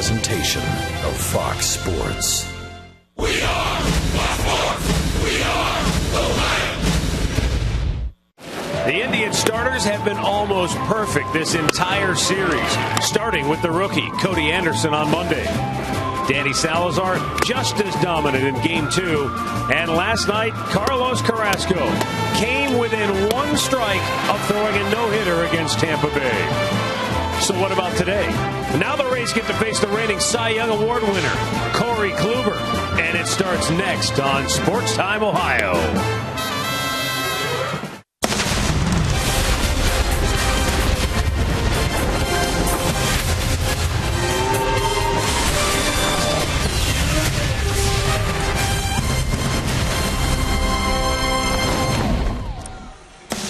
presentation of Fox Sports. We are Fox Sports. We are Ohio. The Indian starters have been almost perfect this entire series, starting with the rookie, Cody Anderson, on Monday. Danny Salazar just as dominant in Game 2. And last night, Carlos Carrasco came within one strike of throwing a no-hitter against Tampa Bay. So what about today? Now the Rays get to face the reigning Cy Young Award winner, Corey Kluber. And it starts next on Sports Time Ohio.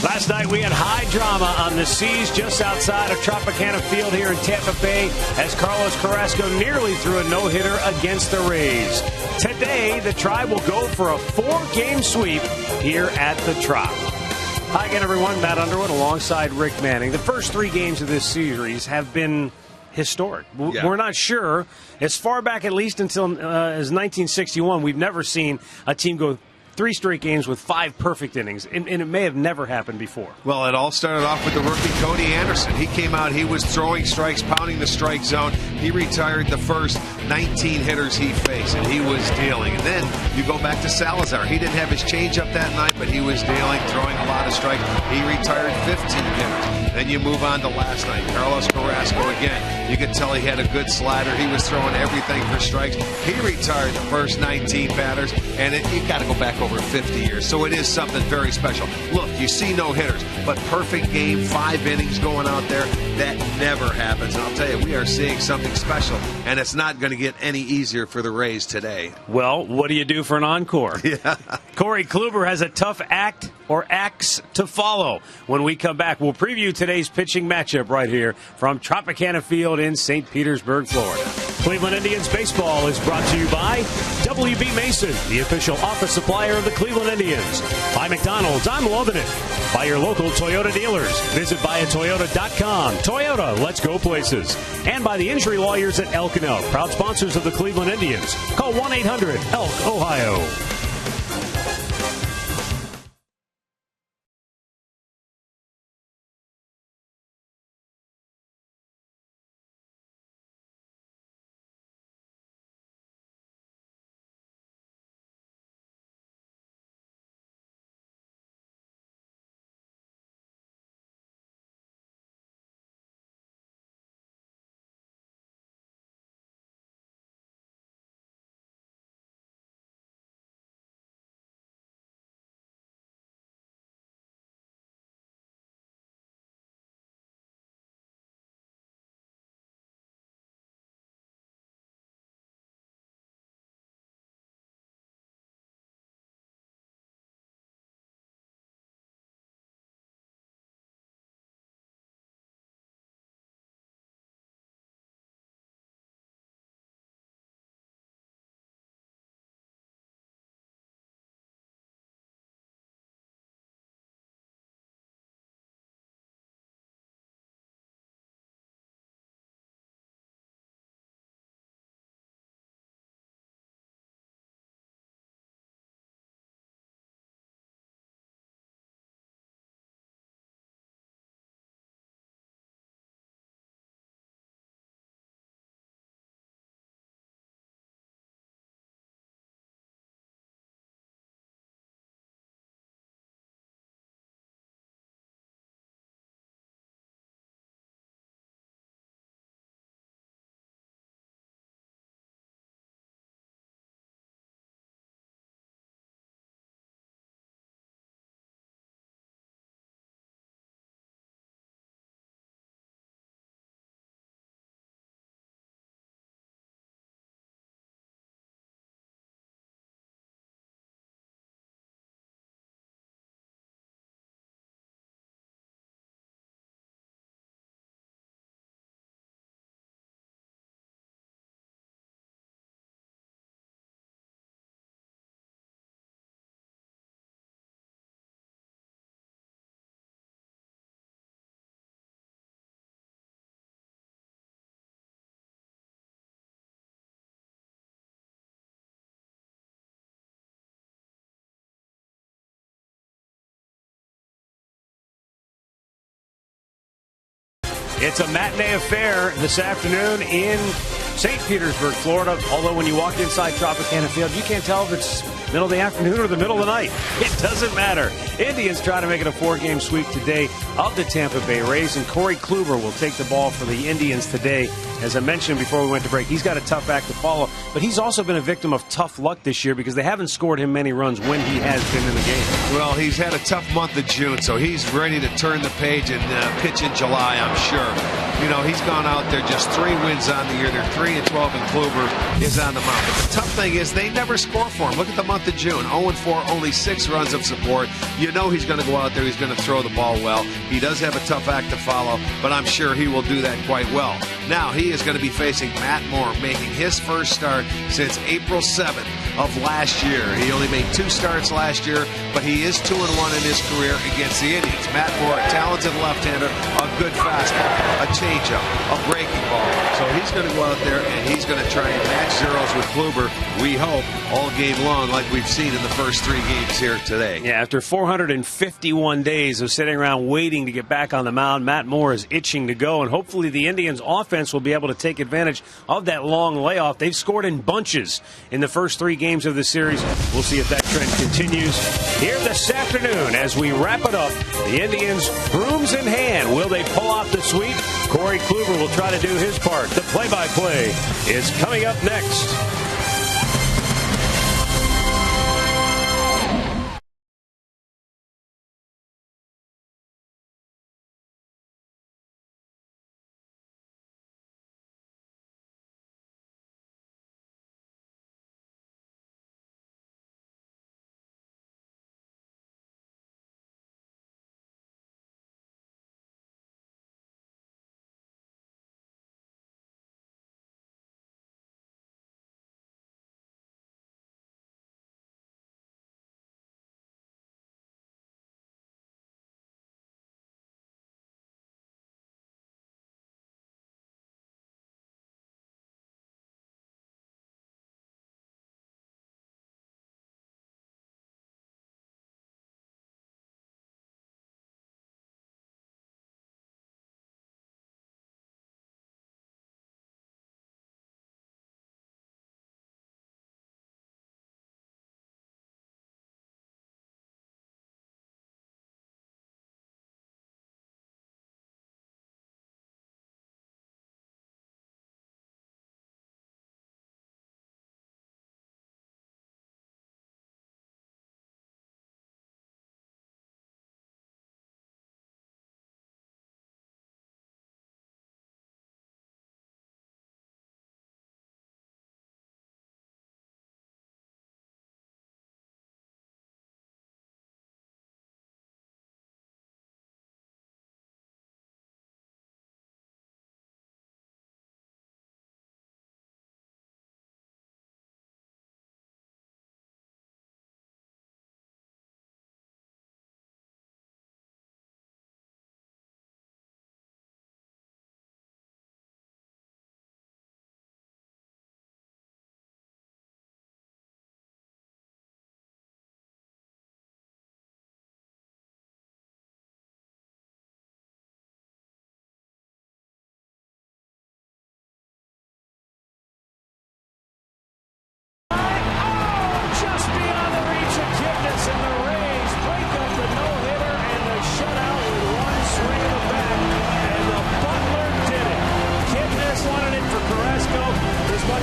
Last night we had high drama on the seas just outside of Tropicana Field here in Tampa Bay as Carlos Carrasco nearly threw a no-hitter against the Rays. Today, the Tribe will go for a 4-game sweep here at the Trop. Hi again, everyone. Matt Underwood alongside Rick Manning. The first 3 games of this series have been historic. Yeah. We're not sure. As far back, at least until as 1961, we've never seen a team go 3 straight games with 5 perfect innings, and it may have never happened before. Well, it all started off with the rookie Cody Anderson. He came out, he was throwing strikes, pounding the strike zone. He retired the first 19 hitters he faced, and he was dealing. And then you go back to Salazar. He didn't have his changeup that night, but he was dealing, throwing a lot of strikes. He retired 15 hitters. Then you move on to last night. Carlos Carrasco again. You could tell he had a good slider. He was throwing everything for strikes. He retired the first 19 batters, and you got to go back over 50 years. So it is something very special. Look, you see no hitters, but perfect game, 5 innings going out there. That never happens. And I'll tell you, we are seeing something special, and it's not going to get any easier for the Rays today. Well, what do you do for an encore? Yeah. Corey Kluber has a tough act or acts to follow. When we come back, we'll preview today's pitching matchup right here from Tropicana Field in St. Petersburg, Florida. Cleveland Indians baseball is brought to you by WB Mason, the official office supplier of the Cleveland Indians. By McDonald's, I'm loving it. By your local Toyota dealers. Visit buyatoyota.com. Toyota, let's go places. And by the injury lawyers at Elk & Elk, proud sponsors of the Cleveland Indians. Call 1-800-ELK, Ohio. It's a matinee affair this afternoon in St. Petersburg, Florida. Although when you walk inside Tropicana Field, you can't tell if it's middle of the afternoon or the middle of the night. It doesn't matter. Indians try to make it a 4-game sweep today of the Tampa Bay Rays, and Corey Kluber will take the ball for the Indians today. As I mentioned before we went to break, he's got a tough act to follow, but he's also been a victim of tough luck this year because they haven't scored him many runs when he has been in the game. Well, he's had a tough month of June, so he's ready to turn the page and pitch in July, I'm sure. You know, he's gone out there just 3 wins on the year. They're 3-12, and Kluber is on the mound. But the tough thing is they never score for him. Look at the month of June, 0-4, only 6 runs of support. You know he's going to go out there. He's going to throw the ball well. He does have a tough act to follow, but I'm sure he will do that quite well. Now he is going to be facing Matt Moore, making his first start since April 7th of last year. He only made 2 starts last year, but he is 2-1 in his career against the Indians. Matt Moore, a talented left-hander, a good fastball, a changeup, a breaking ball. So he's going to go out there and he's going to try and match zeros with Kluber, we hope, all game long like we've seen in the first 3 games here today. Yeah, after 451 days of sitting around waiting to get back on the mound, Matt Moore is itching to go, and hopefully the Indians' offense will be able to take advantage of that long layoff. They've scored in bunches in the first 3 games of the series. We'll see if that trend continues here this afternoon as we wrap it up. The Indians, brooms in hand. Will they pull off the sweep? Corey Kluber will try to do his part. The play-by-play is coming up next.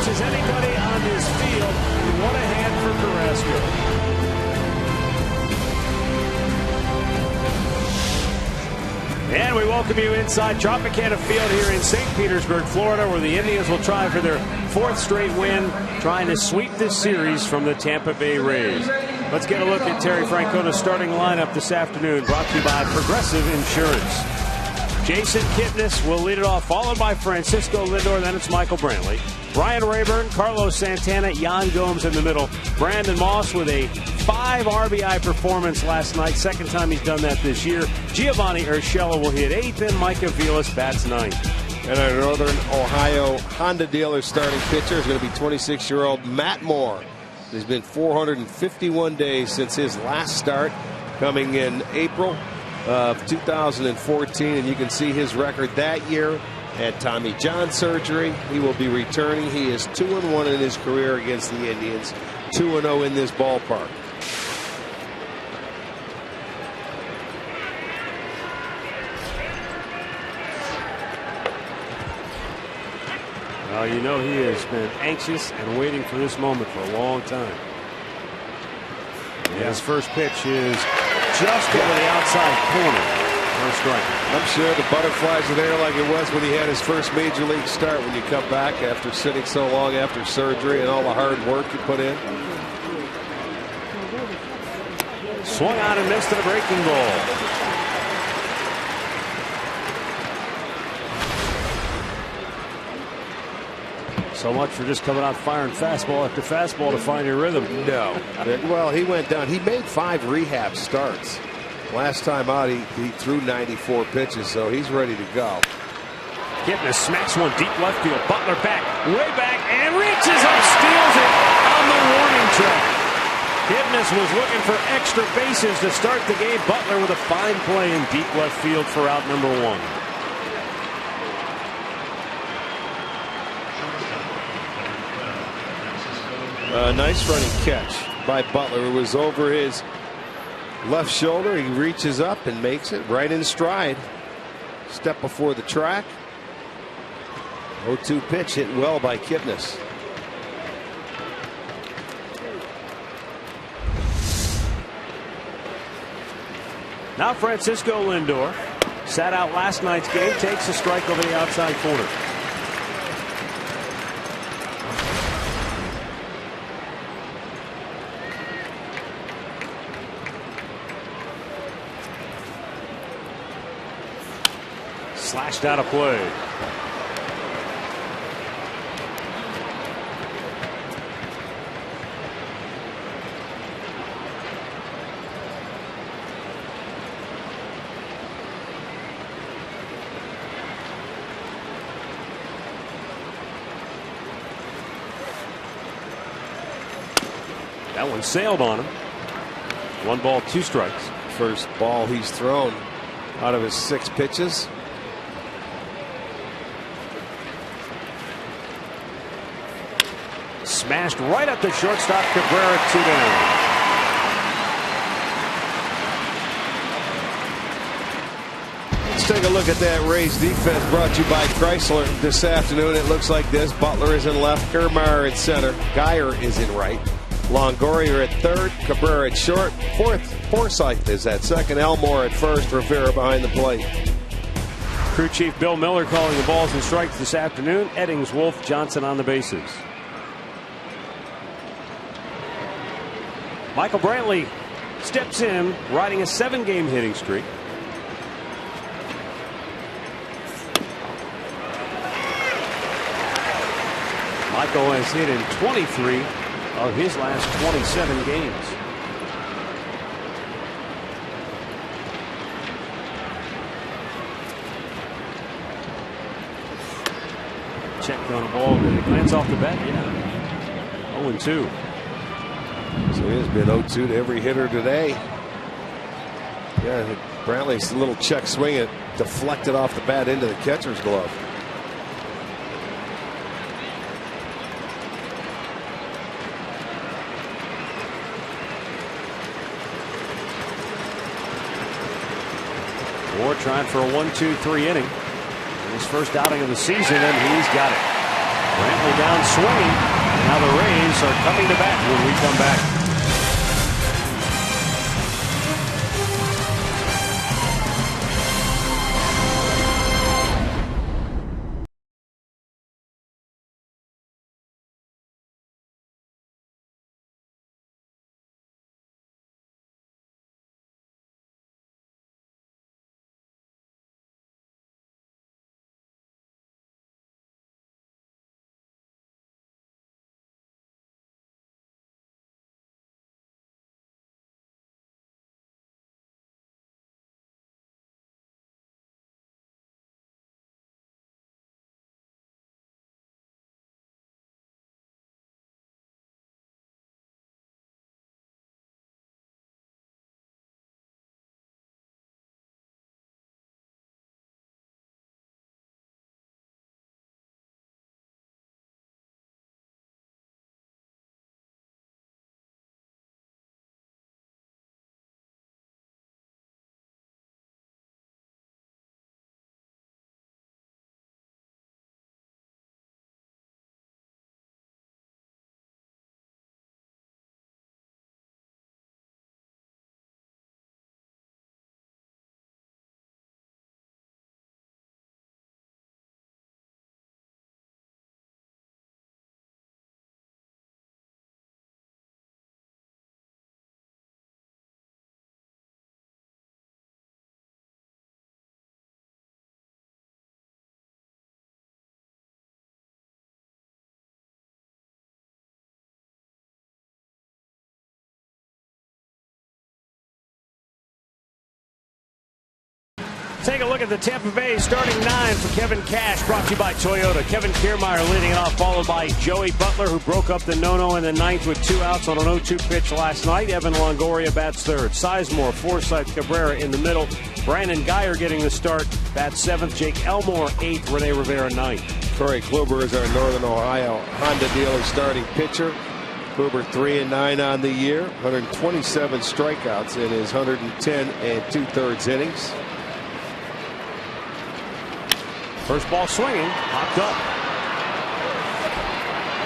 As anybody on this field, what a hand for Carrasco. And we welcome you inside Tropicana Field here in St. Petersburg, Florida, where the Indians will try for their 4th straight win, trying to sweep this series from the Tampa Bay Rays. Let's get a look at Terry Francona's starting lineup this afternoon, brought to you by Progressive Insurance. Jason Kipnis will lead it off, followed by Francisco Lindor. Then it's Michael Brantley. Brian Rayburn, Carlos Santana, Yan Gomes in the middle. Brandon Moss with a 5 RBI performance last night. Second time he's done that this year. Giovanni Urshela will hit 8th, and Mike Aviles bats 9th. And our Northern Ohio Honda dealer starting pitcher is going to be 26-year-old Matt Moore. It has been 451 days since his last start, coming in April of 2014, and you can see his record that year. Had Tommy John surgery. He will be returning. He is 2-1 in his career against the Indians, 2-0 in this ballpark. Well, you know he has been anxious and waiting for this moment for a long time. And his first pitch is just over the outside corner. First strike. I'm sure the butterflies are there like it was when he had his first major league start, when you come back after sitting so long after surgery and all the hard work you put in. Swung on and missed at a breaking ball. So much for just coming out firing fastball after fastball to find your rhythm. No. Well, he went down. He made 5 rehab starts. Last time out, he threw 94 pitches, so he's ready to go. Kipnis smacks one deep left field. Butler back, way back, and reaches up, steals it on the warning track. Kipnis was looking for extra bases to start the game. Butler with a fine play in deep left field for out number 1. Nice running catch by Butler. It was over his left shoulder. He reaches up and makes it right in stride. Step before the track. 0-2 pitch hit well by Kipnis. Now Francisco Lindor sat out last night's game, takes a strike over the outside corner. Slashed out of play. That one sailed on him. 1 ball, 2 strikes. First ball he's thrown out of his 6 pitches. Smashed right at the shortstop. Cabrera, 2 down. Let's take a look at that Rays defense, brought to you by Chrysler. This afternoon it looks like this. Butler is in left, Kiermaier at center, Geyer is in right, Longoria at third, Cabrera at short, Forsythe is at second, Elmore at first, Rivera behind the plate. Crew chief Bill Miller calling the balls and strikes this afternoon. Eddings, Wolf, Johnson on the bases. Michael Brantley steps in, riding a 7-game hitting streak. Michael has hit in 23 of his last 27 games. Checked on a ball. Did it glance off the bat? Yeah. 0-2. So he has been 0-2 to every hitter today. Yeah, Brantley's little check swing, it deflected off the bat into the catcher's glove. Moore trying for a 1-2-3 inning in his first outing of the season, and he's got it. Brantley down swinging. Now the Rays are coming to bat when we come back. Take a look at the Tampa Bay starting 9 for Kevin Cash, brought to you by Toyota. Kevin Kiermaier leading it off, followed by Joey Butler, who broke up the no-no in the 9th with 2 outs on an 0-2 pitch last night. Evan Longoria bats 3rd. Sizemore, Forsythe, Cabrera in the middle. Brandon Guyer getting the start, bats 7th. Jake Elmore 8th. Rene Rivera 9th. Corey Kluber is our Northern Ohio Honda dealer starting pitcher. Kluber 3-9 on the year, 127 strikeouts in his 110 2/3 innings. First ball swinging, popped up.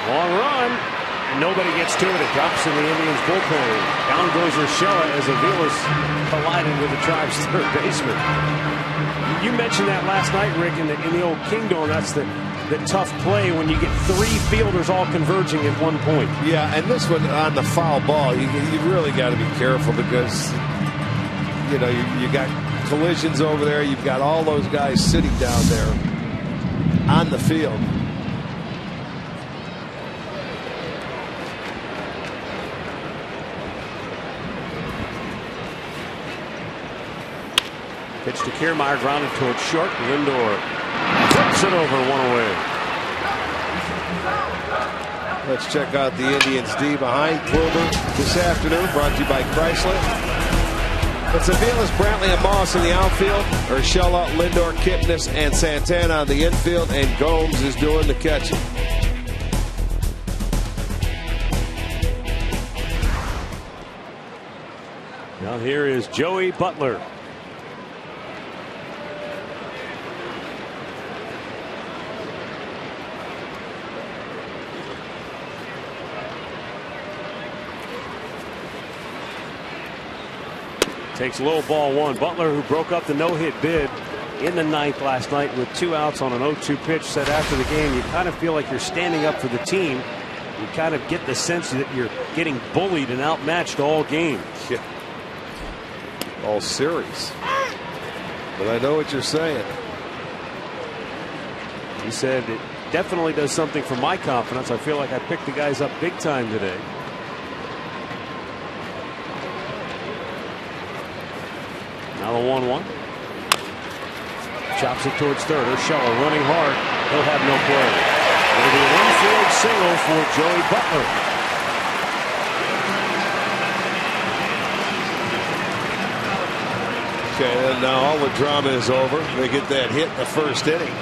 Long run, and nobody gets to it. It drops in the Indians' bullpen. Down goes Urshela as Aviles collided with the Tribe's third baseman. You mentioned that last night, Rick, in the old Kingdom. That's the tough play when you get 3 fielders all converging at one point. Yeah, and this one on the foul ball, you really got to be careful because you got collisions over there. You've got all those guys sitting down there on the field. Pitch to Kiermaier, grounded towards short. Lindor flips it over, 1 away. Let's check out the Indians D behind Kluber this afternoon, brought to you by Chrysler. It's Aviles, Brantley, and Moss in the outfield. Urshela, Lindor, Kipnis, and Santana on the infield, and Gomes is doing the catching. Now here is Joey Butler. Takes low, ball 1. Butler, who broke up the no-hit bid in the 9th last night with 2 outs on an 0-2 pitch, said after the game, you kind of feel like you're standing up for the team. You kind of get the sense that you're getting bullied and outmatched all game. Yeah. All series. But I know what you're saying. He said it definitely does something for my confidence. I feel like I picked the guys up big time today. Now the 1-1. Chops it towards third. Urshela running hard. He'll have no play. It'll be an infield single for Joey Butler. Okay, and now all the drama is over. They get that hit in the first inning.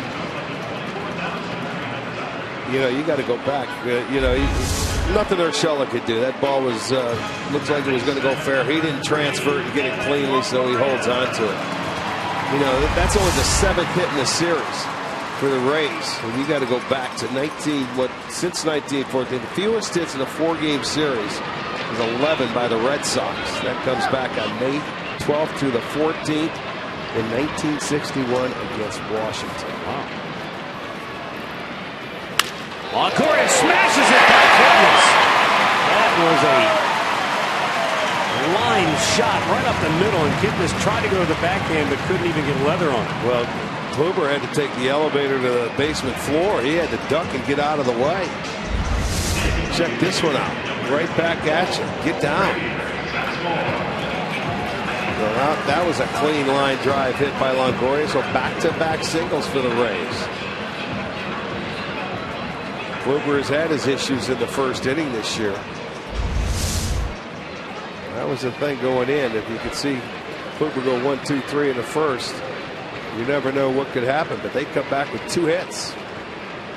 You got to go back. Nothing Urshela could do. That ball was looks like it was going to go fair. He didn't transfer it and get it cleanly, so he holds on to it. That's only the 7th hit in the series for the Rays. And you got to go back to since 1914. The fewest hits in a 4-game series was 11 by the Red Sox. That comes back on May 12th through the 14th in 1961 against Washington. Wow. Longoria smashes it by Kipnis. That was a line shot right up the middle, and Kipnis tried to go to the backhand but couldn't even get leather on it. Well, Kluber had to take the elevator to the basement floor. He had to duck and get out of the way. Check this one out. Right back at you. Get down. Well, that was a clean line drive hit by Longoria. So back-to-back singles for the Rays. Kluber has had his issues in the first inning this year. That was the thing going in. If you could see Kluber go 1, 2, 3 in the first, you never know what could happen. But they come back with 2 hits.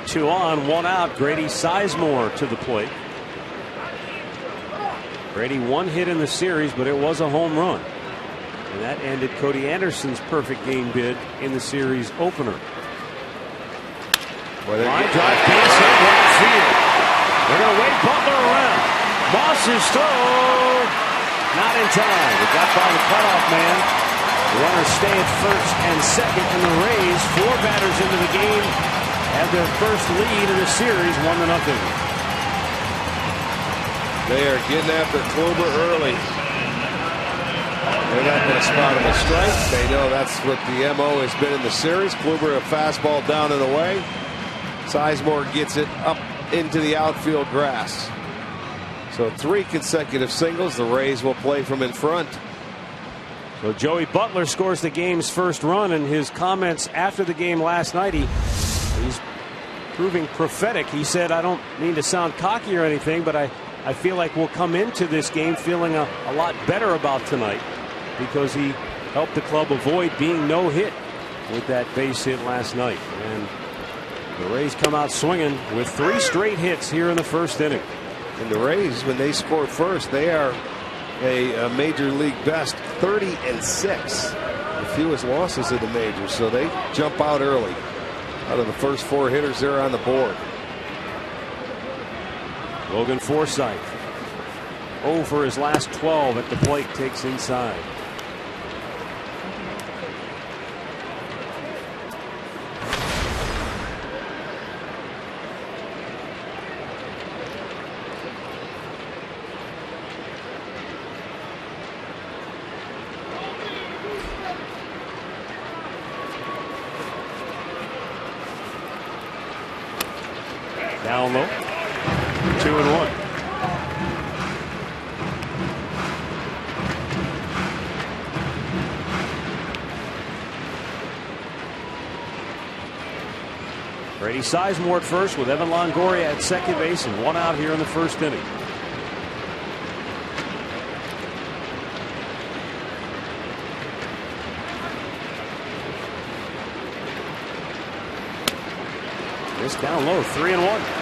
2 on, 1 out. Grady Sizemore to the plate. Grady 1 hit in the series, but it was a home run. And that ended Cody Anderson's perfect game bid in the series opener. Line drive, base hit right field. They're going to wait Butler around. Moss's throw, not in time. It got by the cutoff man. The runners stay at first and second, and the Rays, 4 batters into the game, have their first lead in the series, 1-0. They are getting after Kluber early. They're not going to spot him a strike. They know that's what the MO has been in the series. Kluber a fastball down and away. Sizemore gets it up into the outfield grass. So 3 consecutive singles. The Rays will play from in front. So Joey Butler scores the game's first run, and his comments after the game last night, he's proving prophetic. He said, I don't mean to sound cocky or anything, but I feel like we'll come into this game feeling a lot better about tonight because he helped the club avoid being no hit with that base hit last night. And the Rays come out swinging with 3 straight hits here in the first inning. And the Rays, when they score first, they are a major league best 30-6, the fewest losses in the majors. So they jump out early. Out of the first 4 hitters, they're on the board. Logan Forsythe, 0 for his last 12 at the plate, takes inside. Down low, 2-1. Brady Sizemore at first with Evan Longoria at second base and 1 out here in the first inning. This down low, 3-1.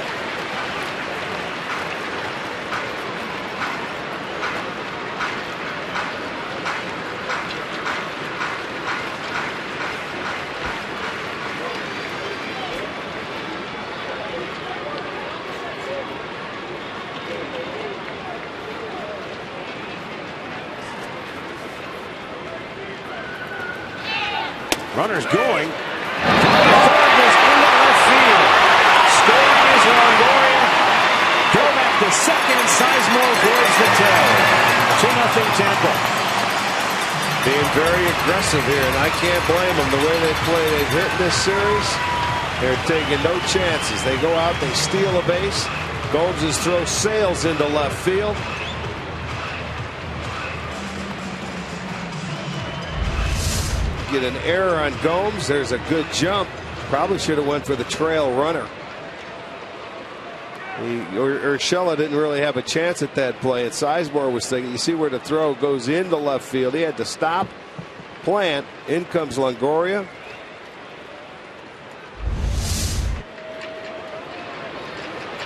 Runners going. Third is into left field. Scoring is Longoria. Go back to second, and Sizemore boards the tail. 2-0 Tampa. Being very aggressive here, and I can't blame them. The way they play, they've hit this series. They're taking no chances. They go out, they steal a base. Gomes' throw sails into left field. Get an error on Gomes. There's a good jump. Probably should have went for the trail runner. Urshela didn't really have a chance at that play. And Sizemore was thinking, you see where the throw goes into left field. He had to stop, plant. In comes Longoria.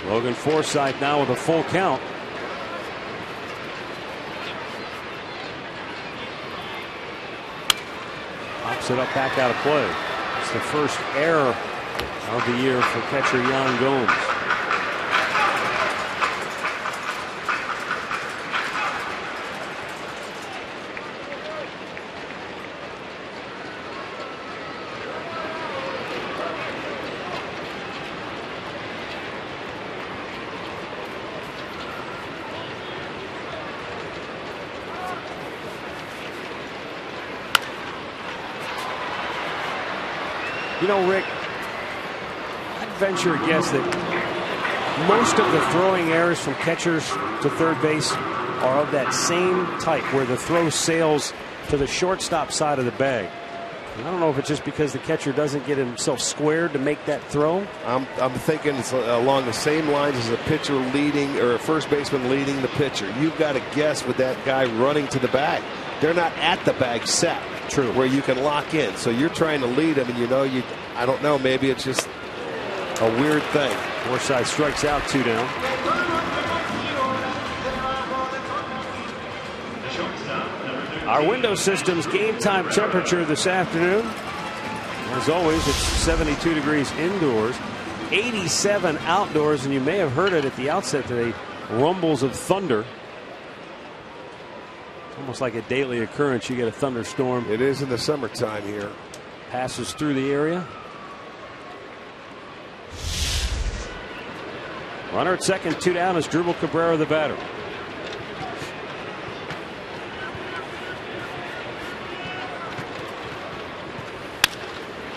Logan Forsythe now with a full count. Pops it up back out of play. It's the first error of the year for catcher Yan Gomes. You know, Rick, I'd venture a guess that most of the throwing errors from catchers to third base are of that same type, where the throw sails to the shortstop side of the bag. And I don't know if it's just because the catcher doesn't get himself squared to make that throw. I'm thinking it's along the same lines as a pitcher leading, or a first baseman leading the pitcher. You've got to guess with that guy running to the bag. They're not at the bag set. True. Where you can lock in. So you're trying to lead them, and I don't know, maybe it's just a weird thing. Forsythe strikes out, 2 down. Our window system's game time temperature this afternoon, as always, it's 72 degrees indoors, 87 outdoors, and you may have heard it at the outset today, rumbles of thunder. Almost like a daily occurrence. You get a thunderstorm. It is in the summertime here. Passes through the area. Runner at second, 2 down, is Drupal Cabrera, the batter.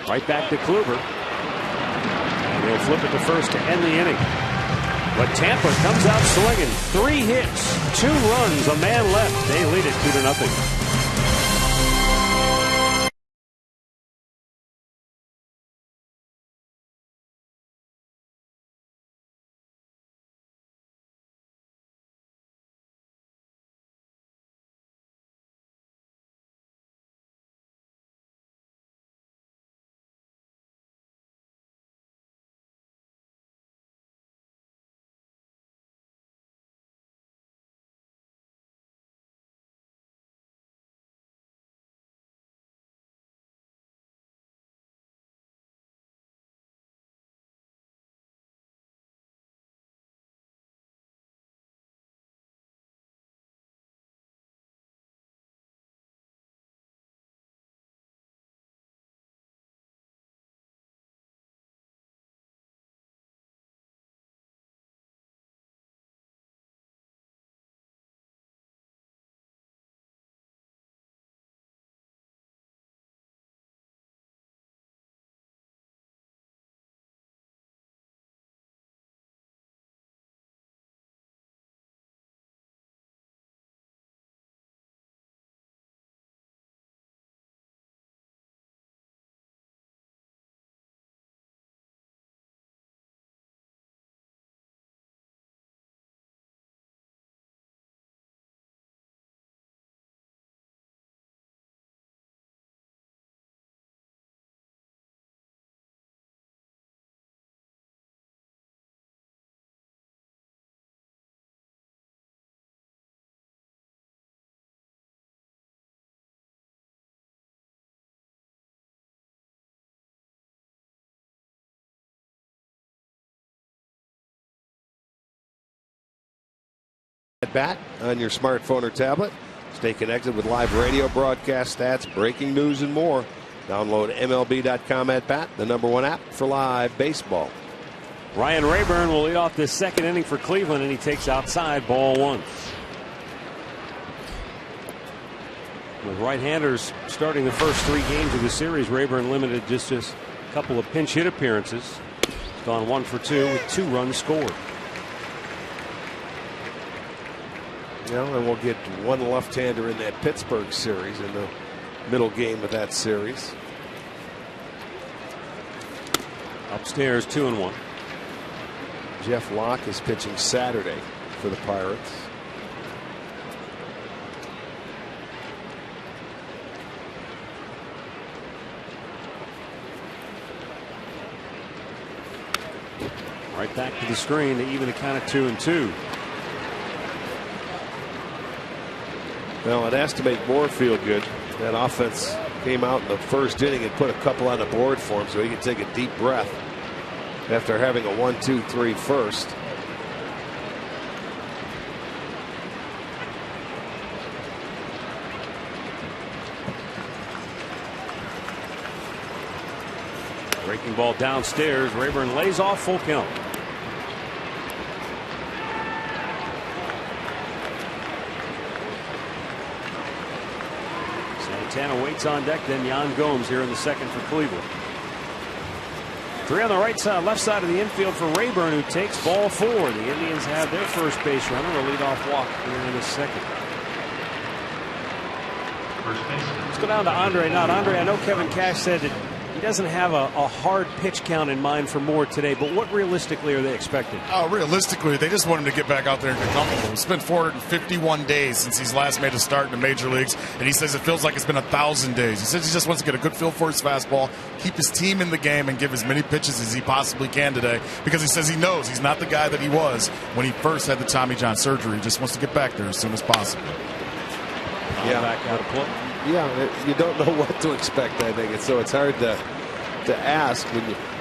Right back to Kluber. And he'll flip it to first to end the inning. But Tampa comes out swinging. 3 hits, 2 runs, a man left. They lead it 2-0. At bat on your smartphone or tablet. Stay connected with live radio broadcast stats, breaking news, and more. Download MLB.com at bat, the #1 app for live baseball. Ryan Rayburn will lead off this second inning for Cleveland, and he takes outside, ball 1. With right-handers starting the first 3 games of the series, Rayburn limited just a couple of pinch hit appearances. He's gone 1 for 2 with 2 runs scored. And we'll get one left-hander in that Pittsburgh series in the middle game of that series. Upstairs, 2-1. Jeff Locke is pitching Saturday for the Pirates. Right back to the screen to even the count at 2-2. Well, it has to make Moore feel good. That offense came out in the first inning and put a couple on the board for him so he can take a deep breath after having a 1-2-3 first. Breaking ball downstairs. Rayburn lays off, full count. Santana waits on deck, then Yan Gomes here in the second for Cleveland. 3 on the right side, left side of the infield for Rayburn, who takes ball 4. The Indians have their first base runner, a leadoff walk here in the second. Let's go down to Andre. Now, Andre, I know Kevin Cash said that he doesn't have a hard pitch count in mind for Moore today, but what realistically are they expecting? Realistically, they just want him to get back out there and get comfortable. It's been 451 days since he's last made a start in the major leagues, and he says it feels like it's been 1,000 days. He says he just wants to get a good feel for his fastball, keep his team in the game, and give as many pitches as he possibly can today, because he says he knows he's not the guy that he was when he first had the Tommy John surgery. He just wants to get back there as soon as possible. Back out of play. Yeah, you don't know what to expect, I think, and so it's hard to ask.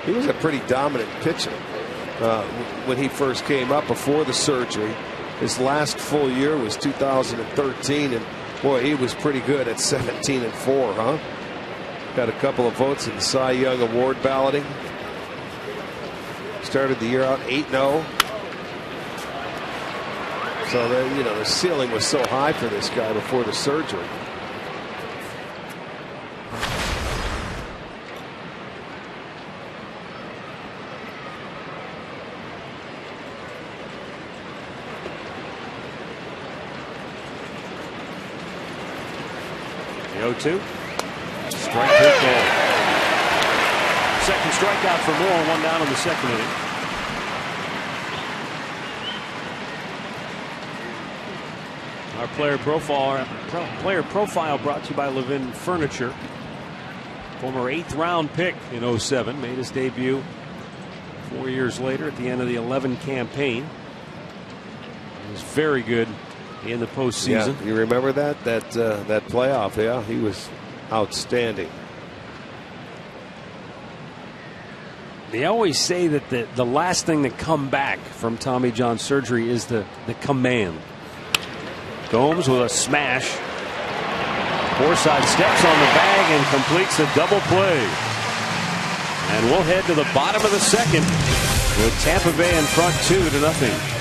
He was a pretty dominant pitcher when he first came up before the surgery. His last full year was 2013, and boy, he was pretty good at 17-4, huh? Got a couple of votes in the Cy Young Award balloting. Started the year out 8-0. So the ceiling was so high for this guy before the surgery. The 0-2. Strike hit ball. Second strikeout for Moore, 1 down in the second inning. Our player profile brought to you by Levin Furniture. Former 8th round pick in 07, made his debut 4 years later at the end of the 11 campaign. He was very good in the postseason. Yeah, you remember that playoff? Yeah, he was outstanding. They always say that the last thing to come back from Tommy John surgery is the command. Gomes with a smash. Forsythe steps on the bag and completes a double play. And we'll head to the bottom of the second with Tampa Bay in front 2-0.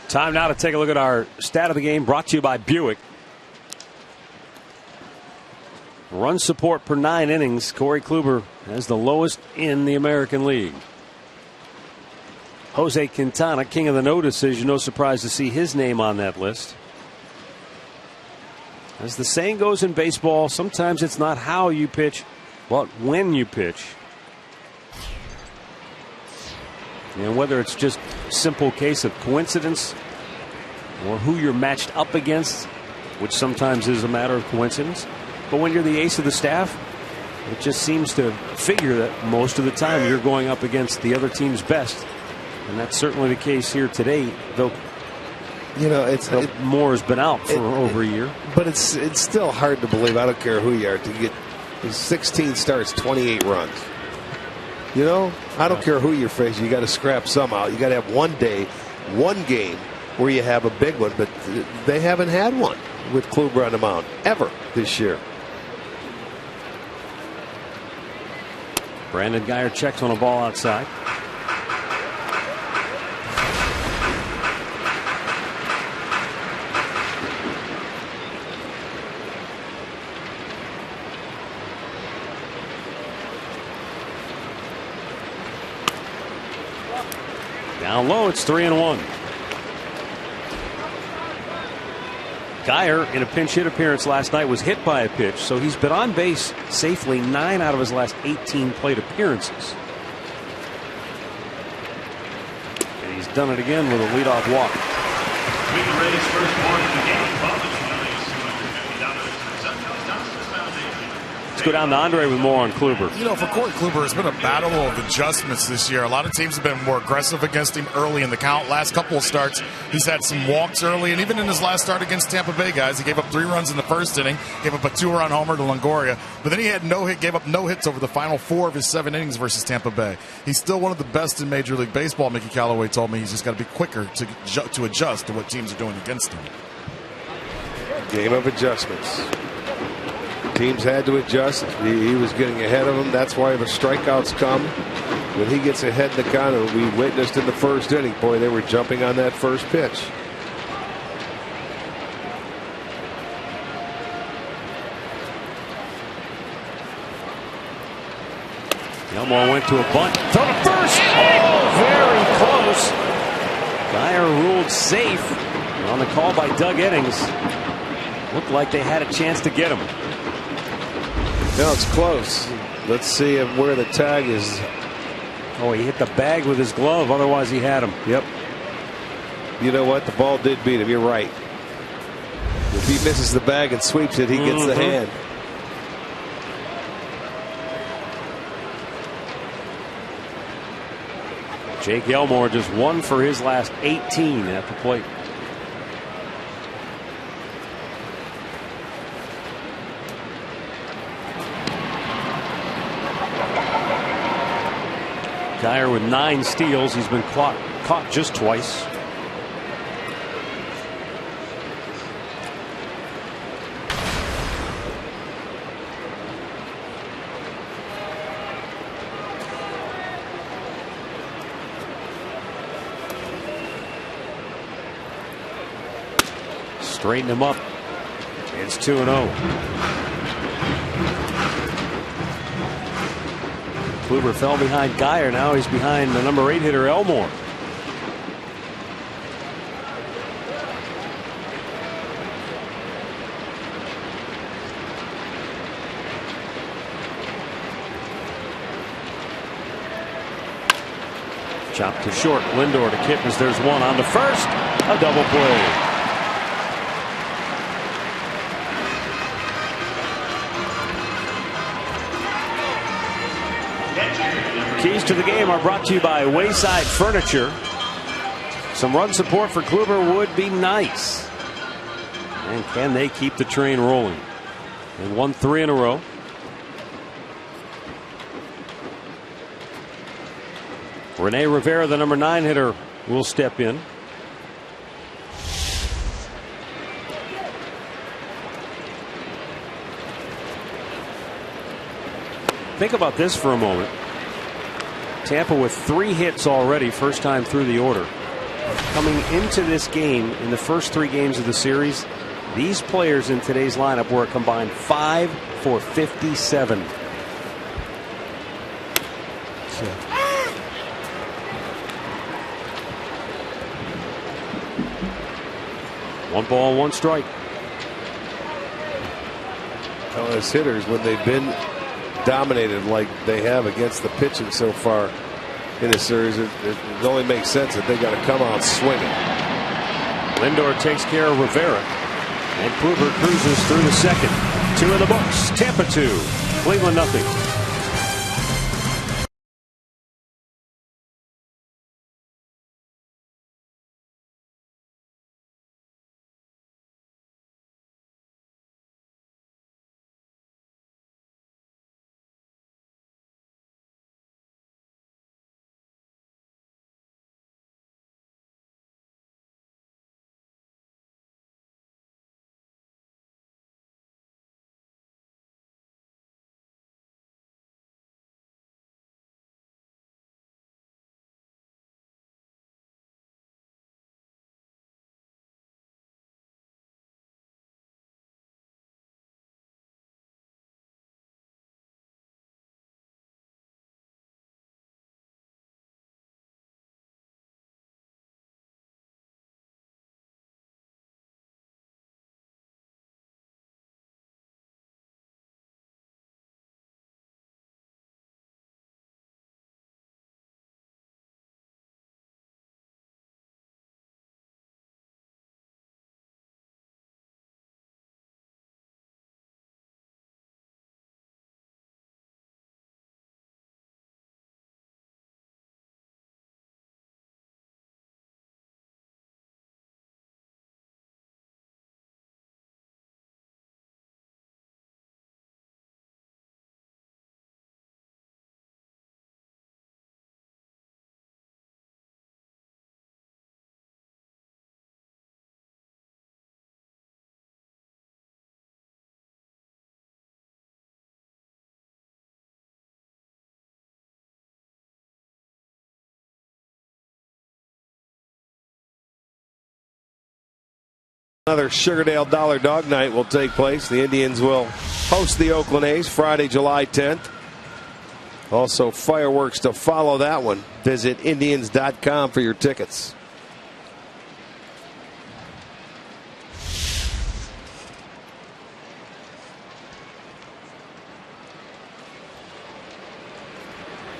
Time now to take a look at our stat of the game, brought to you by Buick. Run support per 9 innings. Corey Kluber has the lowest in the American League. Jose Quintana, king of the no decision. No surprise to see his name on that list. As the saying goes in baseball, sometimes it's not how you pitch, but when you pitch. And whether it's just a simple case of coincidence or who you're matched up against, which sometimes is a matter of coincidence, but when you're the ace of the staff, it just seems to figure that most of the time you're going up against the other team's best. And that's certainly the case here today, though. You know, Moore has been out for over a year. But it's still hard to believe, I don't care who you are, to get 16 starts, 28 runs. You know, I don't care who you're facing. You got to scrap somehow. You got to have one day, one game where you have a big one. But they haven't had one with Kluber on the mound ever this year. Brandon Guyer checks on a ball outside. Down low, it's 3-1. Guyer, in a pinch hit appearance last night, was hit by a pitch, so he's been on base safely 9 out of his last 18 plate appearances. And he's done it again with a leadoff walk. Let's go down to Andre with more on Kluber. You know, for Corey Kluber, it's been a battle of adjustments this year. A lot of teams have been more aggressive against him early in the count. Last couple of starts, he's had some walks early, and even in his last start against Tampa Bay, guys, he gave up 3 runs in the first inning, gave up a 2-run homer to Longoria, but then he had gave up no hits over the final 4 of his 7 innings versus Tampa Bay. He's still one of the best in Major League Baseball. Mickey Callaway told me he's just got to be quicker to adjust to what teams are doing against him. Game of adjustments. Teams had to adjust. He was getting ahead of them. That's why the strikeouts come. When he gets ahead in the count, and we witnessed in the first inning, boy, they were jumping on that first pitch. Elmore went to a bunt. Throw to first. Oh, very close. Guyer ruled safe on the call by Doug Eddings. Looked like they had a chance to get him. No, it's close. Let's see where the tag is. Oh, he hit the bag with his glove. Otherwise, he had him. Yep. You know what? The ball did beat him. You're right. If he misses the bag and sweeps it, he gets the hand. Jake Elmore just 1 for his last 18 at the plate. Guyer with 9 steals. He's been caught just twice. Straighten him up. It's 2-0. Kluber fell behind Guyer. Now he's behind the number 8 hitter Elmore. Chopped to short. Lindor to Kipnis. There's one on to first. A double play. Keys to the game are brought to you by Wayside Furniture. Some run support for Kluber would be nice. And can they keep the train rolling? And won 3 in a row. Rene Rivera, the number 9 hitter, will step in. Think about this for a moment. Tampa with 3 hits already, first time through the order. coming into this game in the first 3 games of the series, these players in today's lineup were a combined 5 for 57. One ball, 1 strike. Well, as hitters, when they've been dominated like they have against the pitching so far in this series, it only makes sense that they got to come out swinging. Lindor takes care of Rivera, and Kluber cruises through the second. 2 in the books. Tampa 2, Cleveland nothing. Another Sugardale Dollar Dog Night will take place. The Indians will host the Oakland A's Friday, July 10th. Also fireworks to follow that one. Visit Indians.com for your tickets.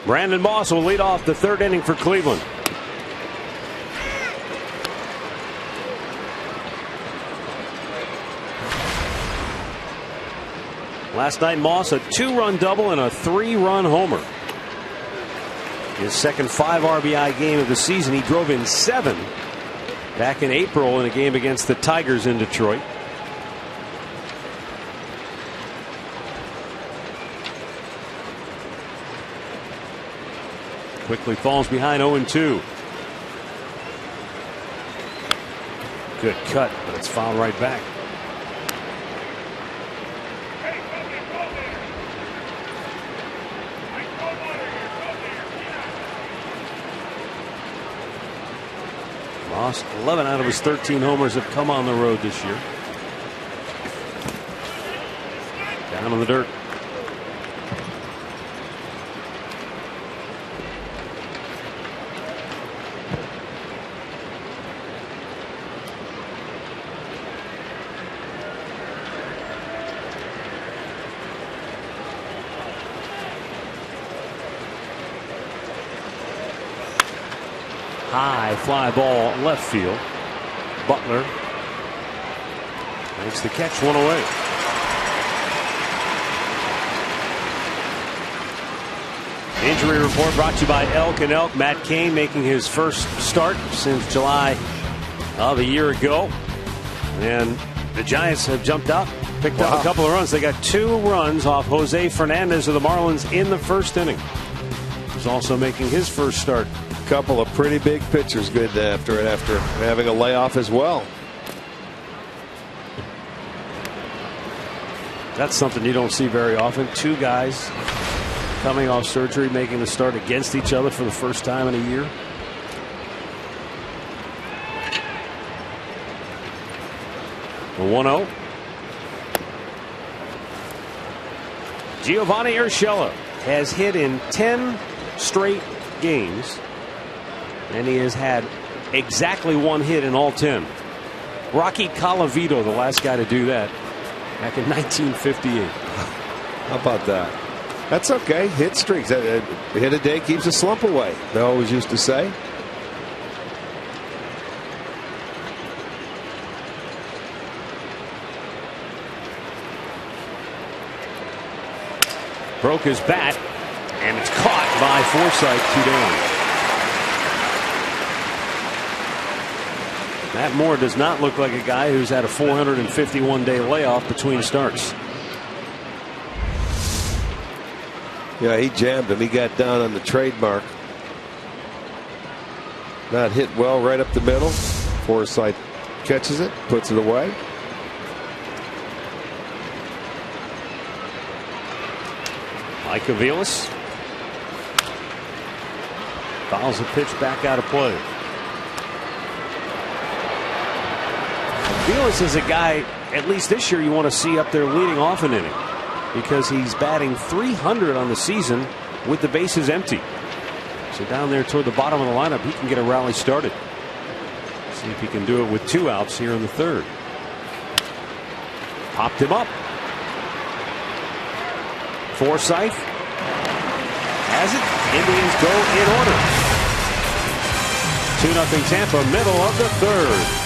Brandon Moss will lead off the 3rd inning for Cleveland. Last night, Moss a 2-run double and a 3-run homer. His second 5 RBI game of the season. He drove in 7 back in April in a game against the Tigers in Detroit. Quickly falls behind 0-2. Good cut, but it's fouled right back. Moss, 11 out of his 13 homers have come on the road this year. Down in the dirt. High fly ball left field. Butler makes the catch, 1 away. Injury report brought to you by Elk and Elk. Matt Cain making his first start since July of a year ago. And the Giants have jumped out, picked up a couple of runs. They got 2 runs off Jose Fernandez of the Marlins in the 1st inning. He's also making his first start. Couple of pretty big pitchers good after having a layoff as well. That's something you don't see very often. 2 guys coming off surgery making the start against each other for the first time in a year. The 1-0. Giovanni Urshela has hit in 10 straight games, and he has had exactly one hit in all 10. Rocky Colavito, the last guy to do that back in 1958. How about that? That's okay. Hit streaks. A hit a day keeps a slump away, they always used to say. Broke his bat, and it's caught by Forsythe, 2 down. Matt Moore does not look like a guy who's had a 451-day layoff between starts. Yeah, he jammed him. He got down on the trademark. Not hit well right up the middle. Forsythe catches it, puts it away. Mike Aviles fouls a pitch back out of play. Aviles is a guy, at least this year, you want to see up there leading off an inning, because he's batting .300 on the season with the bases empty. So down there toward the bottom of the lineup, he can get a rally started. See if he can do it with 2 outs here in the 3rd. Popped him up. Forsythe has it. Indians go in order. 2-0 Tampa, middle of the 3rd.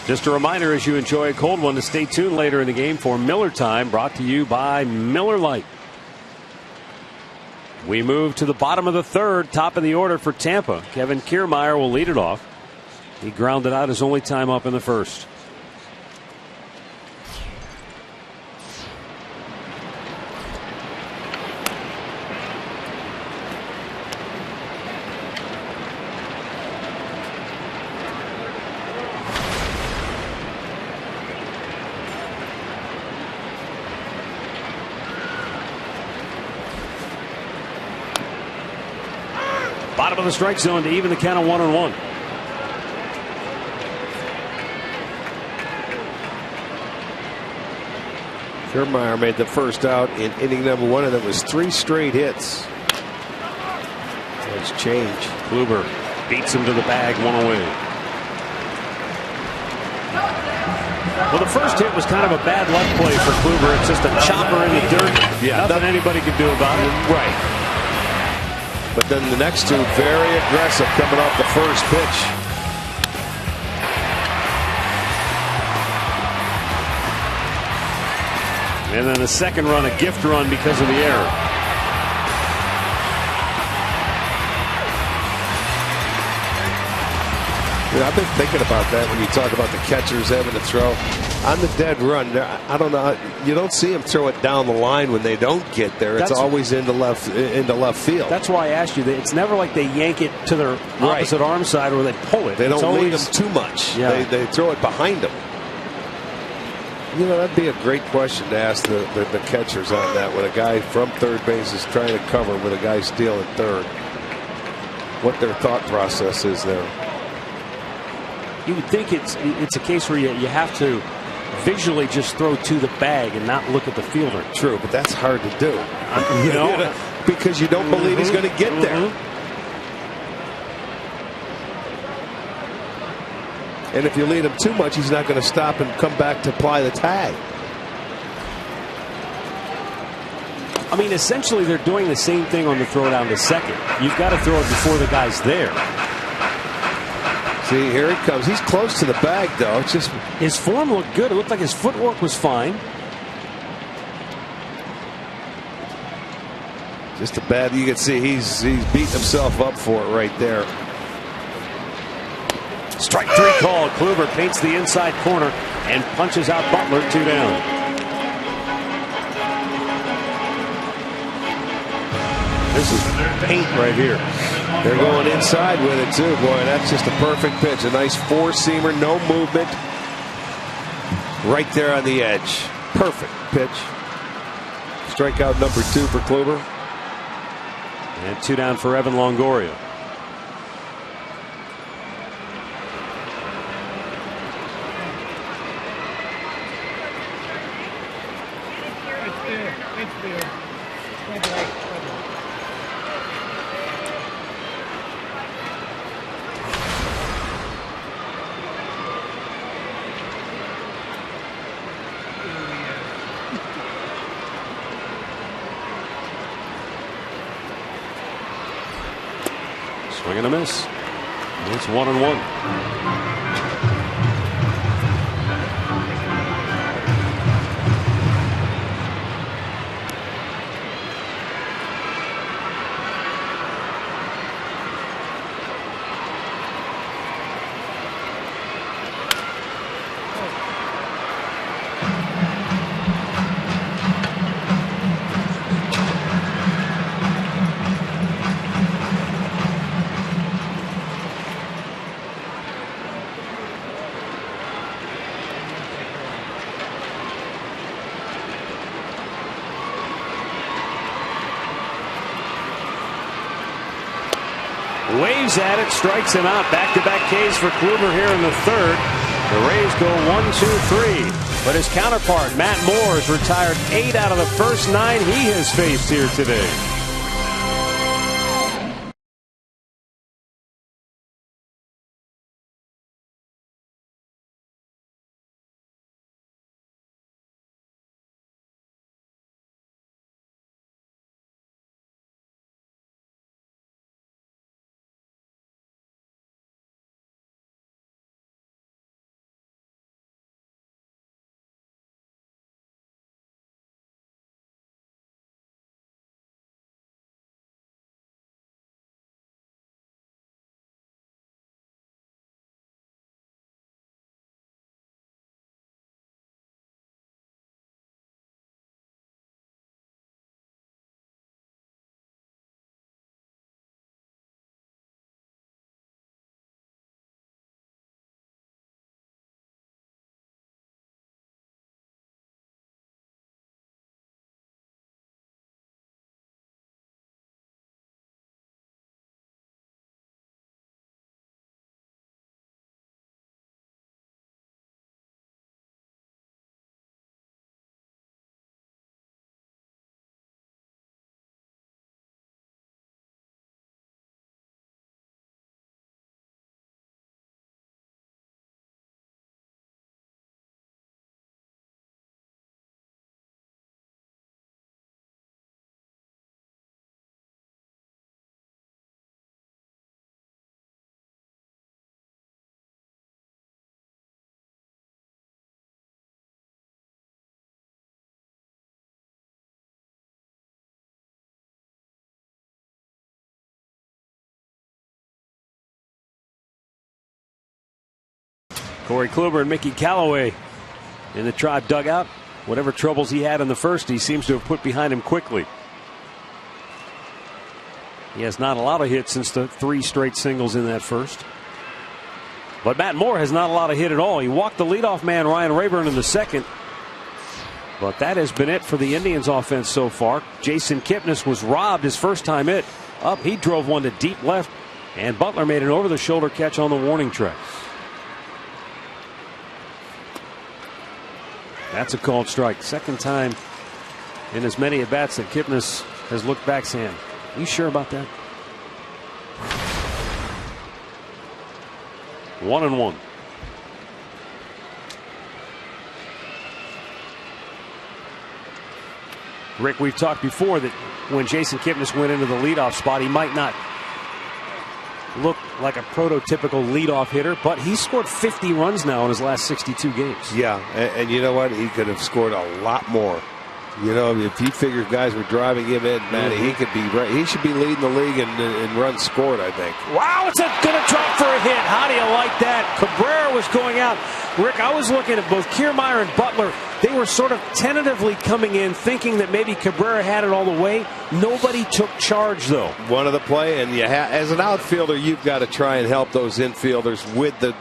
Just a reminder, as you enjoy a cold one, to stay tuned later in the game for Miller Time, brought to you by Miller Lite. We move to the bottom of the 3rd, top of the order for Tampa. Kevin Kiermaier will lead it off. He grounded out his only time up in the 1st. Bottom of the strike zone to even the count of 1-1. Kiermaier made the first out in inning number 1, and it was 3 straight hits. That's change. Kluber beats him to the bag, 1 away. Well, the first hit was kind of a bad luck play for Kluber. It's just a chopper in the dirt. Yeah, nothing anybody could do about it. Right. But then the next 2 very aggressive coming off the first pitch. And then the second run, a gift run because of the error. I've been thinking about that when you talk about the catchers having to throw on the dead run. I don't know. You don't see them throw it down the line when they don't get there. It's always into left field. That's why I asked you. It's never like they yank it to their opposite arm side or they pull it. They don't lead them too much. Yeah. They throw it behind them. That'd be a great question to ask the catchers on that when a guy from third base is trying to cover with a guy stealing third. What their thought process is there. You would think it's a case where you have to visually just throw to the bag and not look at the fielder. True, but that's hard to do. Because you don't believe he's going to get there. And if you lead him too much, he's not going to stop and come back to apply the tag. I mean, essentially, they're doing the same thing on the throw down to second. You've got to throw it before the guy's there. See, here he comes. He's close to the bag, though. It's just his form looked good. It looked like his footwork was fine. Just a bad. You can see he's beating himself up for it right there. Strike 3 called. Kluber paints the inside corner and punches out Butler. 2 down. This is paint right here. They're going inside with it too. Boy, that's just a perfect pitch. A nice four-seamer, no movement. Right there on the edge. Perfect pitch. Strikeout number 2 for Kluber. And 2 down for Evan Longoria. Swing and a miss. It's 1-1. Waves at it, strikes him out. Back-to-back Ks for Kluber here in the third. The Rays go 1-2-3. But his counterpart, Matt Moore, has retired 8 out of the first 9 he has faced here today. Corey Kluber and Mickey Callaway in the Tribe dugout. Whatever troubles he had in the first, he seems to have put behind him quickly. He has not a lot of hits since the 3 straight singles in that first. But Matt Moore has not a lot of hit at all. He walked the leadoff man Ryan Rayburn in the second. But that has been it for the Indians offense so far. Jason Kipnis was robbed his first time hit. Up, he drove one to deep left. And Butler made an over-the-shoulder catch on the warning track. That's a called strike. Second time in as many at-bats that Kipnis has looked back saying, "Are you sure about that?" 1-1. Rick, we've talked before that when Jason Kipnis went into the leadoff spot, he might not look like a prototypical leadoff hitter, but he's scored 50 runs now in his last 62 games. Yeah, and you know what? He could have scored a lot more. You know, if he figured guys were driving him in, Matty, he could be right. He should be leading the league in runs scored, I think. Wow, it's going to drop for a hit. How do you like that? Cabrera was going out. Rick, I was looking at both Kiermaier and Butler. They were sort of tentatively coming in, thinking that maybe Cabrera had it all the way. Nobody took charge, though. One of the play, and as an outfielder, you've got to try and help those infielders with the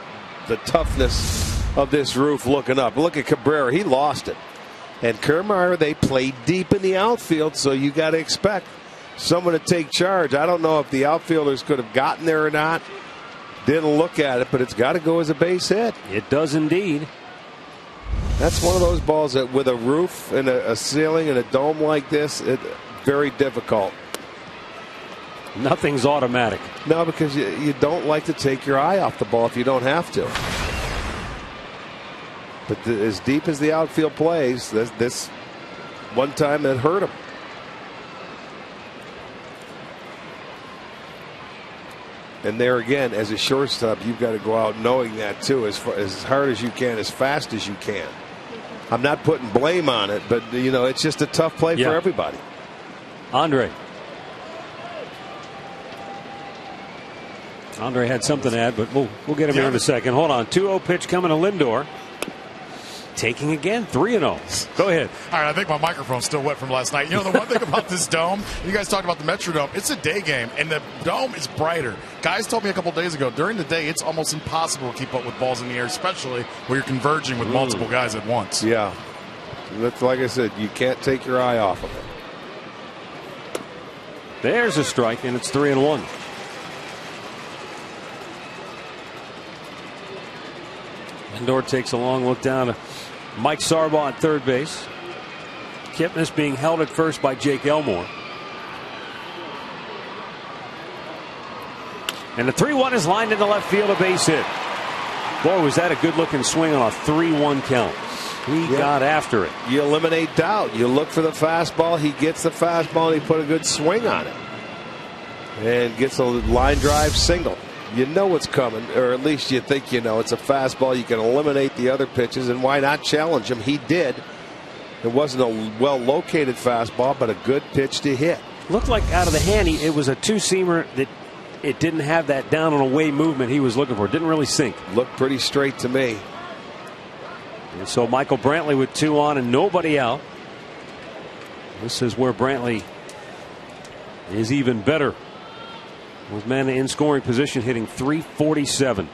toughness of this roof looking up. Look at Cabrera. He lost it. And Kiermaier, they played deep in the outfield, so you got to expect someone to take charge. I don't know if the outfielders could have gotten there or not. Didn't look at it, but it's got to go as a base hit. It does indeed. That's one of those balls that with a roof and a ceiling and a dome like this, very difficult. Nothing's automatic. No, because you don't like to take your eye off the ball if you don't have to. But as deep as the outfield plays, this one time it hurt him. And there again, as a shortstop, you've got to go out knowing that too, as hard as you can, as fast as you can. I'm not putting blame on it, but you know, it's just a tough play for everybody. Andre had something to add, but we'll get him here in a second. Hold on. 2-0 pitch coming to Lindor. Taking again, 3-0. Go ahead. All right, I think my microphone's still wet from last night. You know, the one thing about this dome, you guys talked about the Metrodome, it's a day game, and the dome is brighter. Guys told me a couple days ago, during the day, it's almost impossible to keep up with balls in the air, especially when you're converging with multiple guys at once. Yeah. That's like I said, you can't take your eye off of it. There's a strike, and it's 3-1. Lindor takes a long look down to Mike Sarbaugh at third base. Kipnis being held at first by Jake Elmore. And the 3-1 is lined into left field, a base hit. Boy, was that a good-looking swing on a 3-1 count. He got after it. You eliminate doubt. You look for the fastball. He gets the fastball, and he put a good swing on it. And gets a line drive single. You know what's coming, or at least you think you know. It's a fastball. You can eliminate the other pitches, and why not challenge him? He did. It wasn't a well-located fastball, but a good pitch to hit. Looked like out of the hand, it was a two-seamer that it didn't have that down and away movement he was looking for. It didn't really sink. Looked pretty straight to me. And so Michael Brantley with 2 on and nobody out. This is where Brantley is even better. With men in scoring position, hitting .347.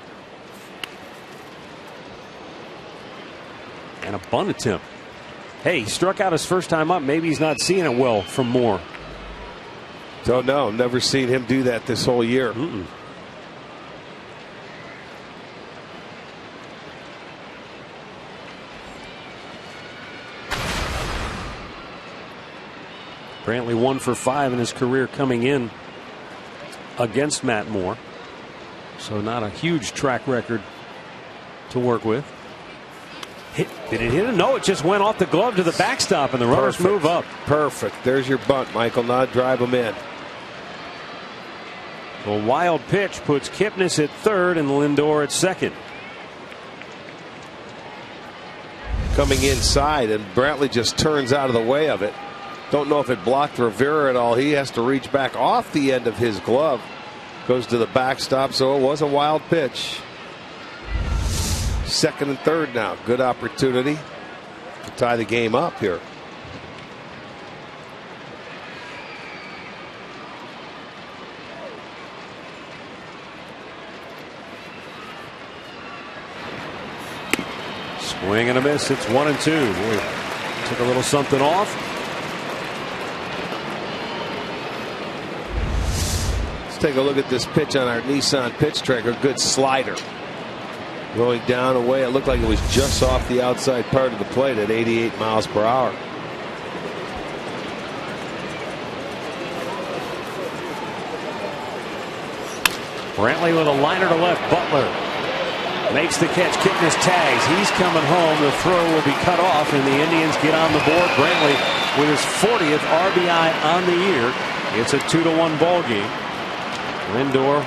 And a bunt attempt. Hey, he struck out his first time up. Maybe he's not seeing it well from Moore. Don't know. Never seen him do that this whole year. Brantley 1 for 5 in his career coming in against Matt Moore. So not a huge track record to work with. Did it hit him? No, it just went off the glove to the backstop and the runners move up. Perfect. There's your bunt, Michael. Now drive him in. A wild pitch puts Kipnis at third and Lindor at second. Coming inside, and Brantley just turns out of the way of it. Don't know if it blocked Rivera at all. He has to reach back off the end of his glove. Goes to the backstop, so it was a wild pitch. Second and third now. Good opportunity to tie the game up here. Swing and a miss. It's 1-2. Boy, took a little something off. Let's take a look at this pitch on our Nissan pitch tracker. Good slider. Going down away. It looked like it was just off the outside part of the plate at 88 miles per hour. Brantley with a liner to left. Butler makes the catch, kicking his tags. He's coming home. The throw will be cut off, and the Indians get on the board. Brantley with his 40th RBI on the year. It's a 2-1 ball game. Lindor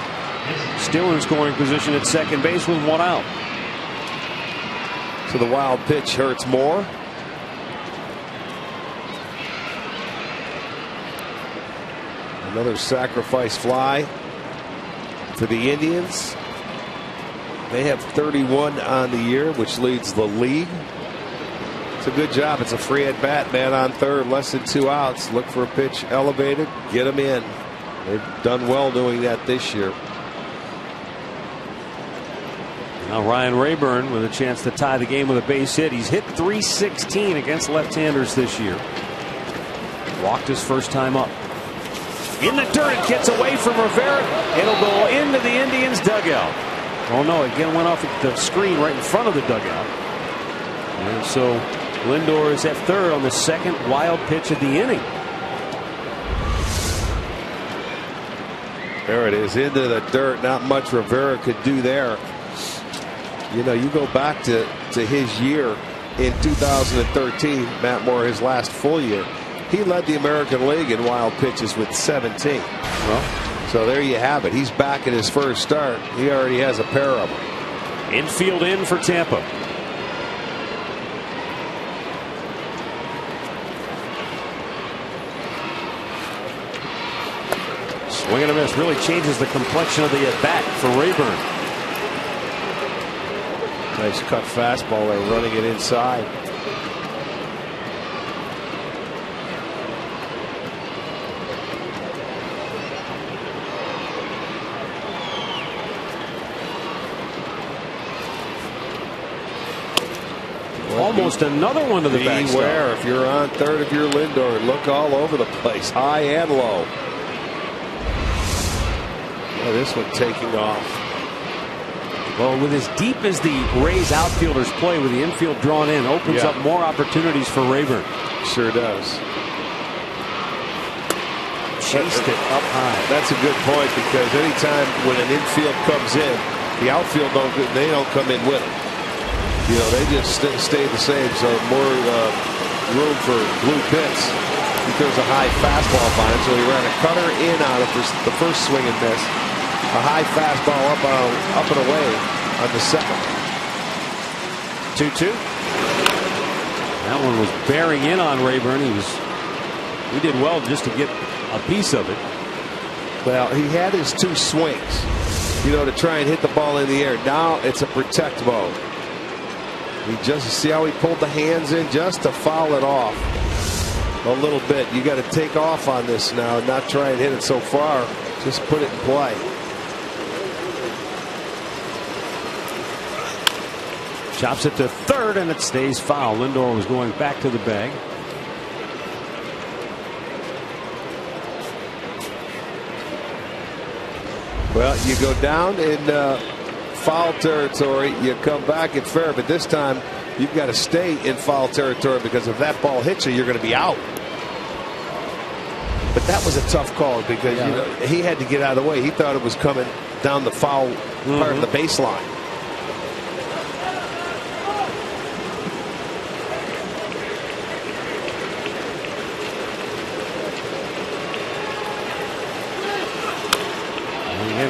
still in scoring position at second base with one out. So the wild pitch hurts more. Another sacrifice fly for the Indians. They have 31 on the year, which leads the league. It's a good job. It's a free at bat, man on third, less than 2 outs. Look for a pitch elevated, get them in. They've done well doing that this year. Now Ryan Rayburn with a chance to tie the game with a base hit. He's hit .316 against left-handers this year. Walked his first time up. In the dirt, it gets away from Rivera. It'll go into the Indians' dugout. Oh no, again went off the screen right in front of the dugout. And so Lindor is at third on the second wild pitch of the inning. There it is, into the dirt. Not much Rivera could do there. You know, you go back to his year in 2013, Matt Moore, his last full year. He led the American League in wild pitches with 17. Well, so there you have it. He's back in his first start. He already has a pair of them. Infield in for Tampa. Swing and a miss. Really changes the complexion of the at-bat for Rayburn. Nice cut fastball there, running it inside. Almost another one to the backstop. Beware if you're on third, if you're Lindor, look all over the place, high and low. Oh, this one taking off. Well, with as deep as the Rays outfielders play, with the infield drawn in, opens up more opportunities for Rayburn. Sure does. Chased it up high. That's a good point, because anytime when an infield comes in, the outfield don't come in with it. You know, they just stay the same. So more room for blue pits. He throws a high fastball by him, so he ran a cutter in on it for the first swing and miss. A high fastball up and away on the second. 2-2. That one was bearing in on Rayburn. He did well just to get a piece of it. Well, he had his two swings, you know, to try and hit the ball in the air. Now it's a protect mode. He just see how he pulled the hands in just to foul it off a little bit. You got to take off on this now, not try and hit it so far. Just put it in play. Chops it to third, and it stays foul. Lindor was going back to the bag. Well, you go down in foul territory, you come back at fair, but this time you've got to stay in foul territory, because if that ball hits you, you're going to be out. But that was a tough call, because you know, he had to get out of the way. He thought it was coming down the foul part of the baseline.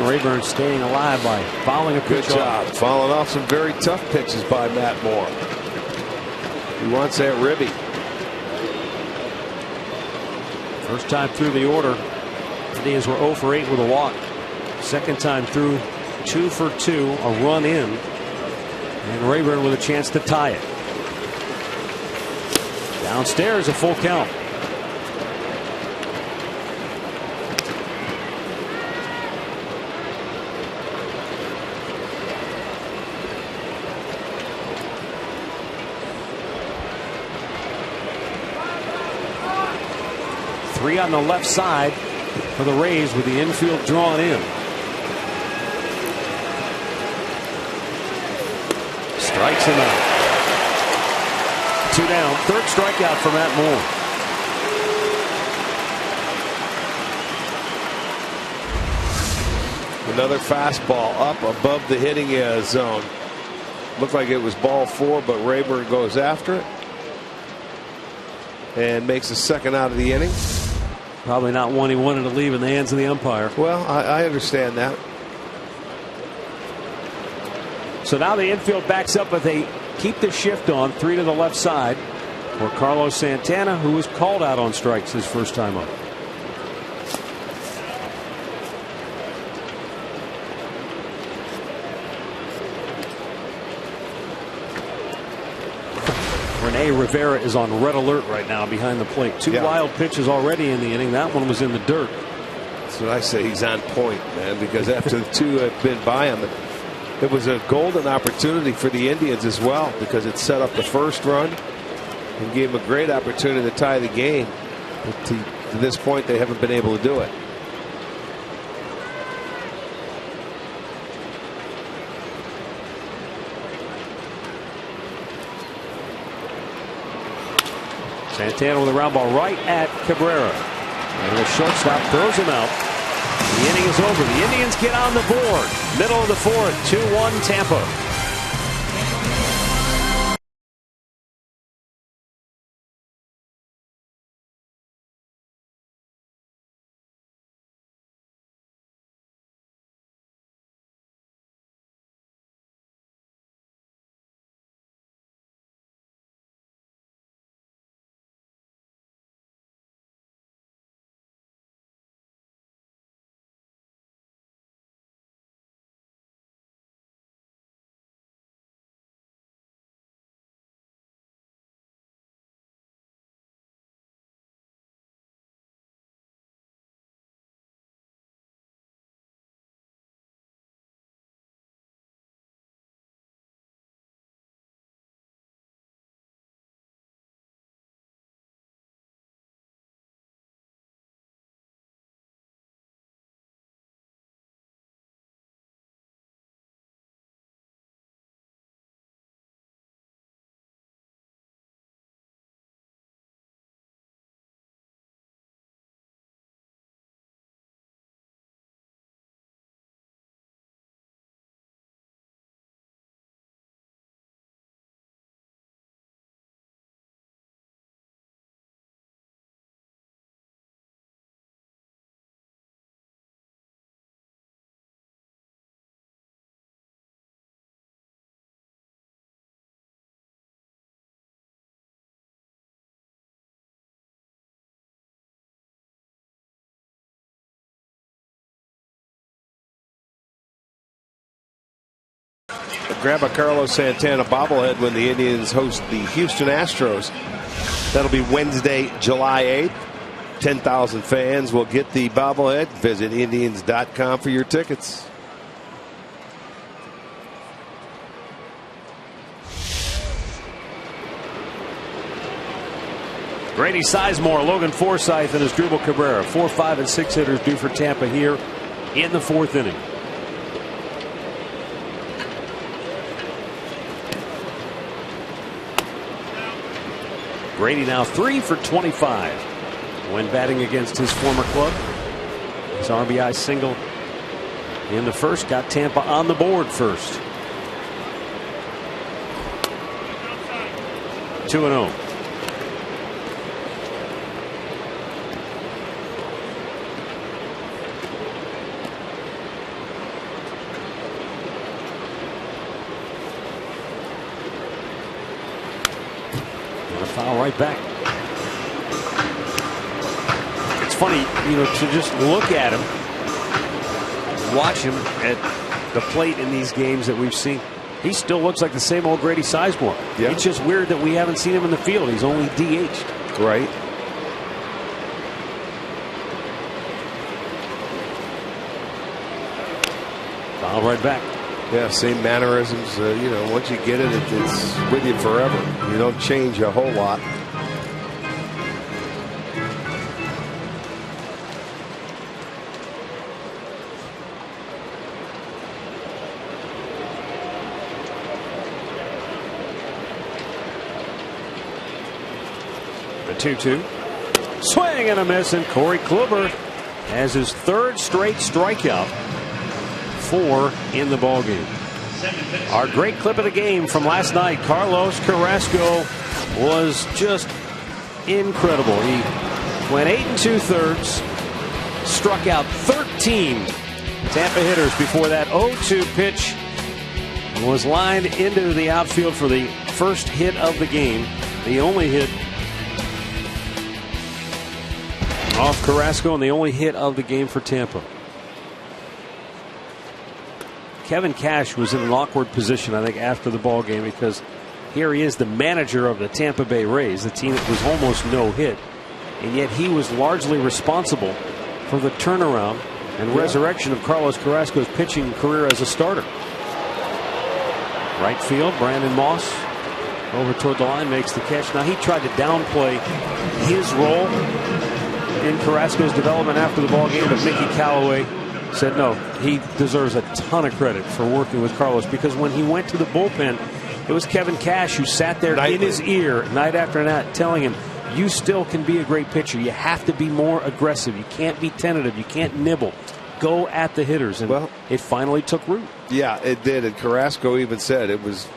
Rayburn staying alive by fouling a pitch. Good job. Fouling off some very tough pitches by Matt Moore. He wants that ribby. First time through the order, Indians were 0 for 8 with a walk. Second time through, 2 for 2, a run in. And Rayburn with a chance to tie it. Downstairs, a full count. Three on the left side for the Rays with the infield drawn in. Strikes him out. 2 down. Third strikeout for Matt Moore. Another fastball up above the hitting zone. Looked like it was ball 4, but Rayburn goes after it and makes the second out of the inning. Probably not one he wanted to leave in the hands of the umpire. Well, I understand that. So now the infield backs up, but they keep the shift on. 3 to the left side for Carlos Santana, who was called out on strikes his first time up. Rene Rivera is on red alert right now behind the plate. 2 wild pitches already in the inning. That one was in the dirt. That's what I say. He's on point, man, because after the 2 had been by him, it was a golden opportunity for the Indians as well, because it set up the first run and gave them a great opportunity to tie the game. But to this point, they haven't been able to do it. Santana with a ground ball right at Cabrera. And the shortstop throws him out. The inning is over. The Indians get on the board. Middle of the 4th, 2-1 Tampa. Grab a Carlos Santana bobblehead when the Indians host the Houston Astros. That'll be Wednesday, July 8th. 10,000 fans will get the bobblehead. Visit Indians.com for your tickets. Grady Sizemore, Logan Forsythe, and Asdrubal Cabrera. 4, 5, and 6 hitters due for Tampa here in the 4th inning. Grady now 3 for 25 when batting against his former club. His RBI single in the first got Tampa on the board first. 2-0. Foul right back. It's funny, you know, to just look at him, watch him at the plate in these games that we've seen. he still looks like the same old Grady Sizemore. Yeah. It's just weird that we haven't seen him in the field. He's only DH'd. Right. Foul right back. Yeah, same mannerisms. You know, once you get it, it's with you forever. You don't change a whole lot. The 2-2. Swing and a miss, and Corey Kluber has his third straight strikeout. 4 in the ballgame. Our great clip of the game from last night. Carlos Carrasco was just incredible. He went 8 2/3, struck out 13 Tampa hitters before that 0-2 pitch was lined into the outfield for the first hit of the game. The only hit off Carrasco and the only hit of the game for Tampa. Kevin Cash was in an awkward position, I think, after the ball game, because here he is, the manager of the Tampa Bay Rays, the team that was almost no hit, and yet he was largely responsible for the turnaround and resurrection of Carlos Carrasco's pitching career as a starter. Right field, Brandon Moss over toward the line makes the catch. Now, he tried to downplay his role in Carrasco's development after the ball game, but Mickey Callaway said no, he deserves a ton of credit for working with Carlos, because when he went to the bullpen, it was Kevin Cash who sat there in his ear night after night telling him, you still can be a great pitcher. You have to be more aggressive. You can't be tentative. You can't nibble. Go at the hitters. And it finally took root. Yeah, it did. And Carrasco even said it was,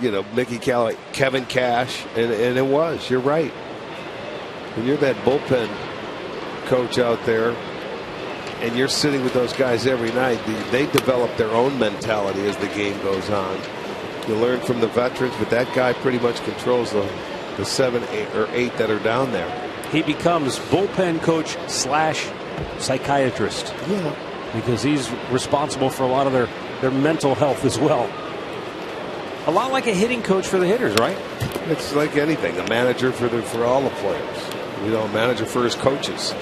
you know, Mickey Callaway, Kevin Cash, and it was. You're right. When you're that bullpen coach out there, and you're sitting with those guys every night, they develop their own mentality as the game goes on. You learn from the veterans, but that guy pretty much controls the 7, 8, or 8 that are down there. He becomes bullpen coach / psychiatrist. Yeah. Because he's responsible for a lot of their mental health as well. A lot like a hitting coach for the hitters, right? It's like anything, a manager for all the players. You know, a manager for his coaches.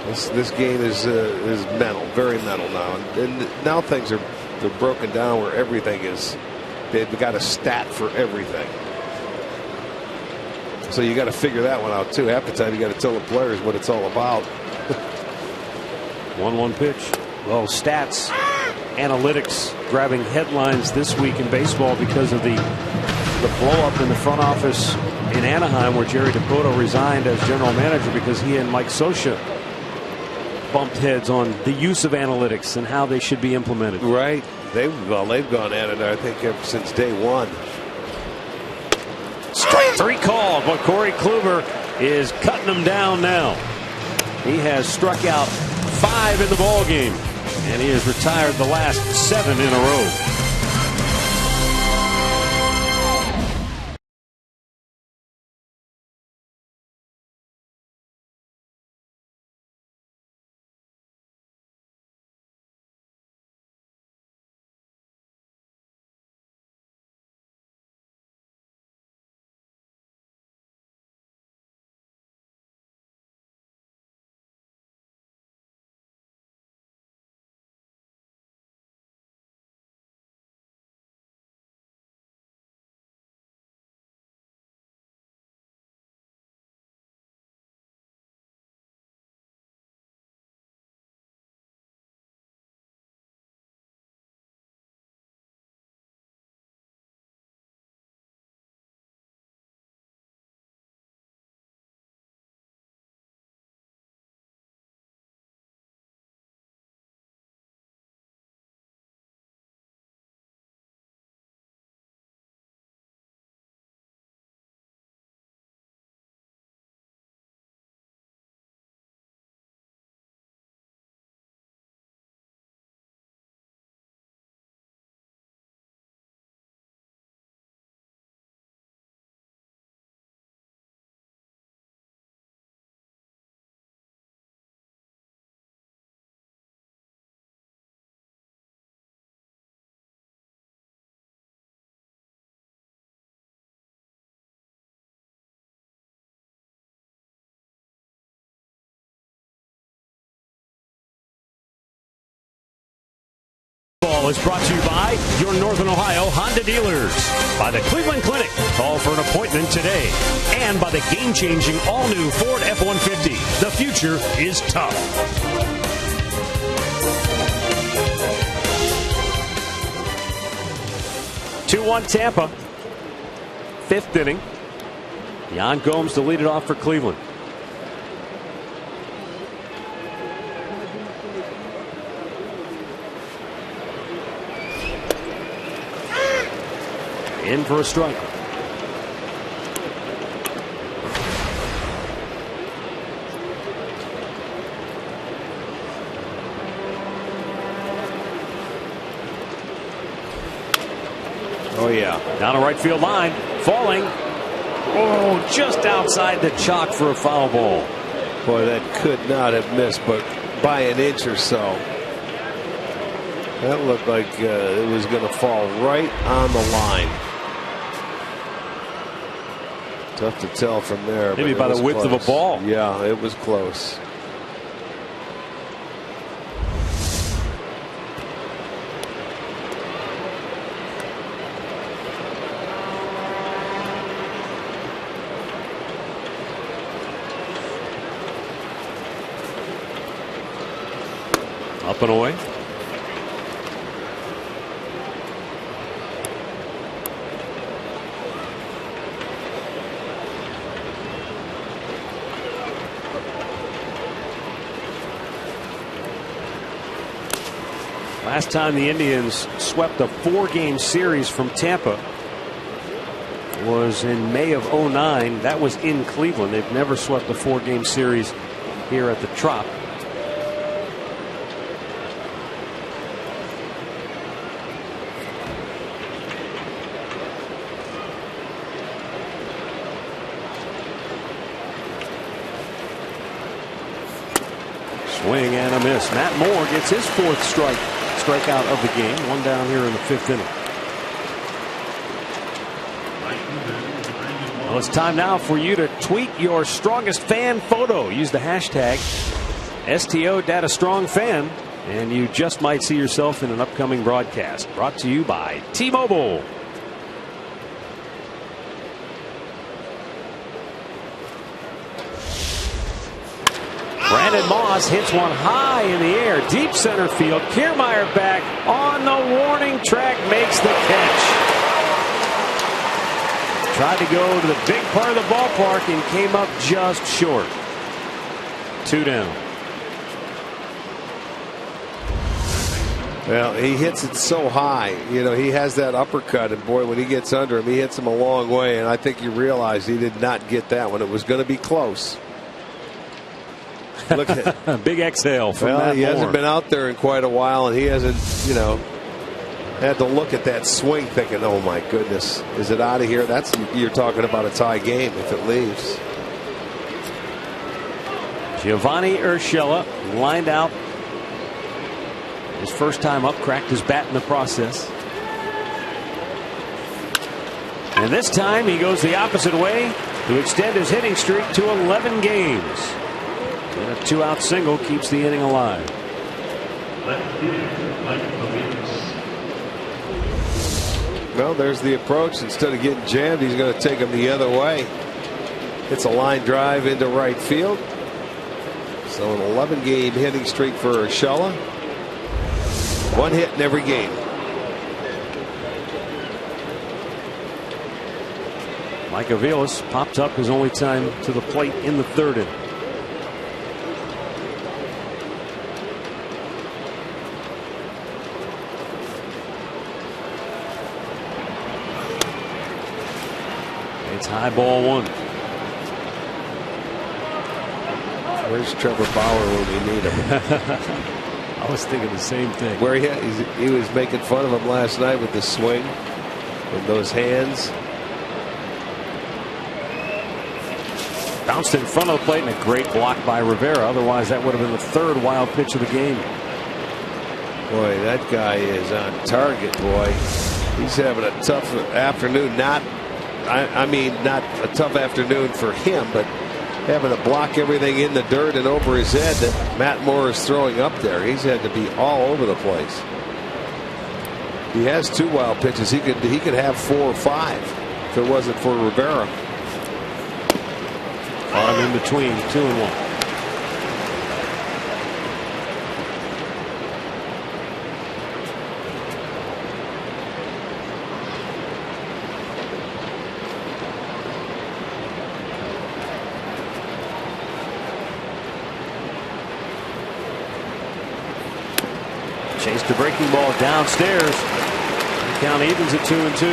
This game is mental, very mental now, and now things they're broken down where everything is. They've got a stat for everything, so you got to figure that one out too. Half the time you got to tell the players what it's all about. 1-1 pitch. Well, stats, analytics grabbing headlines this week in baseball because of the blow up in the front office in Anaheim, where Jerry Dipoto resigned as general manager because he and Mike Scioscia bumped heads on the use of analytics and how they should be implemented. Right. They've gone at it, I think, ever since day one. Strike 3 called, but Corey Kluber is cutting them down now. He has struck out 5 in the ball game, and he has retired the last 7 in a row. Baseball is brought to you by your Northern Ohio Honda dealers, by the Cleveland Clinic. Call for an appointment today. And by the game-changing all-new Ford F-150. The future is tough. Two-one Tampa. Fifth inning. Yan Gomes to lead it off for Cleveland. In for a strike. Oh, yeah. Down a right field line. Falling. Oh, just outside the chalk for a foul ball. Boy, that could not have missed, but by an inch or so. That looked like it was going to fall right on the line. Tough to tell from there. Maybe by the width of a ball. Yeah, it was close. Up and away. Last time the Indians swept a 4-game series from Tampa was in May of '09. That was in Cleveland. They've never swept a 4-game series here at the Trop. Swing and a miss. Matt Moore gets his 4th strikeout of the game. One down here in the 5th inning. Well, it's time now for you to tweet your strongest fan photo. Use the hashtag STO_DataStrongFan, and you just might see yourself in an upcoming broadcast. Brought to you by T-Mobile. Brandon Moss hits one high in the air, deep center field. Kiermaier back on the warning track, makes the catch. Tried to go to the big part of the ballpark and came up just short. 2 down. Well, he hits it so high. You know, he has that uppercut, and boy, when he gets under him, he hits him a long way. And I think he realized he did not get that one. It was going to be close. Look at big exhale from Matt Moore. He hasn't been out there in quite a while, and he hasn't, you know, had to look at that swing thinking, oh my goodness, is it out of here? That's, you're talking about a tie game if it leaves. Giovanni Urshela lined out. His first time up, cracked his bat in the process. And this time he goes the opposite way to extend his hitting streak to 11 games. And a 2-out single keeps the inning alive. Well, there's the approach. Instead of getting jammed, he's going to take him the other way. It's a line drive into right field. So an 11-game hitting streak for Urshela. 1 hit in every game. Mike Aviles popped up his only time to the plate in the 3rd inning. It's high ball 1. Where's Trevor Bauer when we need him? I was thinking the same thing. Where he was making fun of him last night with the swing, with those hands. Bounced in front of the plate and a great block by Rivera. Otherwise, that would have been the 3rd wild pitch of the game. Boy, that guy is on target, boy. He's having a tough afternoon. I mean, not a tough afternoon for him, but having to block everything in the dirt and over his head that Matt Moore is throwing up there. He's had to be all over the place. He has 2 wild pitches. He could have 4 or 5 if it wasn't for Rivera. Caught him in between 2 and 1. Chased the breaking ball downstairs. The count evens at 2 and 2.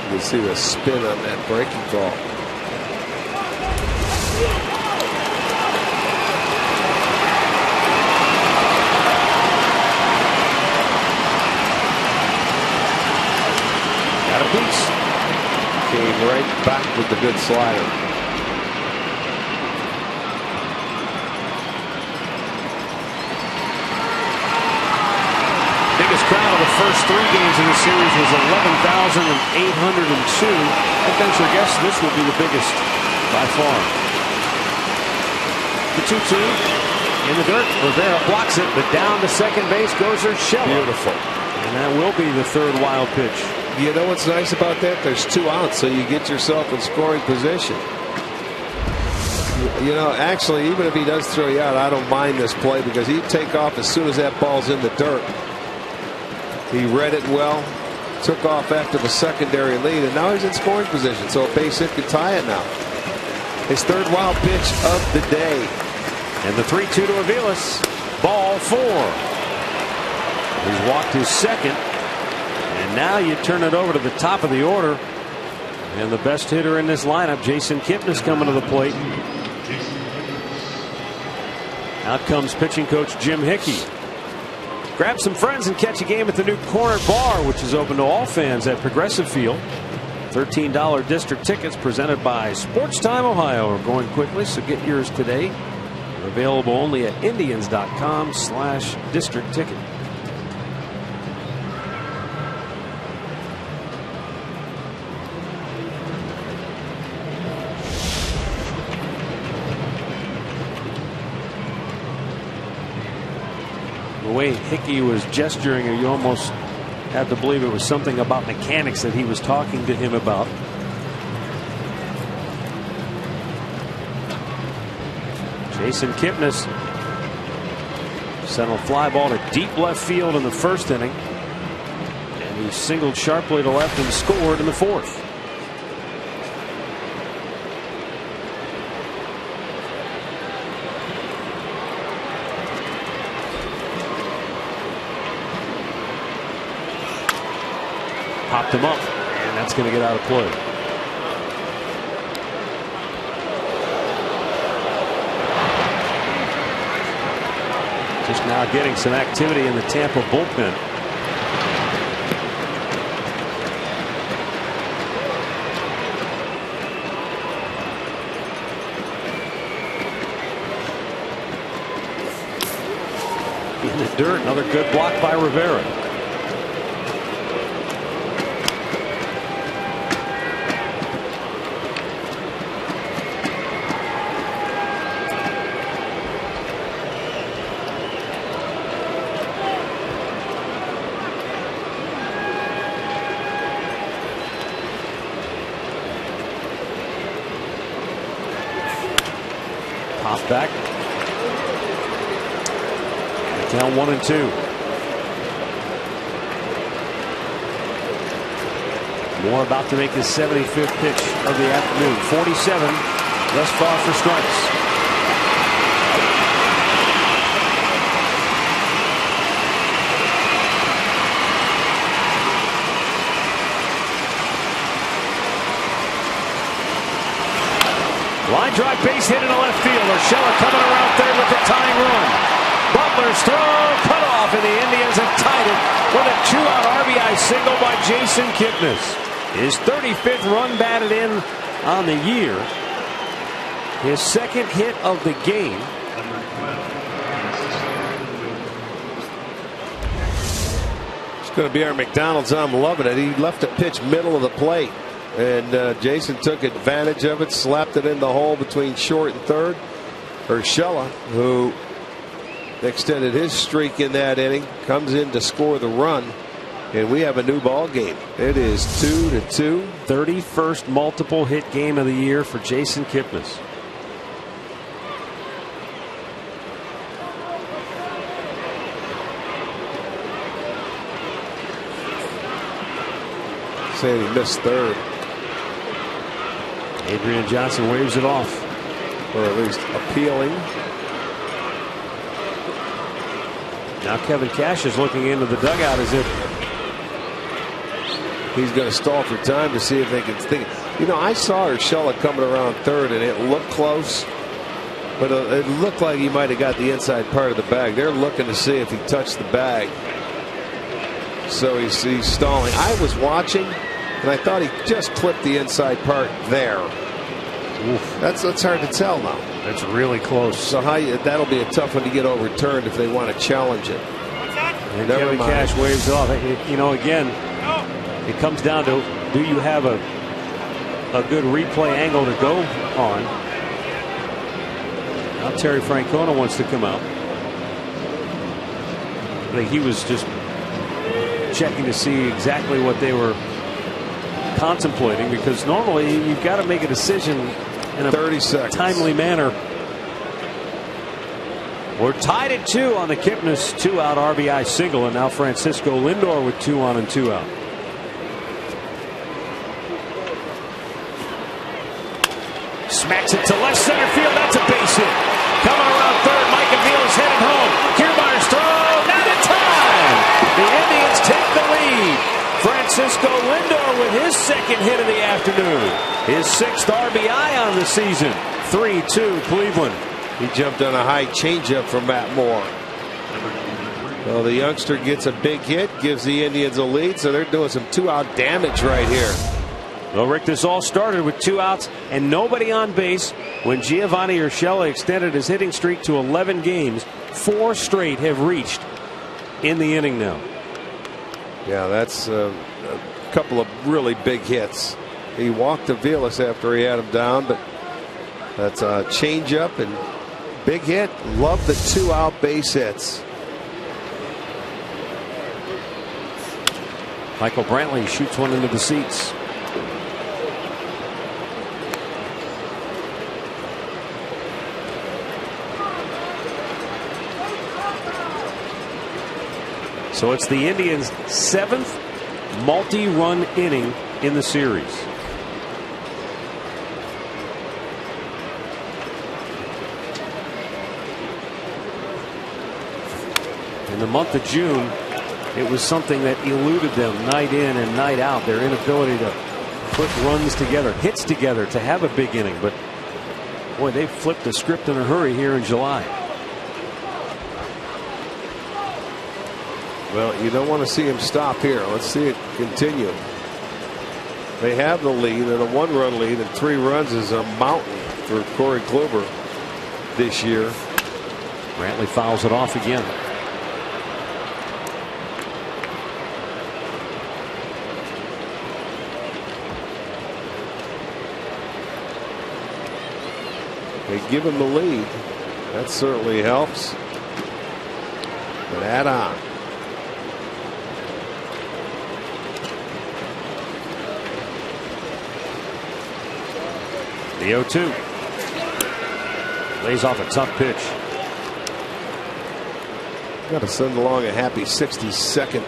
You can see the spin on that breaking ball. Got a piece. Came right back with the good slider. Crowd of the first 3 games in the series was 11,802. I venture guess this will be the biggest by far. The 2-2 in the dirt. Rivera blocks it, but down to second base goes Urshela. Beautiful. And that will be the 3rd wild pitch. You know what's nice about that? There's 2 outs, so you get yourself in scoring position. You know, actually, even if he does throw you out, I don't mind this play because he'd take off as soon as that ball's in the dirt. He read it well, took off after the secondary lead, and now he's in scoring position. So a base hit could tie it now. His 3rd wild pitch of the day. And the 3-2 to Aviles. Ball 4. He's walked his 2nd. And now you turn it over to the top of the order. And the best hitter in this lineup, Jason Kipnis, coming to the plate. Out comes pitching coach Jim Hickey. Grab some friends and catch a game at the new Corner Bar, which is open to all fans at Progressive Field. $13 district tickets presented by Sports Time Ohio are going quickly, so get yours today. They're available only at Indians.com/district ticket. The way Hickey was gesturing, you almost have to believe it was something about mechanics that he was talking to him about. Jason Kipnis sent a fly ball to deep left field in the 1st inning, and he singled sharply to left and scored in the 4th. Popped him up, and that's going to get out of play. Just now getting some activity in the Tampa bullpen. In the dirt, another good block by Rivera. Back. Count 1 and 2. Moore about to make his 75th pitch of the afternoon. 47 thus far for strikes. Line drive base hit into left field. Urshela coming around third with the tying run. Butler's throw cut off, and the Indians have tied it with a 2-out RBI single by Jason Kipnis. His 35th run batted in on the year. His 2nd hit of the game. It's going to be our McDonald's. I'm loving it. He left a pitch middle of the plate. And Jason took advantage of it, slapped it in the hole between short and third, Urshela, who extended his streak in that inning, comes in to score the run, and we have a new ball game. It is 2-2. 31st multiple hit game of the year for Jason Kipnis. Saying he missed third. Adrian Johnson waves it off. Or at least appealing. Now Kevin Cash is looking into the dugout as if he's going to stall for time to see if they can think. You know, I saw Urshela coming around third, and it looked close, but it looked like he might have got the inside part of the bag. They're looking to see if he touched the bag. So he's stalling. I was watching, and I thought he just clipped the inside part there. Oof. That's hard to tell now. That's really close. So that'll be a tough one to get overturned if they want to challenge it. And Kevin Cash waves off. You know, again, it comes down to, do you have a good replay angle to go on? Now Terry Francona wants to come out. I think he was just checking to see exactly what they were contemplating, because normally you've got to make a decision in a 30 seconds. Timely manner. We're tied at 2 on the Kipnis 2-out RBI single, and now Francisco Lindor with 2 on and 2 out. Smacks it to left center field. That's a base hit. Coming around third, Mike Avila's headed home. Kiermaier's throw, not in time. The Indians take the lead. Francisco Lindor with his second hit of the afternoon. His 6th RBI on the season. 3-2 Cleveland. He jumped on a high changeup from Matt Moore. Well, the youngster gets a big hit, gives the Indians a lead, so they're doing some 2-out damage right here. Well, Rick, this all started with 2 outs and nobody on base when Giovanni Urshela extended his hitting streak to 11 games. 4 straight have reached in the inning now. Yeah, that's a couple of really big hits. He walked Aviles after he had him down, but that's a changeup and big hit. Love the 2-out base hits. Michael Brantley shoots one into the seats. So it's the Indians' 7th multi-run inning in the series. In the month of June, it was something that eluded them night in and night out, their inability to put runs together, hits together, to have a big inning. But boy, they flipped the script in a hurry here in July. Well, you don't want to see him stop here. Let's see it continue. They have the lead, and a 1-run lead, and 3 runs is a mountain for Corey Kluber this year. Brantley fouls it off again. They give him the lead. That certainly helps. But add on. The 0-2. Lays off a tough pitch. Got to send along a happy 62nd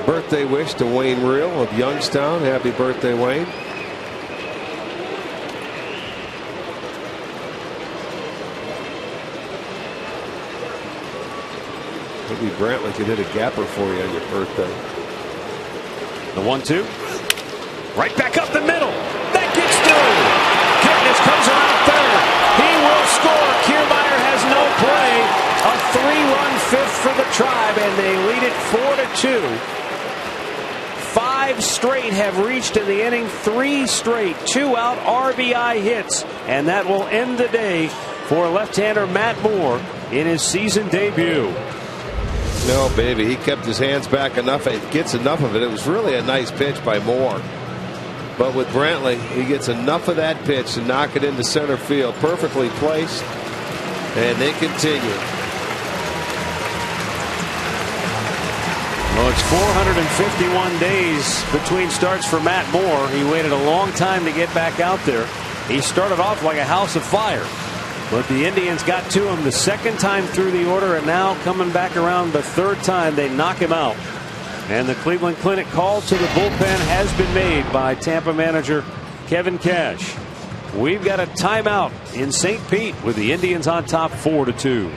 birthday wish to Wayne Reel of Youngstown. Happy birthday, Wayne. Maybe Brantley could hit a gapper for you on your birthday. The 1-2. Right back up the middle. That gets through. Comes around third. He will score. Kiermaier has no play. A 3-run 5th for the Tribe, and they lead it 4-2. 5 straight have reached in the inning. 3 straight 2-out RBI hits, and that will end the day for left-hander Matt Moore in his season debut. No, baby, he kept his hands back enough. It gets enough of it. It was really a nice pitch by Moore. But with Brantley, he gets enough of that pitch to knock it into center field. Perfectly placed. And they continue. Well, it's 451 days between starts for Matt Moore. He waited a long time to get back out there. He started off like a house of fire, but the Indians got to him the second time through the order, and now coming back around the third time, they knock him out. And the Cleveland Clinic call to the bullpen has been made by Tampa manager Kevin Cash. We've got a timeout in St. Pete with the Indians on top 4-2.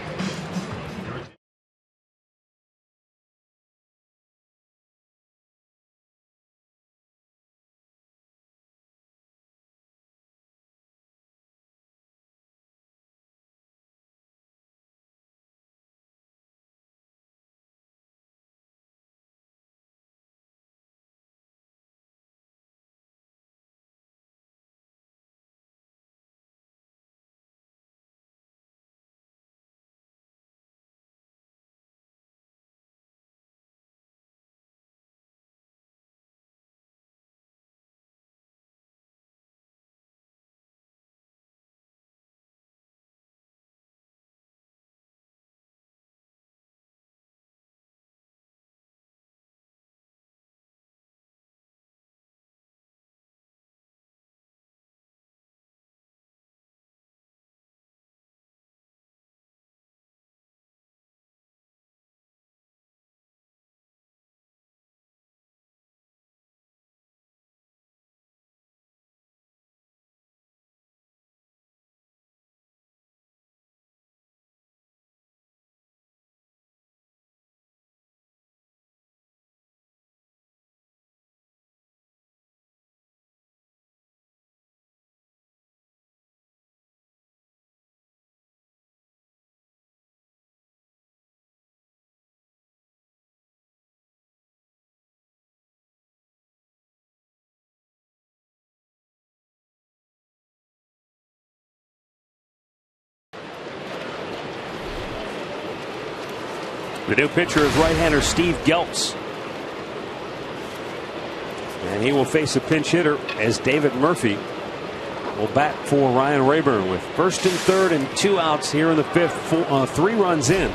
The new pitcher is right-hander Steve Geltz. And he will face a pinch hitter as David Murphy will bat for Ryan Rayburn with first and third and 2 outs here in the fifth. 3 runs in.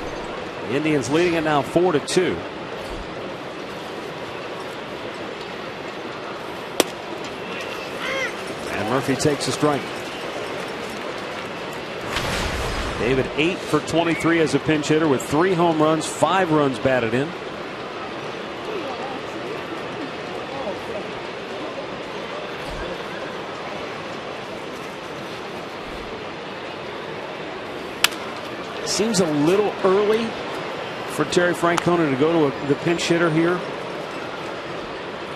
The Indians leading it now 4-2. And Murphy takes a strike. David 8 for 23 as a pinch hitter with 3 home runs, 5 runs batted in. Seems a little early for Terry Francona to go to the pinch hitter here.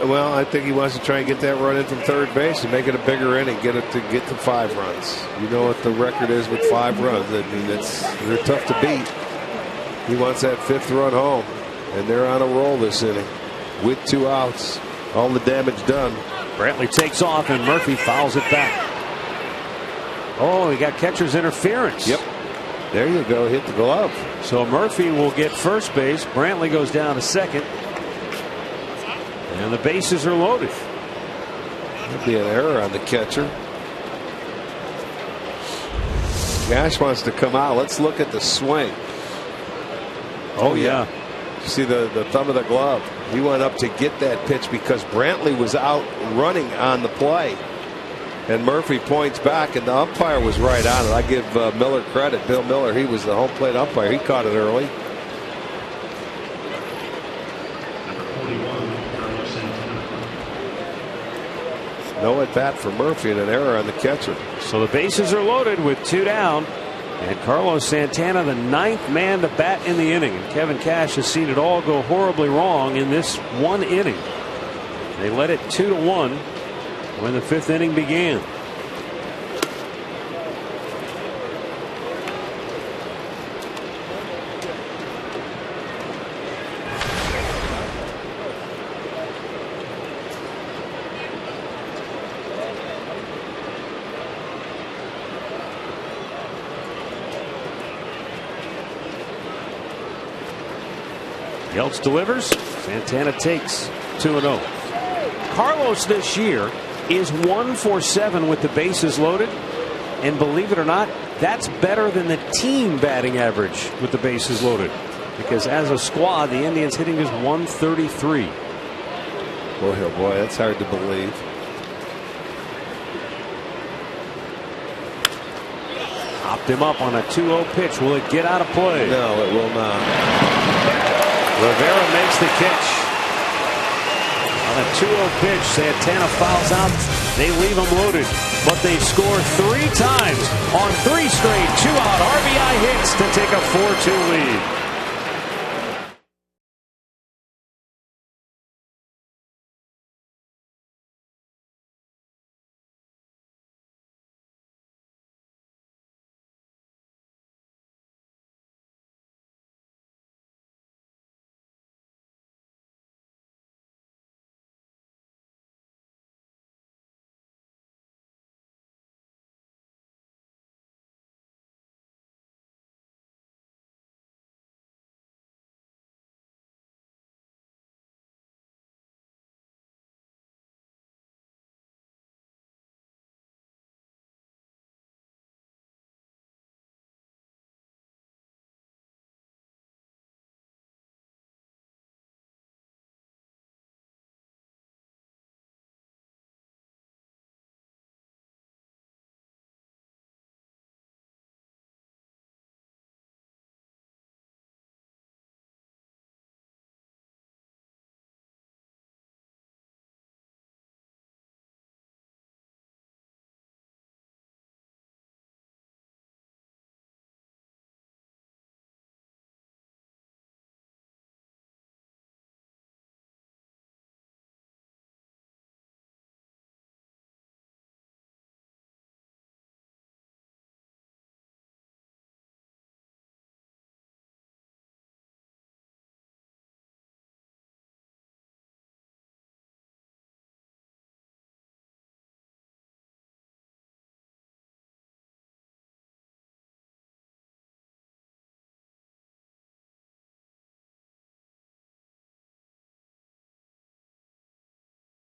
Well, I think he wants to try and get that run in from third base and make it a bigger inning, get to 5 runs. You know what the record is with 5 runs. I mean, they're tough to beat. He wants that 5th run home, and they're on a roll this inning with 2 outs. All the damage done. Brantley takes off, and Murphy fouls it back. Oh, he got catcher's interference. Yep. There you go. Hit the glove. So Murphy will get first base. Brantley goes down to second. And the bases are loaded. That'd be an error on the catcher. Cash wants to come out. Let's look at the swing. Oh yeah. You see the thumb of the glove. He went up to get that pitch because Brantley was out running on the play. And Murphy points back, and the umpire was right on it. I give Miller credit. Bill Miller, he was the home plate umpire. He caught it early. No at bat for Murphy and an error on the catcher. So the bases are loaded with 2 down. And Carlos Santana, the 9th man to bat in the inning. And Kevin Cash has seen it all go horribly wrong in this 1 inning. They led it 2-1 when the 5th inning began. Geltz delivers. Santana takes 2-0. Carlos this year is 1 for 7 with the bases loaded. And believe it or not, that's better than the team batting average with the bases loaded. Because as a squad, the Indians hitting is 133. Boy, oh boy, that's hard to believe. Hopped him up on a 2-0 pitch. Will it get out of play? No, it will not. Rivera makes the catch. On a 2-0 pitch, Santana fouls out. They leave him loaded. But they score 3 times on 3 straight 2-out RBI hits to take a 4-2 lead.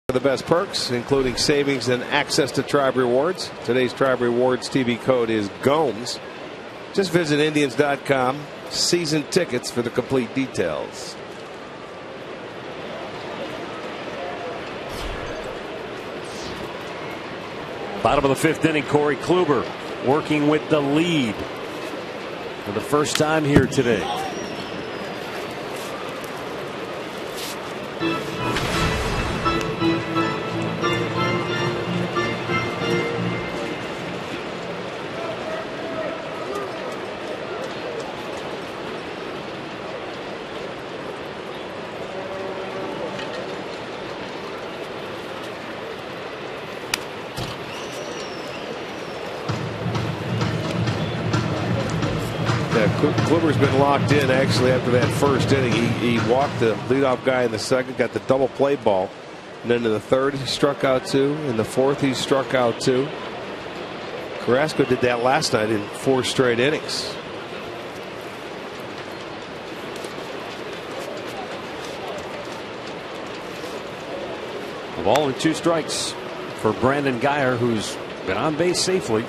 The best perks, including savings and access to Tribe Rewards. Today's Tribe Rewards TV code is GOMES. Just visit Indians.com. Season tickets for the complete details. Bottom of the 5th inning, Corey Kluber working with the lead for the first time here today. Kluber's been locked in actually after that first inning. He walked the leadoff guy in the second, got the double play ball, and then in the third he struck out 2. In the fourth he struck out 2. Carrasco did that last night in 4 straight innings. A ball and 2 strikes for Brandon Guyer, who's been on base safely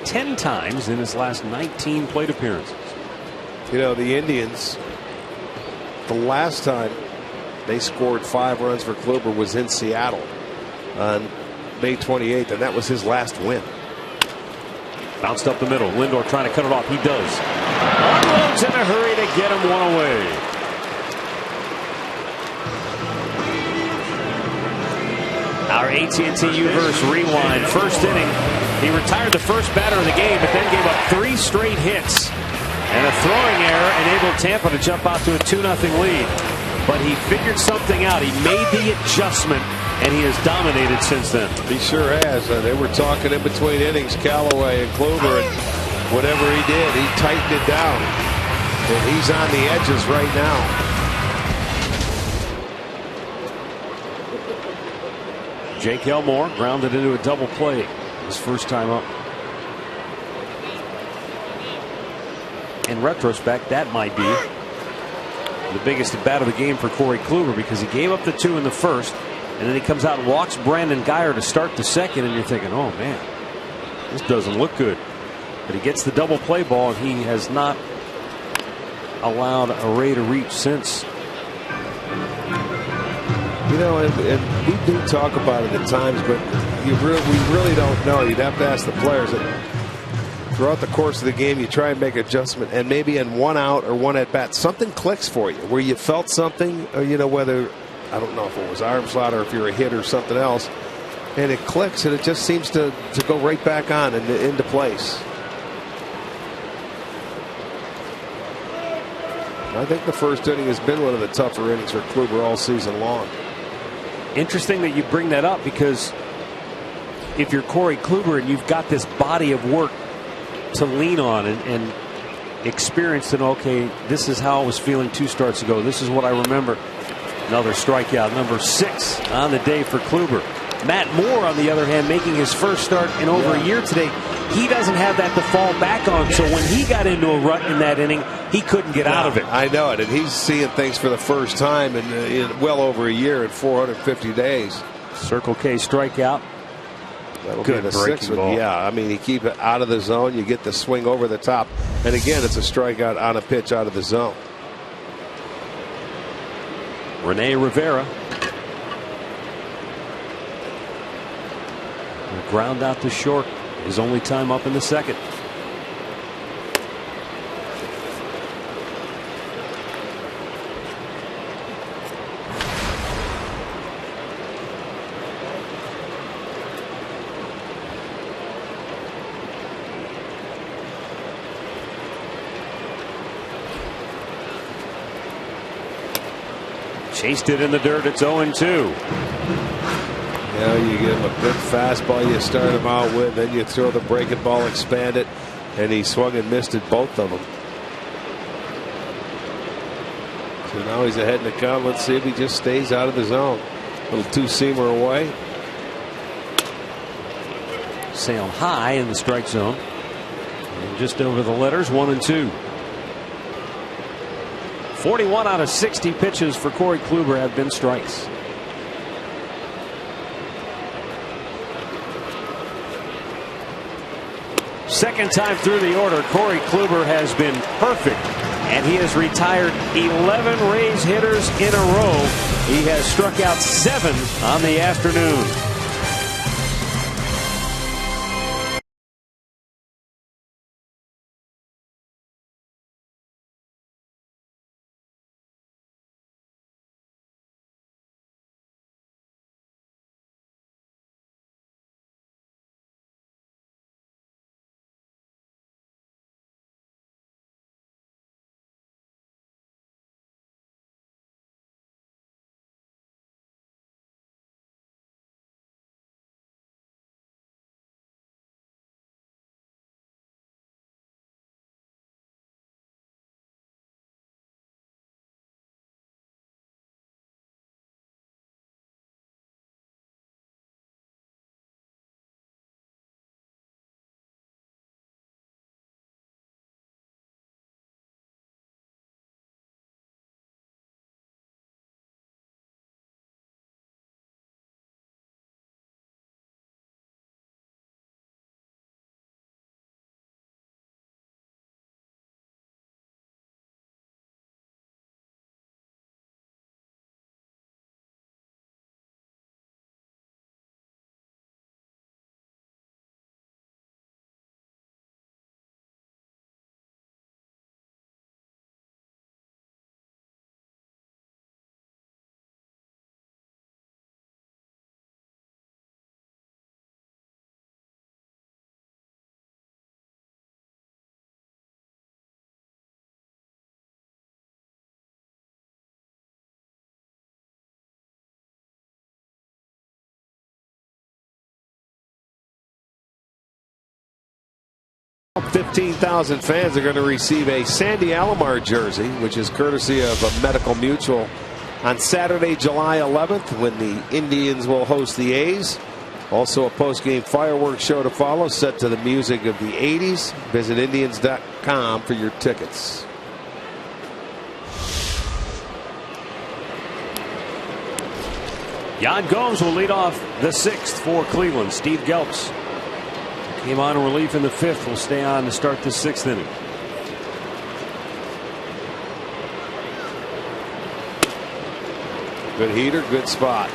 10 times in his last 19 plate appearances. You know, the Indians, the last time they scored 5 runs for Kluber was in Seattle on May 28th, and that was his last win. Bounced up the middle. Lindor trying to cut it off. He does. Unloads in a hurry to get him 1 away. Our AT&T U-verse rewind. First inning, he retired the first batter of the game, but then gave up 3 straight hits. And a throwing error enabled Tampa to jump out to a 2-0 lead. But he figured something out. He made the adjustment, and he has dominated since then. He sure has. They were talking in between innings, Callaway and Kluber, and whatever he did, he tightened it down. And he's on the edges right now. Jake Elmore grounded into a double play his first time up. In retrospect, that might be the biggest at bat of the game for Corey Kluber, because he gave up the 2 in the first, and then he comes out and walks Brandon Guyer to start the second, and you're thinking, oh man, This doesn't look good. But he gets the double play ball, and he has not allowed a Ray to reach since. You know, and we do talk about it at times, but we really don't know. You'd have to ask the players. Throughout the course of the game, you try and make an adjustment, and maybe in one out or one at bat, something clicks for you where you felt something, or, you know, whether, I don't know if it was arm slot or if you're a hit or something else, and it clicks and it just seems to go right back on and into place. I think the first inning has been one of the tougher innings for Kluber all season long. Interesting that you bring that up, because if you're Corey Kluber and you've got this body of work to lean on and experienced, and okay, this is how I was feeling 2 starts ago. This is what I remember. Another strikeout, number 6 on the day for Kluber. Matt Moore, on the other hand, making his first start in over a year today. He doesn't have that to fall back on. So when he got into a rut in that inning, he couldn't get out of it. I know it. And he's seeing things for the first time in well over a year, in 450 days. Circle K strikeout. That'll be the 6th one. Yeah, I mean, you keep it out of the zone. You get the swing over the top. And again, it's a strikeout on a pitch out of the zone. Rene Rivera. Ground out to short. His only time up in the second. Chased it in the dirt. It's 0-2. You know, you give him a big fastball you start him out with, then you throw the breaking ball, expand it, and he swung and missed at both of them. So now he's ahead in the count. Let's see if he just stays out of the zone. Little two-seamer away. Sailed high in the strike zone. And just over the letters, 1-2. 41 out of 60 pitches for Corey Kluber have been strikes. Second time through the order, Corey Kluber has been perfect, and he has retired 11 Rays hitters in a row. He has struck out 7 on the afternoon. $15,000 fans are going to receive a Sandy Alomar jersey, which is courtesy of a Medical Mutual, on Saturday, July 11th, when the Indians will host the A's. Also a post-game fireworks show to follow, set to the music of the 80s. Visit Indians.com for your tickets. Yan Gomes will lead off the 6th for Cleveland. Steve Gelbs Came on in relief in the 5th. Will stay on to start the 6th inning. Good heater, good spot.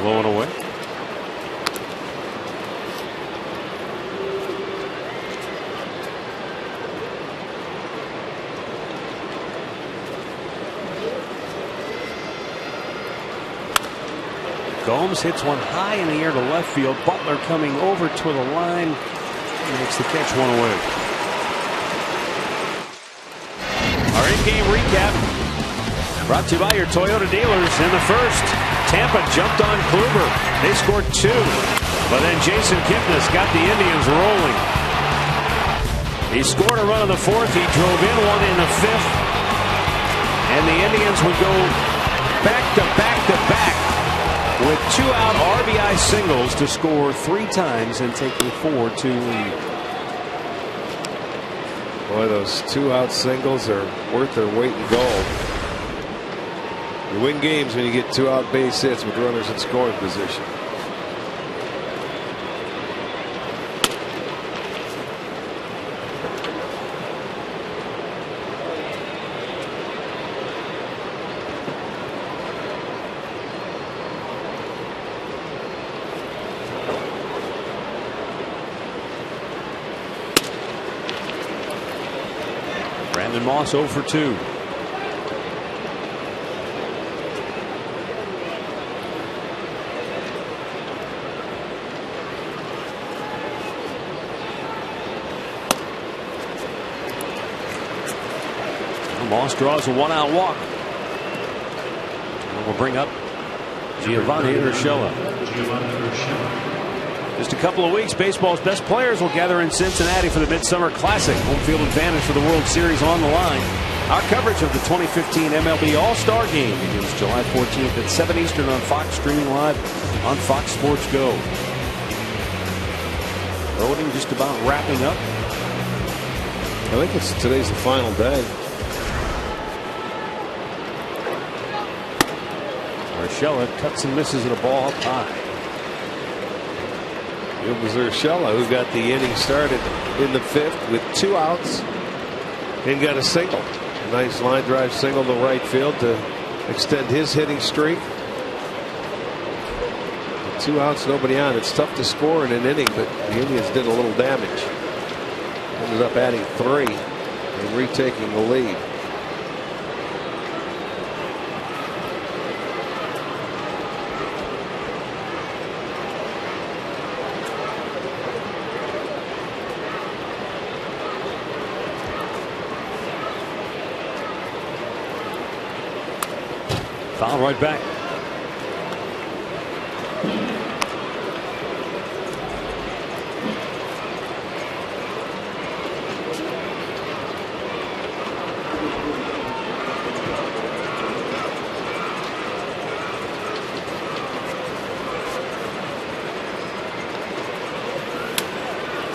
Low and away. Gomes hits one high in the air to left field. Butler coming over to the line. Makes the catch, one away. Our in-game recap brought to you by your Toyota dealers. In the 1st, Tampa jumped on Kluber. They scored 2. But then Jason Kipnis got the Indians rolling. He scored a run in the 4th. He drove in one in the 5th. And the Indians would go back to back to back with 2-out RBI singles to score 3 times and take a 4-2 lead. Boy, those 2-out singles are worth their weight in gold. You win games when you get 2-out base hits with runners in scoring position. Brandon Moss 0 for 2. Moss draws a 1-out walk. And we'll bring up Giovanni Urshela. Just a couple of weeks, baseball's best players will gather in Cincinnati for the Midsummer Classic. Home field advantage for the World Series on the line. Our coverage of the 2015 MLB All-Star Game begins July 14th at 7 Eastern on Fox, streaming live on Fox Sports Go. Voting just about wrapping up. I think today's the final day. Urshela cuts and misses at a ball up high. It was Urshela who got the inning started in the 5th with 2 outs and got a single. A nice line drive single to right field to extend his hitting streak. With 2 outs, nobody on. It's tough to score in an inning, but the Indians did a little damage. Ended up adding 3 and retaking the lead. Foul right back.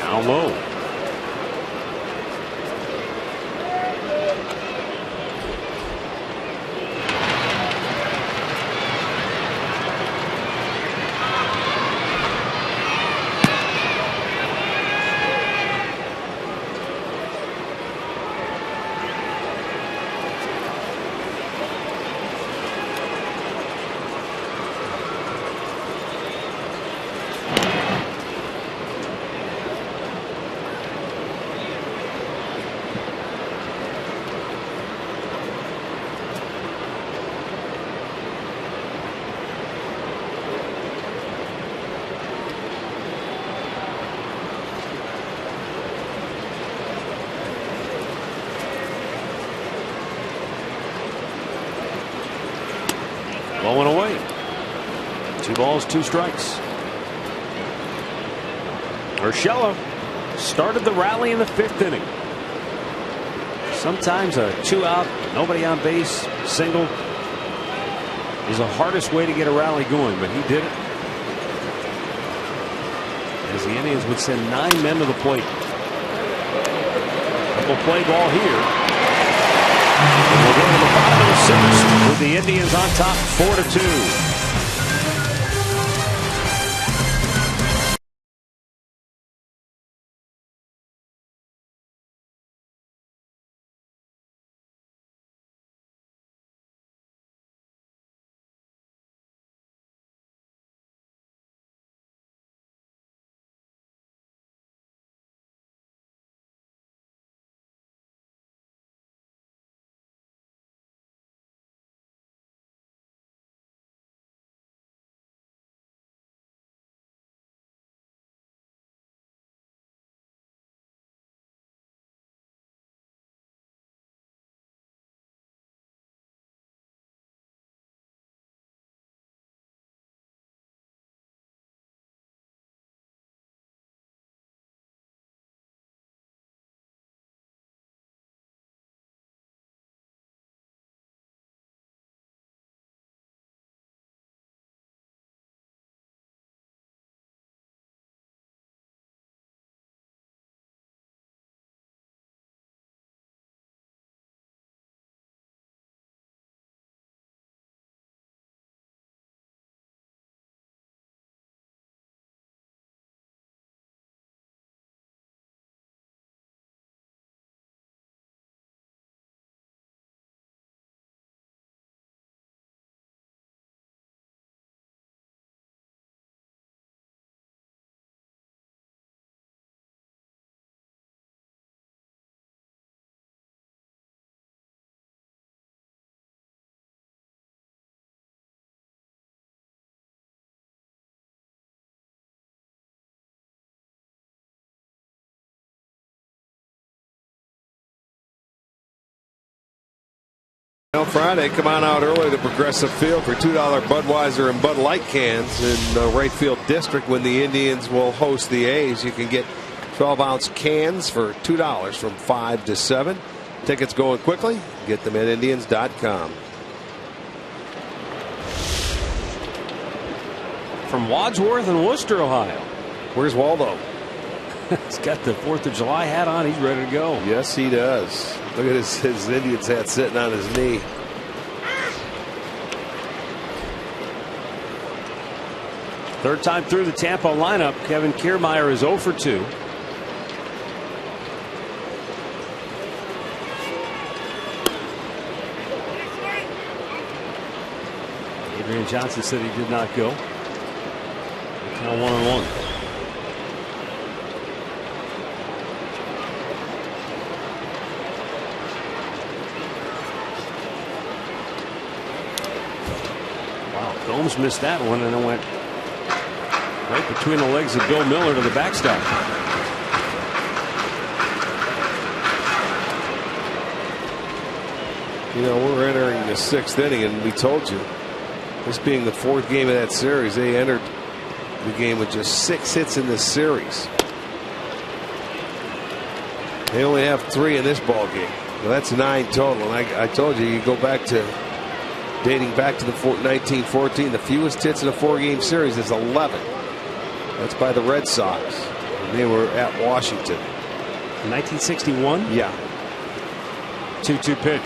Down low. Low and away. 2 balls, 2 strikes. Urshela started the rally in the 5th inning. Sometimes a 2-out, nobody on base single is the hardest way to get a rally going, but he did it. as the Indians would send 9 men to the plate. Double play ball here. And we'll go to the bottom of the 6th with the Indians on top 4-2. On Friday, come on out early to Progressive Field for $2 Budweiser and Bud Light cans in the right field district when the Indians will host the A's. You can get 12-ounce cans for $2 from 5 to 7. Tickets going quickly. Get them at Indians.com. From Wadsworth and Worcester, Ohio. Where's Waldo? He's got the 4th of July hat on. He's ready to go. Yes, he does. Look at his Indians hat sitting on his knee. Third time through the Tampa lineup. Kevin Kiermaier is 0 for 2. Adrian Johnson said he did not go. Now 1-1. Gomes missed that one, and it went right between the legs of Bill Miller to the backstop. You know, we're entering the 6th inning, and we told you, this being the 4th game of that series, they entered the game with just 6 hits in this series. They only have 3 in this ball game. Well, that's 9 total, and I told you, you go back to dating back to the 1914, the fewest hits in a 4-game series is 11. That's by the Red Sox. And they were at Washington. 1961? Yeah. 2-2 pitch.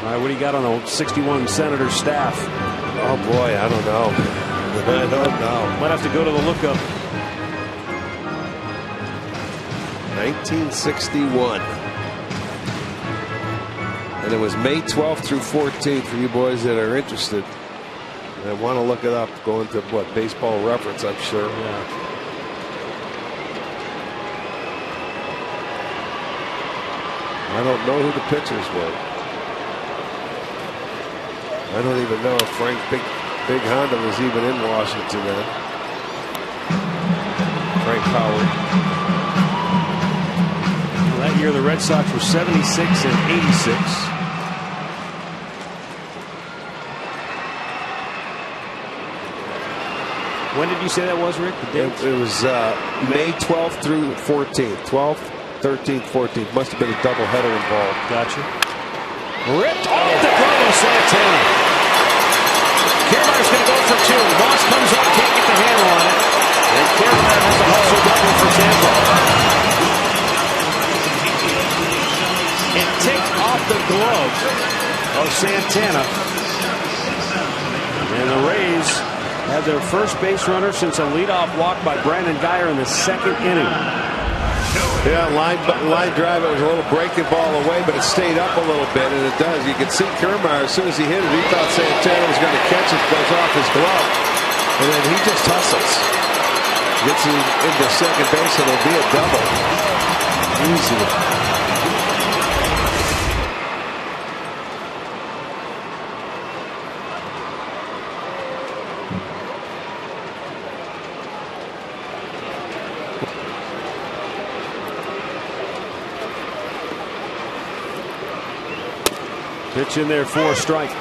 All right, what do you got on the 61 Senator staff? Oh, boy, I don't know. I don't know. Might have to go to the lookup. 1961. And it was May 12th through 14th for you boys that are interested. I want to look it up. Going to what, Baseball Reference, I'm sure. Yeah. I don't know who the pitchers were. I don't even know if Frank Big Honda was even in Washington then. Frank Howard. Well, that year the Red Sox were 76 and 86. When did you say that was, Rick? The date? It was May 12th through 14th. 12th, 13th, 14th. Must have been a doubleheader involved. Gotcha. Ripped off the glove of Santana. Kiermaier's going to go for 2. Moss comes up, can't get the handle on it. And Kiermaier has a hustle double for Tampa. It ticked off the glove of Santana. And the Rays have their first base runner since a leadoff walk by Brandon Guyer in the 2nd inning. Yeah, line drive. It was a little breaking ball away, but it stayed up a little bit, and it does. You can see Kiermaier, as soon as he hit it, he thought Santana was going to catch it. Goes off his glove, and then he just hustles. Gets him into second base, and it'll be a double. Easy. Pitch in there for a strike.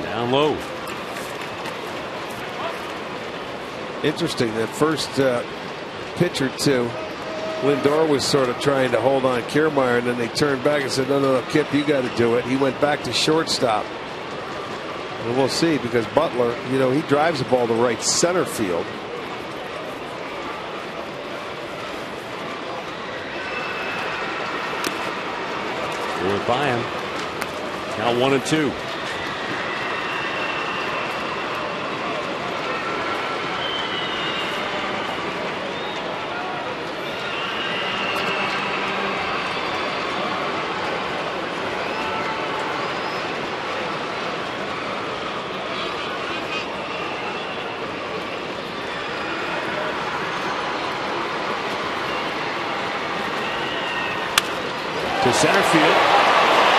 Down low. Interesting, that first pitch or two, Lindor was sort of trying to hold on Kiermaier, and then they turned back and said, no, Kip, you got to do it. He went back to shortstop. And we'll see, because Butler, he drives the ball to right center field. We're by him. Now 1-2. To center field.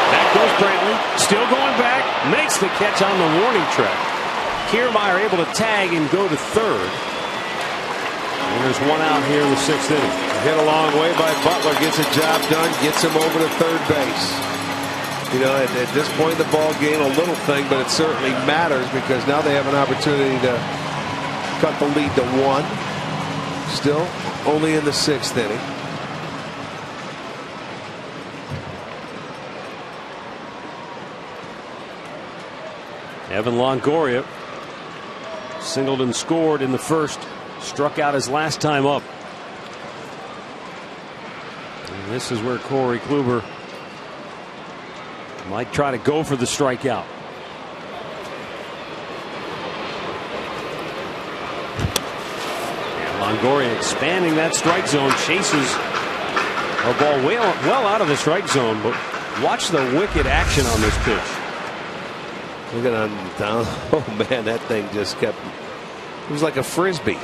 Back goes Brantley. Still going back. Makes the catch on the warning track. Kiermaier able to tag and go to third. And there's one out here in the 6th inning. Hit a long way by Butler. Gets a job done. Gets him over to third base. At this point in the ball game, a little thing, but it certainly matters, because now they have an opportunity to cut the lead to 1. Still only in the 6th inning. Evan Longoria singled and scored in the first. Struck out his last time up. And this is where Corey Kluber might try to go for the strikeout. And Longoria expanding that strike zone. Chases a ball well out of the strike zone. But watch the wicked action on this pitch. Look at him down. Oh man, that thing just kept. It was like a frisbee.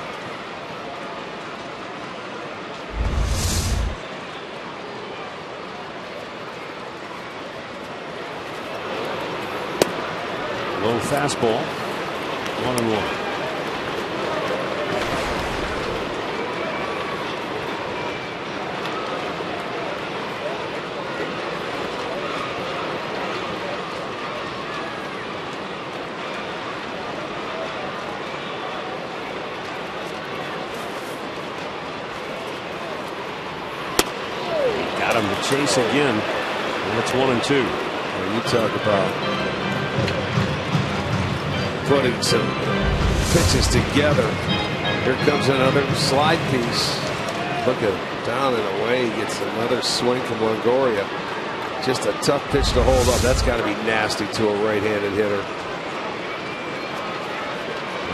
Low fastball. 1-1. Chase again, and it's 1-2. Well, you talk about putting some pitches together. Here comes another slide piece. Look at down and away. He gets another swing from Longoria. Just a tough pitch to hold up. That's got to be nasty to a right-handed hitter.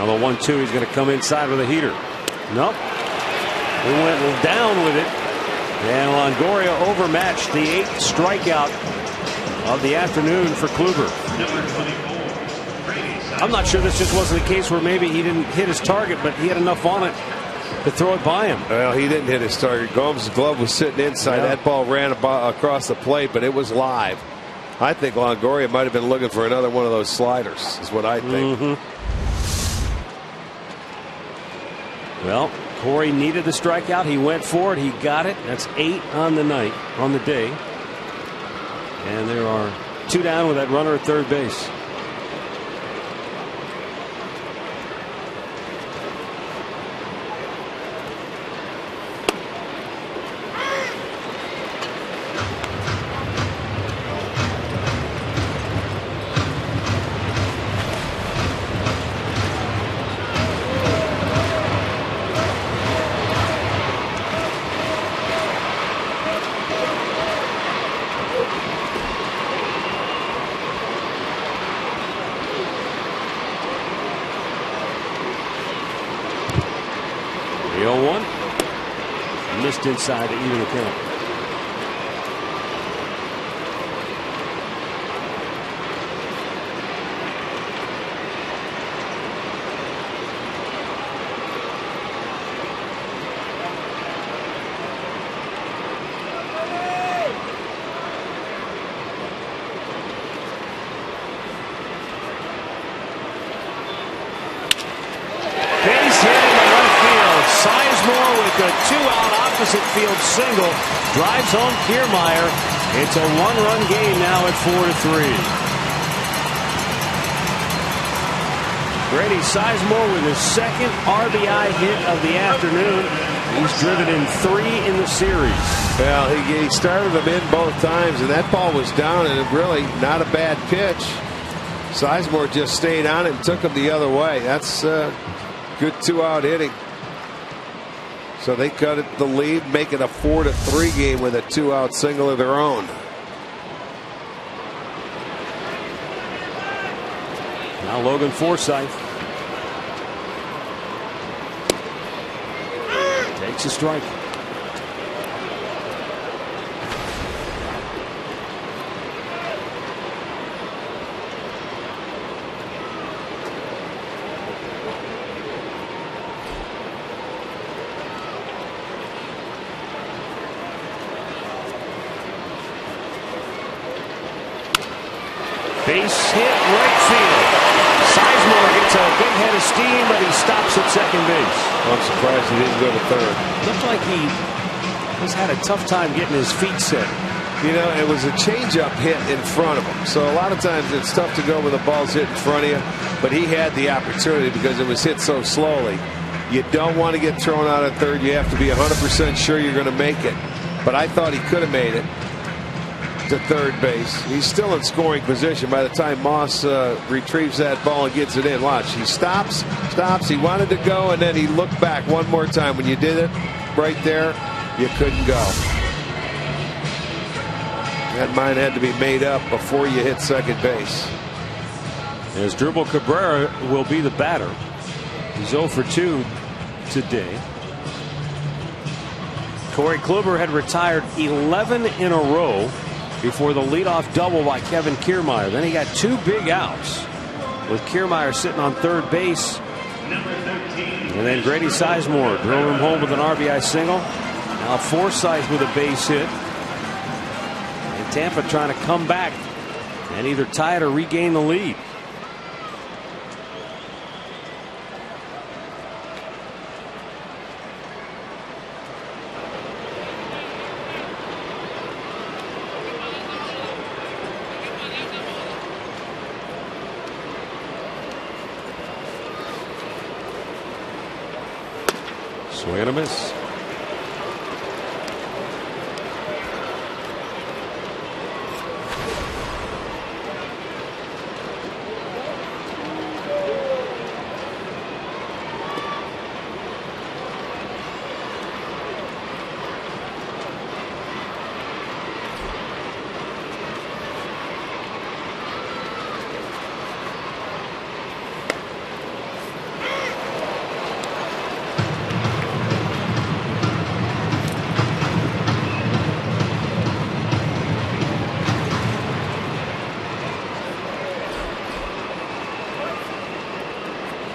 On the 1-2, he's going to come inside with a heater. Nope. He went down with it. And Longoria overmatched the 8th strikeout of the afternoon for Kluber. I'm not sure this just wasn't a case where maybe he didn't hit his target, but he had enough on it to throw it by him. Well, he didn't hit his target. Gomes' glove was sitting inside. Yeah. That ball ran across the plate, but it was live. I think Longoria might have been looking for another one of those sliders, is what I think. Well, Corey needed the strikeout. He went for it. He got it. That's 8 on the night, on the day. And there are 2 down with that runner at third base. Missed inside to even the count. Base hit in the left field. Sizemore with a 2-out opposite field single drives home Kiermaier. It's a 1-run game now at 4-3. Grady Sizemore with his second RBI hit of the afternoon. He's driven in 3 in the series. Well, he started them in both times, and that ball was down, and really not a bad pitch. Sizemore just stayed on it and took him the other way. That's good 2-out hitting. So they cut it the lead, make it a 4-3 game with a 2-out single of their own. Now Logan Forsythe takes a strike. Base hit right field. Sizemore gets a big head of steam, but he stops at second base. I'm surprised he didn't go to third. Looked like he has had a tough time getting his feet set. You know, it was a changeup hit in front of him. So a lot of times it's tough to go when the ball's hit in front of you. But he had the opportunity because it was hit so slowly. You don't want to get thrown out at third. You have to be 100% sure you're going to make it. But I thought he could have made it to third base. He's still in scoring position by the time Moss retrieves that ball and gets it in. Watch, he stops. He wanted to go, and then he looked back one more time. When you did it right there, you couldn't go. That mind had to be made up before you hit second base. As Dribble Cabrera will be the batter. He's 0 for 2 today. Corey Kluber had retired 11 in a row before the leadoff double by Kevin Kiermaier. Then he got 2 big outs with Kiermaier sitting on third base. And then Grady Sizemore drove him home with an RBI single. Now Forsythe with a base hit. And Tampa trying to come back and either tie it or regain the lead. Swing and a miss.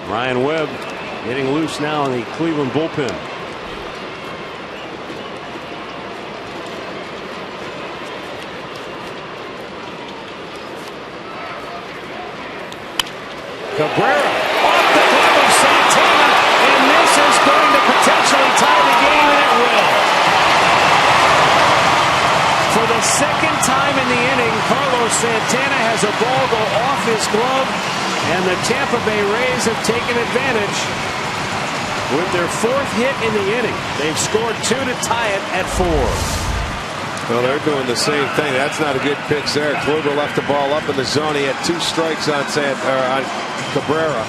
Ryan Webb getting loose now in the Cleveland bullpen. Cabrera off the glove of Santana, and this is going to potentially tie the game, and it will. For the second time in the inning, Santana has a ball go off his glove, and the Tampa Bay Rays have taken advantage with their 4th hit in the inning. They've scored 2 to tie it at 4. Well, they're doing the same thing. That's not a good pitch there. Kluber left the ball up in the zone. He had 2 strikes on Cabrera.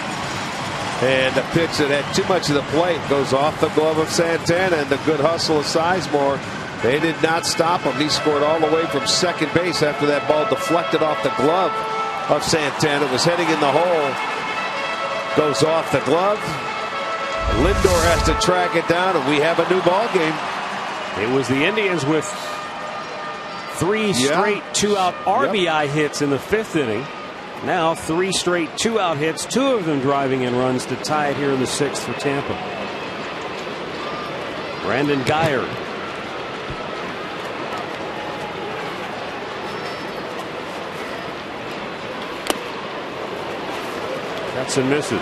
And the pitch that had too much of the plate goes off the glove of Santana, and the good hustle of Sizemore. They did not stop him. He scored all the way from second base after that ball deflected off the glove of Santana. It was heading in the hole. Goes off the glove. Lindor has to track it down, and we have a new ball game. It was the Indians with 3 straight 2-out RBI hits in the 5th inning. Now 3 straight 2-out hits, 2 of them driving in runs to tie it here in the 6th for Tampa. Brandon Guyer. That's and misses.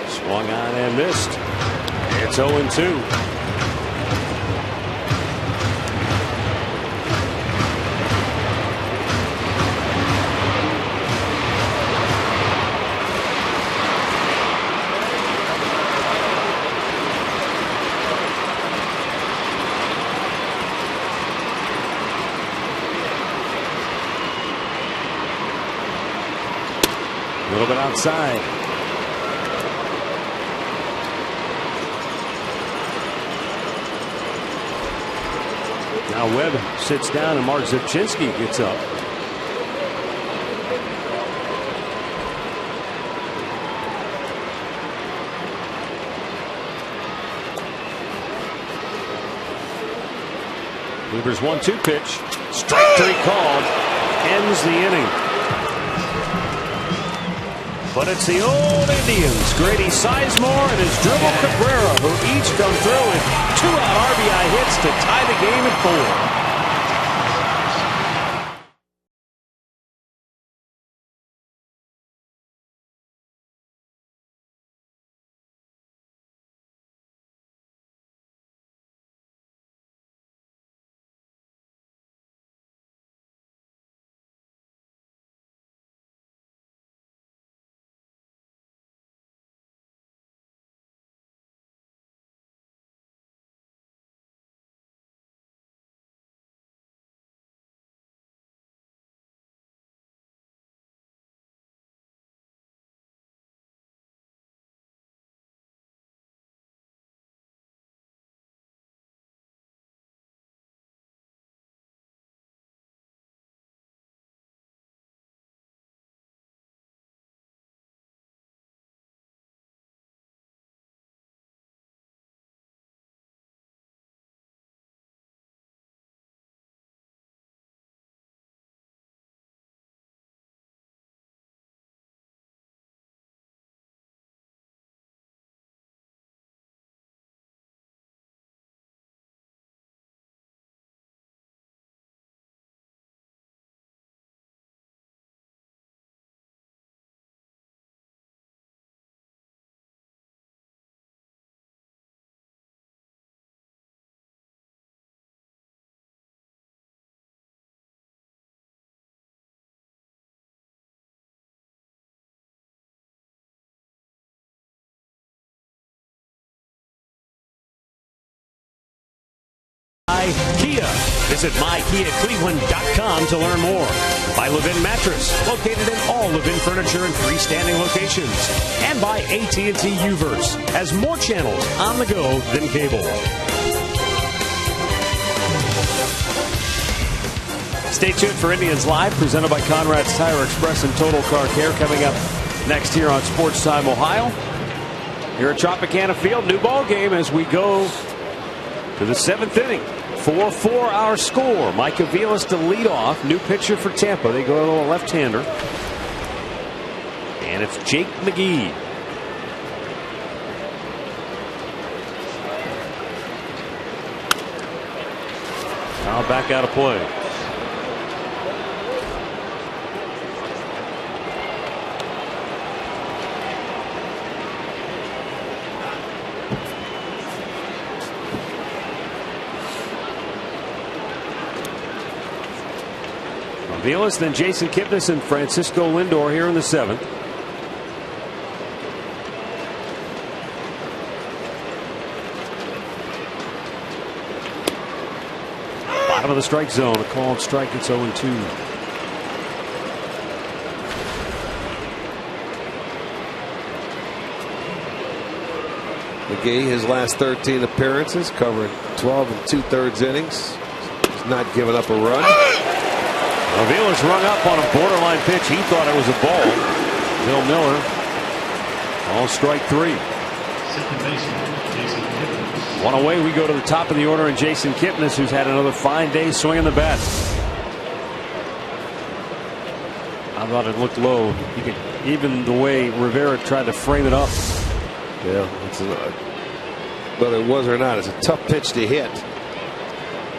Swung on and missed. It's 0-2. A little bit outside. Now Webb sits down and Mark Zipchinski gets up. Weaver's 1-2 pitch. Strike 3 called. Ends the inning. But it's the old Indians, Grady Sizemore and his dribble Cabrera, who each come through with 2-out RBI hits to tie the game at 4. Kia. Visit mykiacleveland.com to learn more. By Levin Mattress, located in all Levin furniture and freestanding locations. And by AT&T Uverse, has more channels on the go than cable. Stay tuned for Indians Live, presented by Conrad's Tire Express and Total Car Care, coming up next here on Sports Time Ohio. Here at Tropicana Field, new ball game as we go to the 7th inning. 4-4 our score. Mike Aviles to lead off. New pitcher for Tampa. They go to a left-hander. And it's Jake McGee. Now back out of play. Aviles, then Jason Kipnis and Francisco Lindor here in the 7th. Bottom of the strike zone, a called strike. It's 0-2. McGee, his last 13 appearances, covering 12 2/3 innings. He's not giving up a run. Aviles rung up on a borderline pitch. He thought it was a ball. Bill Miller. All strike 3. One away, we go to the top of the order, and Jason Kipnis, who's had another fine day swinging the bat. I thought it looked low. You could, even the way Rivera tried to frame it up. Yeah, whether it was or not, it's a tough pitch to hit.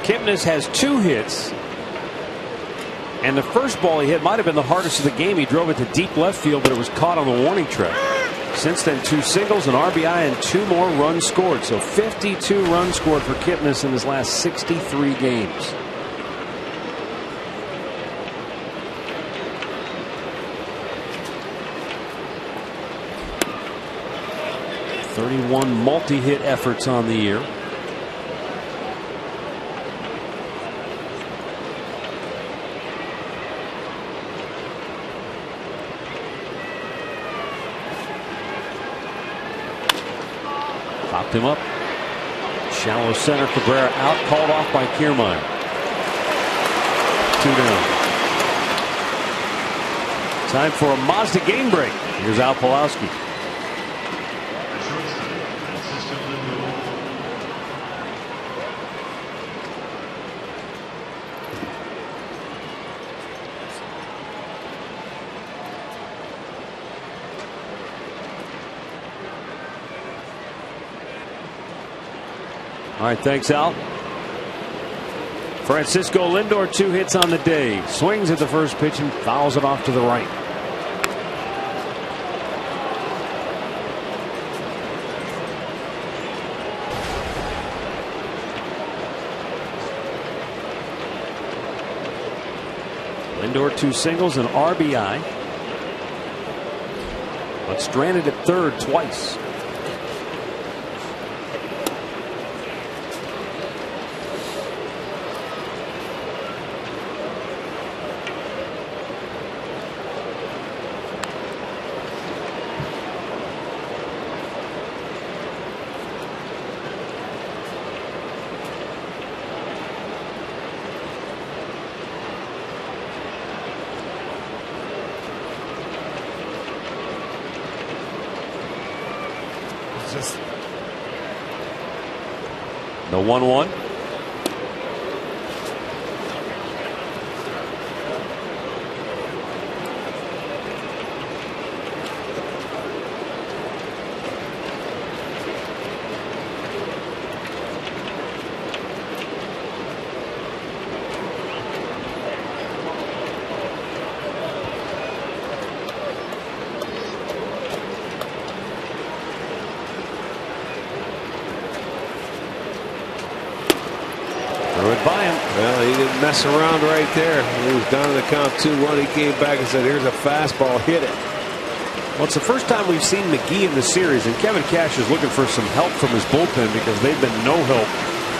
Kipnis has 2 hits. And the first ball he hit might have been the hardest of the game. He drove it to deep left field, but it was caught on the warning track. Since then, 2 singles, an RBI, and 2 more runs scored. So 52 runs scored for Kipnis in his last 63 games. '31 multi-hit efforts on the year. Popped him up. Shallow center. Cabrera out. Called off by Kiermaier. 2 down. Time for a Mazda game break. Here's Al Pawlowski. All right, thanks, Al. Francisco Lindor, 2 hits on the day. Swings at the first pitch and fouls it off to the right. Lindor, 2 singles and RBI. But stranded at third twice. The 1-1. By him. Well, he didn't mess around right there. He was down in the count 2-1. He came back and said, here's a fastball, hit it. Well, it's the first time we've seen McGee in the series, and Kevin Cash is looking for some help from his bullpen because they've been no help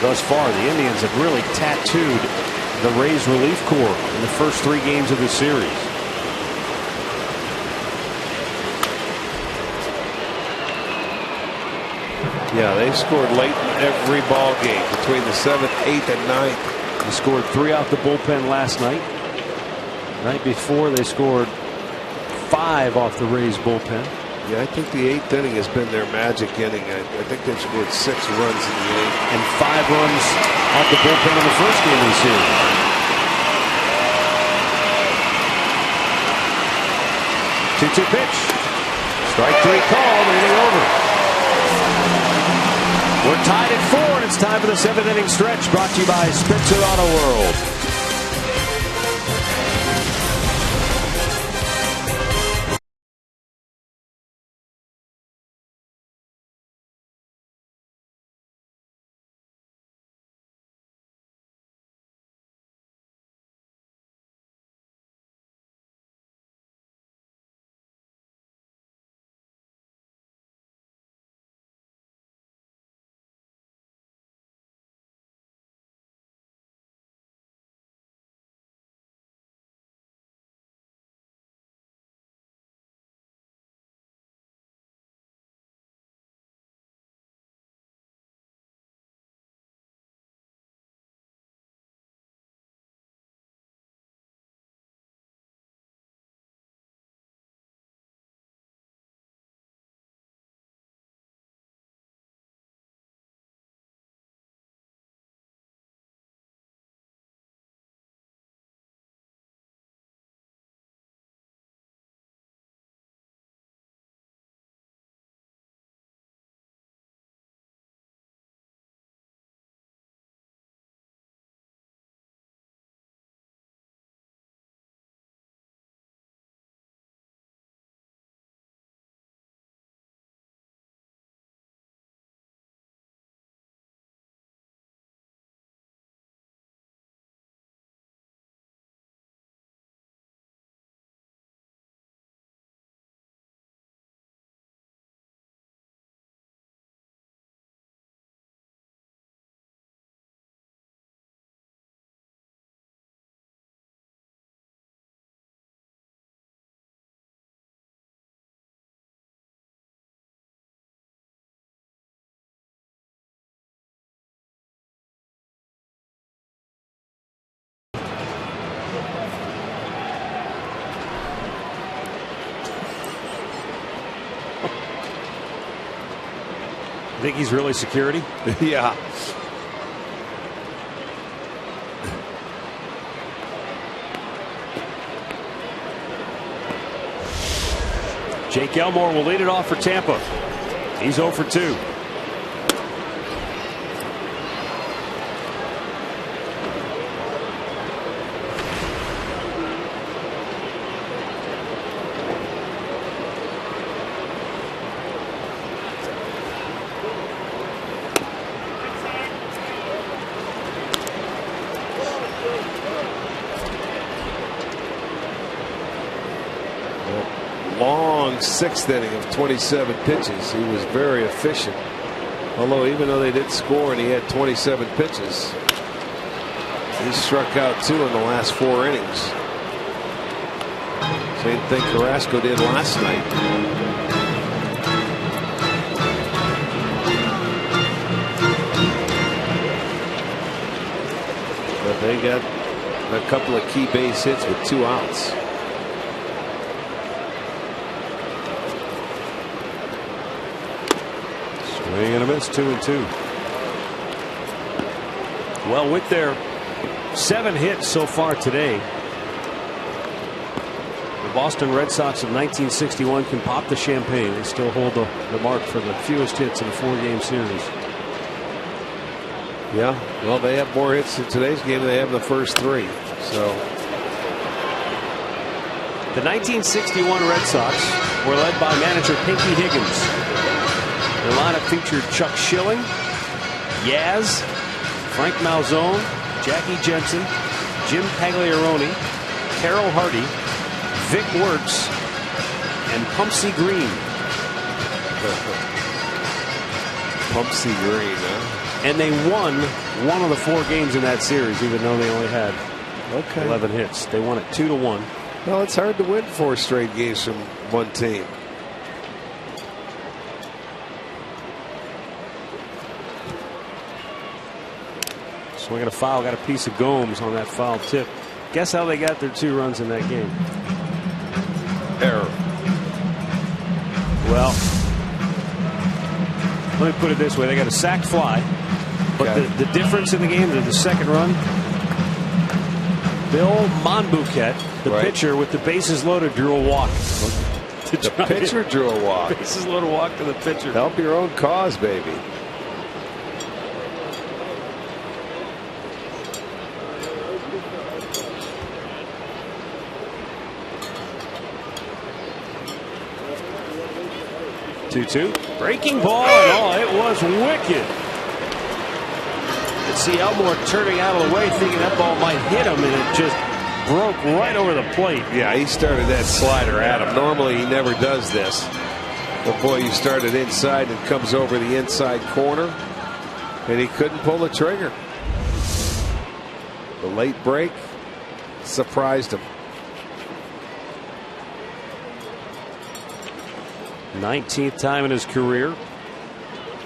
thus far. The Indians have really tattooed the Rays relief corps in the first 3 games of the series. Yeah, they've scored late in every ball game between the 7th, 8th, and 9th. They scored 3 off the bullpen last night. Night before, they scored 5 off the Rays bullpen. Yeah, I think the 8th inning has been their magic inning. I think they've scored 6 runs in the 8th. And 5 runs off the bullpen in the first game of the series. 2-2 pitch. Strike 3 called, inning over. We're tied at 4, and it's time for the 7th inning stretch, brought to you by Spencer Auto World. Think he's really security? Yeah. Jake Elmore will lead it off for Tampa. He's 0 for 2. Long 6th inning of 27 pitches. He was very efficient. Although even though they did score and he had 27 pitches, he struck out 2 in the last 4 innings. Same thing Carrasco did last night. But they got a couple of key base hits with 2 outs. Swing and a miss, 2-2. Well, with their 7 hits so far today, the Boston Red Sox of 1961 can pop the champagne. They still hold the mark for the fewest hits in a 4-game series. Yeah, well, they have more hits in today's game than they have in the first 3. So the 1961 Red Sox were led by manager Pinky Higgins. The lineup featured Chuck Schilling, Yaz, Frank Malzone, Jackie Jensen, Jim Pagliarone, Carol Hardy, Vic Wertz, and Pumpsy Green. Pumpsy Green, huh? And they won 1 of the 4 games in that series, even though they only had 11 hits. They won it 2-1. Well, it's hard to win 4 straight games from one team. Swinging a foul, got a piece of Gomes on that foul tip. Guess how they got their 2 runs in that game? Error. Well, let me put it this way: they got a sacked fly, but the difference in the game, the second run, Bill Monbouquet, the pitcher with the bases loaded, drew a walk. The pitcher drew a walk. Bases loaded walk to the pitcher. Help your own cause, baby. 2-2. Breaking ball and all. It was wicked. You see Elmore turning out of the way thinking that ball might hit him, and it just broke right over the plate. Yeah, he started that slider at him. Normally he never does this. But boy, you started inside and comes over the inside corner, and he couldn't pull the trigger. The late break surprised him. 19th time in his career,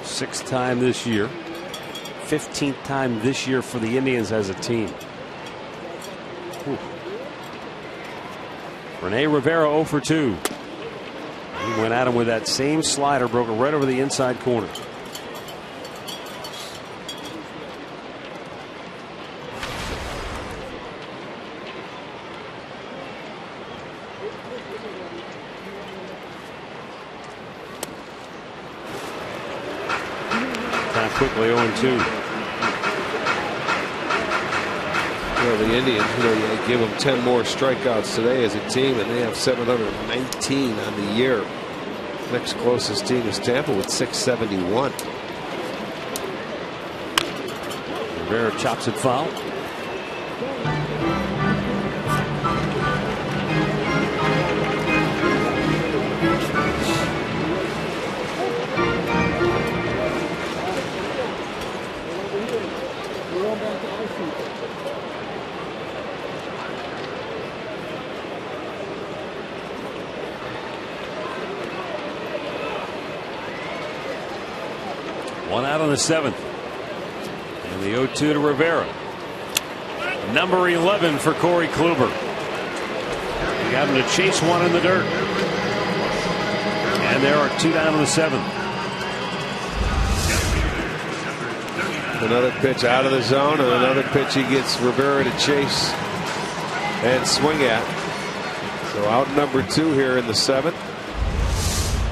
6th time this year, 15th time this year for the Indians as a team. Whew. Rene Rivera 0 for 2. He went at him with that same slider, broke it right over the inside corner. Time quickly 0-2. Well, the Indians, you give them 10 more strikeouts today as a team, and they have 719 on the year. Next closest team is Tampa with 671. Rivera chops it foul. One out on the 7th. And the 0-2 to Rivera. Number 11 for Corey Kluber. He got him to chase one in the dirt. And there are 2 down on the 7th. Another pitch out of the zone, and another pitch he gets Rivera to chase and swing at. So out number 2 here in the 7th.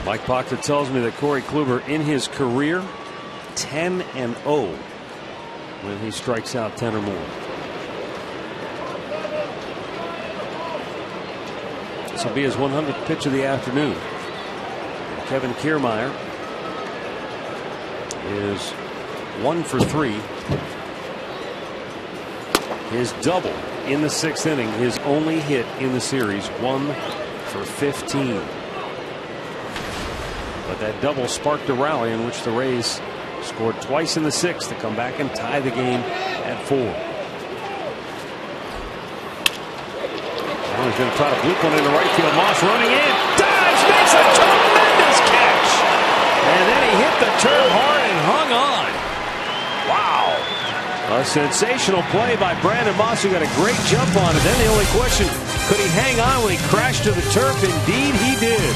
Mike Proctor tells me that Corey Kluber in his career 10-0 when he strikes out 10 or more. This will be his 100th pitch of the afternoon. Kevin Kiermaier is 1 for 3. His double in the 6th inning, his only hit in the series, 1 for 15. But that double sparked a rally in which the Rays scored twice in the 6th to come back and tie the game at 4. Now he's going to try to bloop one into right field. Moss running in, dives, makes a tremendous catch, and then he hit the turf hard and hung on. Wow, a sensational play by Brandon Moss, who got a great jump on it. Then the only question, could he hang on when he crashed to the turf? Indeed he did.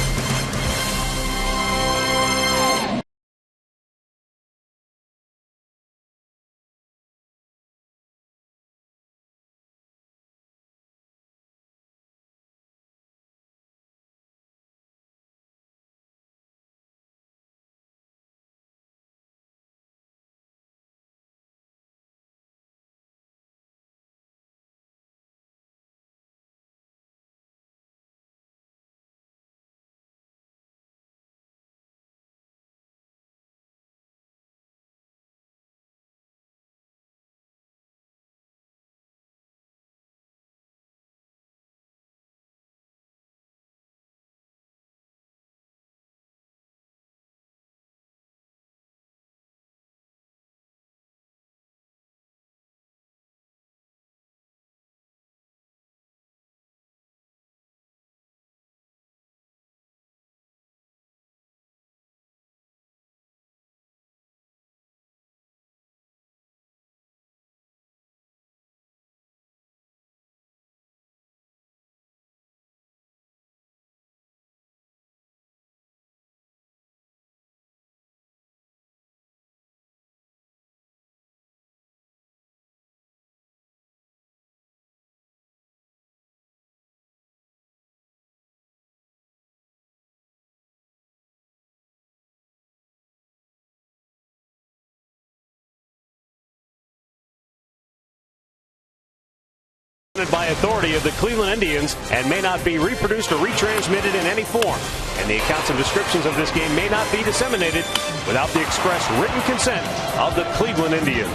By authority of the Cleveland Indians and may not be reproduced or retransmitted in any form. And the accounts and descriptions of this game may not be disseminated without the express written consent of the Cleveland Indians.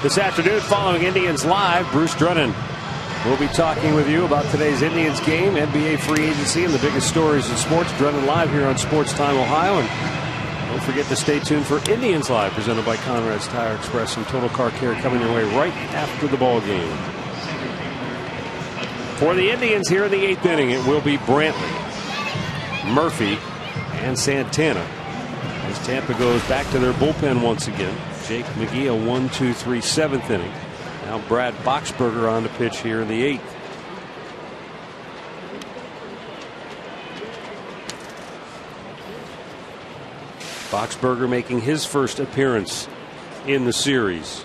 This afternoon, following Indians Live, Bruce Drennan will be talking with you about today's Indians game, NBA free agency, and the biggest stories in sports. Drennan Live here on Sports Time Ohio. And don't forget to stay tuned for Indians Live, presented by Conrad's Tire Express and Total Car Care, coming your way right after the ball game. For the Indians here in the 8th inning, it will be Brantley, Murphy, and Santana as Tampa goes back to their bullpen once again. Jake McGee, a 1-2-3 7th inning. Now Brad Boxberger on the pitch here in the 8th. Boxberger making his first appearance in the series.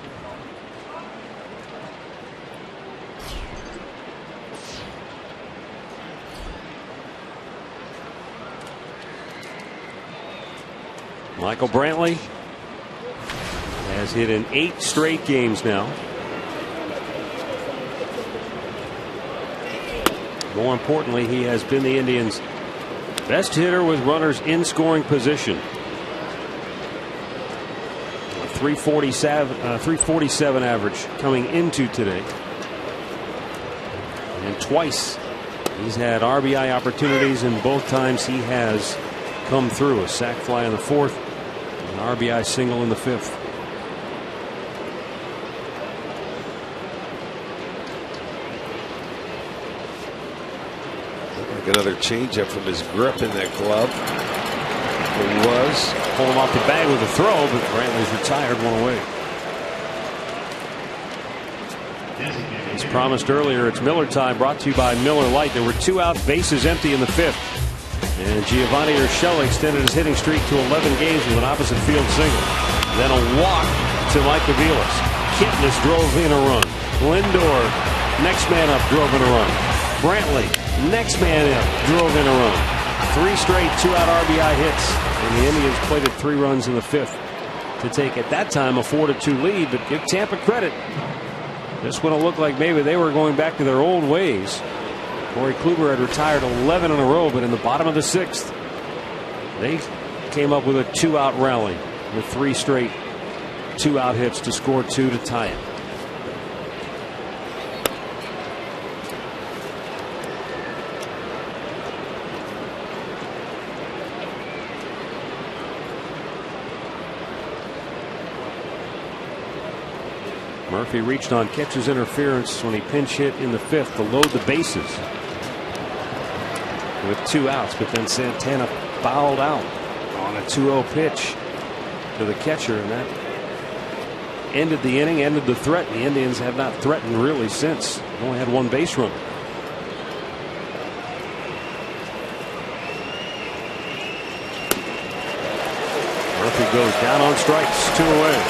Michael Brantley has hit in 8 straight games now. More importantly, he has been the Indians' best hitter with runners in scoring position. 347 average coming into today. And twice he's had RBI opportunities, and both times he has come through. A sac fly in the 4th, an RBI single in the 5th. Like another changeup from his grip in that glove. It was. Pull him off the bag with a throw, but Brantley's retired, one away. As promised earlier, it's Miller time, brought to you by Miller Lite. There were 2 out, bases empty in the 5th. And Giovanni Urshela extended his hitting streak to 11 games with an opposite field single. Then a walk to Mike Aviles. Kipnis drove in a run. Lindor, next man up, drove in a run. Brantley, next man up, drove in a run. 3 straight 2-out RBI hits, and the Indians plated 3 runs in the 5th to take, at that time, a 4-2 lead. But give Tampa credit. This one looked like maybe they were going back to their old ways. Corey Kluber had retired 11 in a row, but in the bottom of the 6th, they came up with a 2-out rally with 3 straight 2-out hits to score 2 to tie it. Murphy reached on catcher's interference when he pinch hit in the 5th to load the bases with 2 outs, but then Santana fouled out on a 2-0 pitch to the catcher, and that ended the inning, ended the threat. The Indians have not threatened really since. Only had 1 base run. Murphy goes down on strikes, 2 away.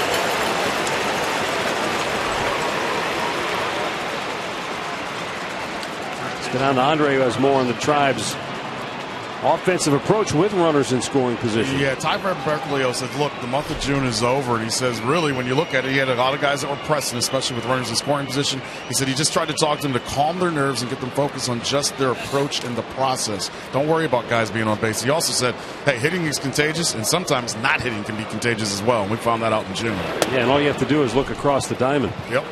Go down to Andre, who has more on the Tribe's offensive approach with runners in scoring position. Yeah, Ty Berkelio said, look, the month of June is over. And he says, really, when you look at it, he had a lot of guys that were pressing, especially with runners in scoring position. He said he just tried to talk to them to calm their nerves and get them focused on just their approach and the process. Don't worry about guys being on base. He also said, hey, hitting is contagious, and sometimes not hitting can be contagious as well. And we found that out in June. Yeah, and all you have to do is look across the diamond. Yep.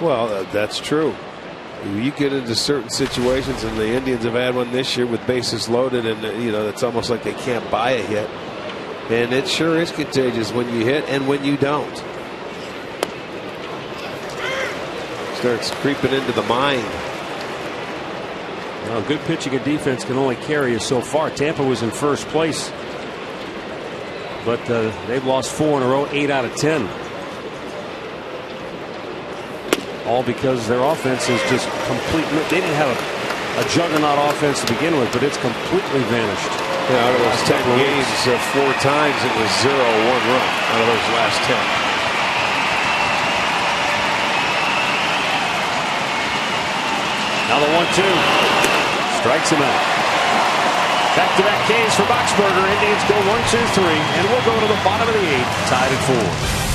Well, that's true. You get into certain situations, and the Indians have had one this year with bases loaded, and it's almost like they can't buy a hit. And it sure is contagious when you hit and when you don't. Starts creeping into the mind. Well, good pitching and defense can only carry you so far. Tampa was in first place, but they've lost 4 in a row, 8 out of 10. All because their offense is just completely. They didn't have a juggernaut offense to begin with, but it's completely vanished. Yeah, out of those 10 games, 4 times it was 0-1 run out of those last 10. Now the 1-2 strikes him out. Back-to-back Ks for Boxberger. Indians go 1-2-3, and we'll go to the bottom of the 8th, tied at 4.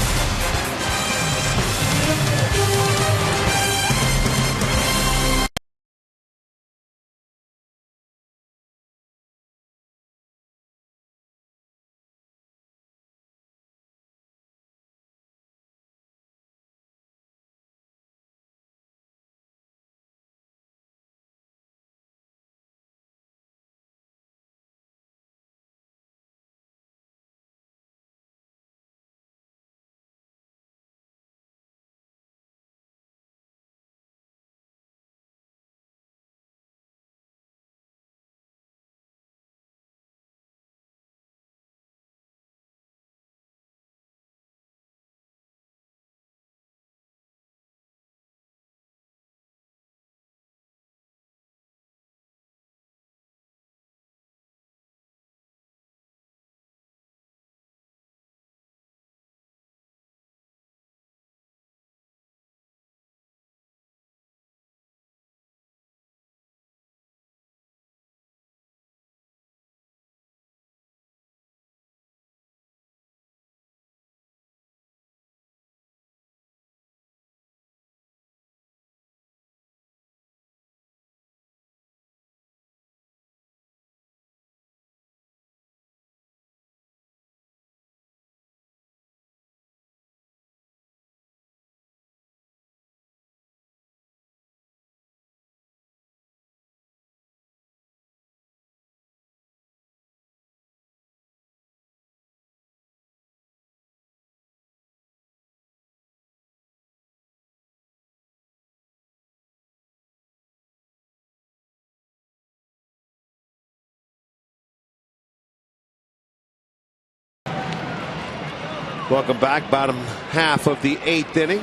Welcome back. Bottom half of the 8th inning.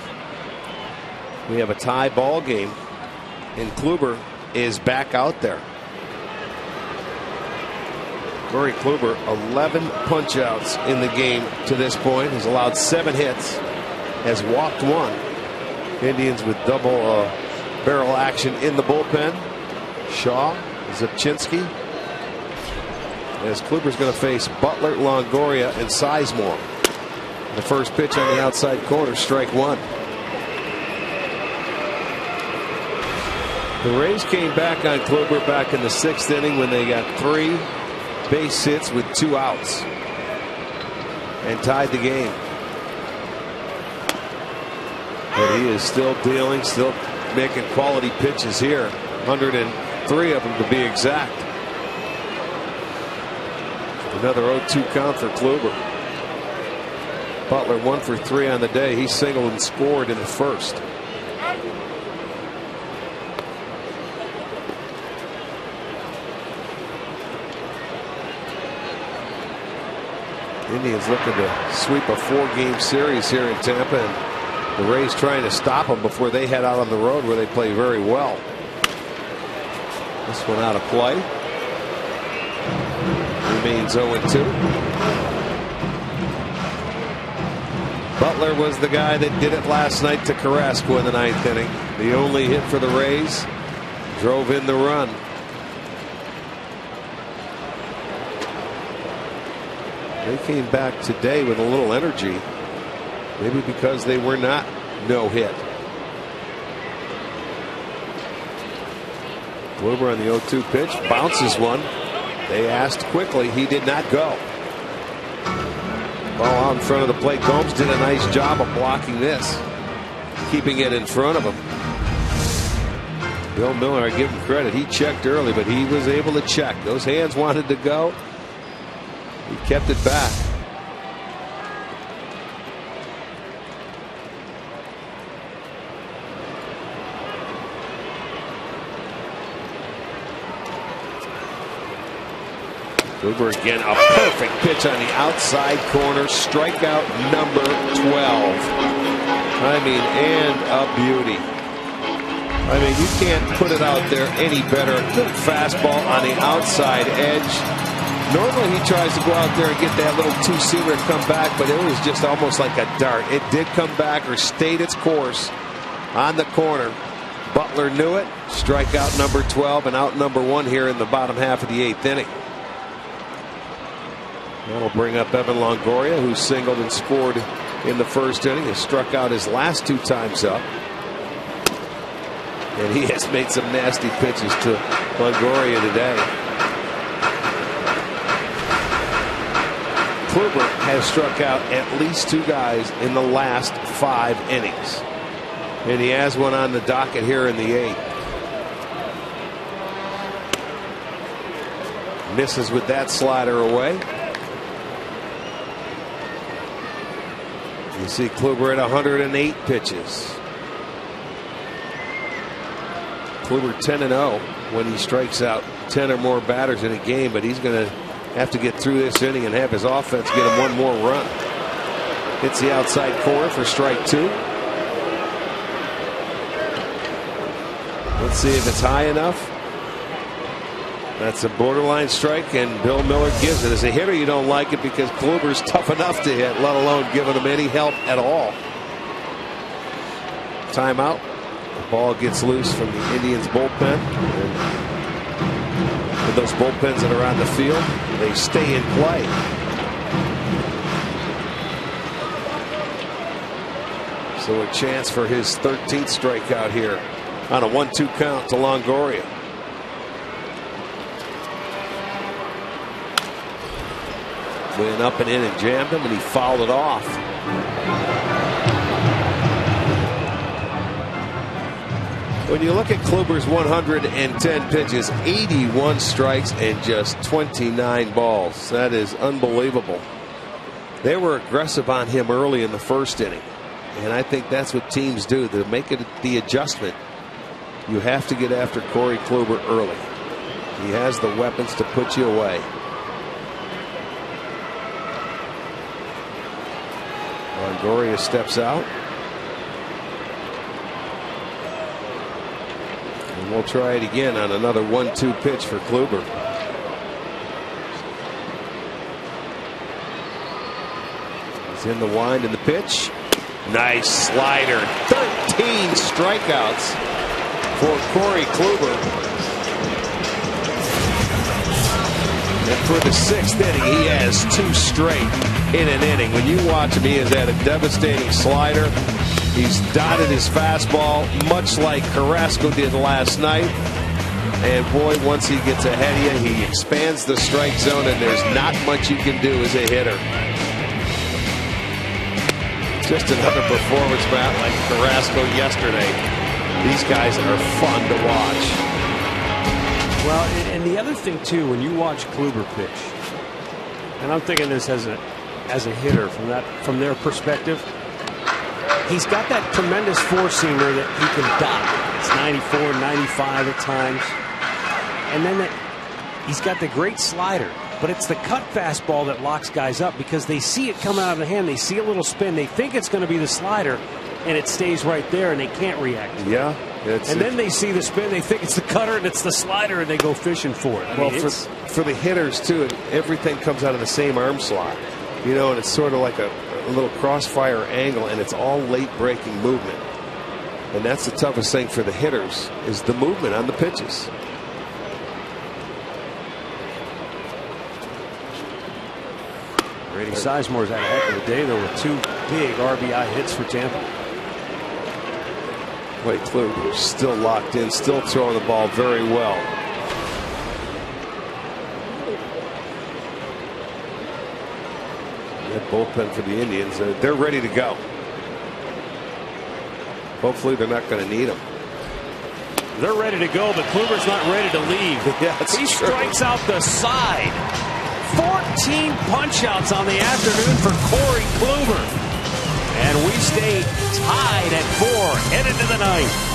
We have a tie ball game, and Kluber is back out there. Corey Kluber, 11 punch outs in the game to this point. Has allowed 7 hits, has walked 1. Indians with double barrel action in the bullpen. Shaw, Zipchinski. As Kluber's going to face Butler, Longoria, and Sizemore. The first pitch on the outside corner, strike 1. The Rays came back on Kluber back in the 6th inning when they got 3 base hits with 2 outs and tied the game. But he is still dealing, still making quality pitches here. 103 of them to be exact. Another 0-2 count for Kluber. Butler 1 for 3 on the day. He singled and scored in the first. Indians looking to sweep a 4-game series here in Tampa, and the Rays trying to stop them before they head out on the road where they play very well. This one out of play. Remains 0-2. Butler was the guy that did it last night to Carrasco in the 9th inning. The only hit for the Rays. Drove in the run. They came back today with a little energy. Maybe because they were not no hit. Kluber on the 0-2 pitch. Bounces one. They asked quickly. He did not go. Ball out in front of the plate. Gomes did a nice job of blocking this, keeping it in front of him. Bill Miller, I give him credit. He checked early, but he was able to check. Those hands wanted to go. He kept it back. Kluber again, a perfect pitch on the outside corner. Strikeout number 12. I mean, and a beauty. I mean, you can't put it out there any better. A good fastball on the outside edge. Normally he tries to go out there and get that little two-seamer to come back, but it was just almost like a dart. It did come back or stayed its course on the corner. Butler knew it. Strikeout number 12 and out number 1 here in the bottom half of the 8th inning. That'll bring up Evan Longoria, who singled and scored in the first inning. Has struck out his last 2 times up. And he has made some nasty pitches to Longoria today. Kluber has struck out at least 2 guys in the last 5 innings. And he has one on the docket here in the 8th. Misses with that slider away. You see Kluber at 108 pitches. Kluber 10-0 when he strikes out 10 or more batters in a game, but he's going to have to get through this inning and have his offense get him one more run. Hits the outside corner for strike 2. Let's see if it's high enough. That's a borderline strike, and Bill Miller gives it. As a hitter, you don't like it because Kluber's tough enough to hit, let alone giving him any help at all. Timeout. The ball gets loose from the Indians bullpen. And with those bullpens that are on the field, they stay in play. So a chance for his 13th strikeout here on a 1-2 count to Longoria. Went up and in and jammed him, and he fouled it off. When you look at Kluber's 110 pitches, 81 strikes and just 29 balls. That is unbelievable. They were aggressive on him early in the first inning, and I think that's what teams do. To make it the adjustment, you have to get after Corey Kluber early. He has the weapons to put you away. Longoria steps out. And we'll try it again on another 1-2 pitch for Kluber. He's in the wind and the pitch. Nice slider. 13 strikeouts for Corey Kluber. And for the 6th inning, he has 2 straight in an inning. When you watch him, he has had a devastating slider. He's dotted his fastball, much like Carrasco did last night. And boy, once he gets ahead of you, he expands the strike zone, and there's not much you can do as a hitter. Just another performance, Matt, like Carrasco yesterday. These guys are fun to watch. Well, and the other thing too, when you watch Kluber pitch, and I'm thinking this as a hitter from their perspective, he's got that tremendous four-seamer that he can dot. It's 94, 95 at times, and then he's got the great slider. But it's the cut fastball that locks guys up because they see it coming out of the hand. They see a little spin. They think it's going to be the slider, and it stays right there, and they can't react. Yeah. And then they see the spin. They think it's the cutter, and it's the slider, and they go fishing for it. Well, for the hitters, too, everything comes out of the same arm slot. You know, and it's sort of like a little crossfire angle, and it's all late-breaking movement. And that's the toughest thing for the hitters is the movement on the pitches. Brady Sizemore's had a heck of a day, though, with 2 big RBI hits for Tampa. Wait, Kluber still locked in, still throwing the ball very well. That bullpen for the Indians, they're ready to go. Hopefully they're not going to need them. They're ready to go, but Kluber's not ready to leave. Yeah, he strikes out the side. 14 punch-outs on the afternoon for Corey Kluber. And we stay tied at 4, headed to the 9th.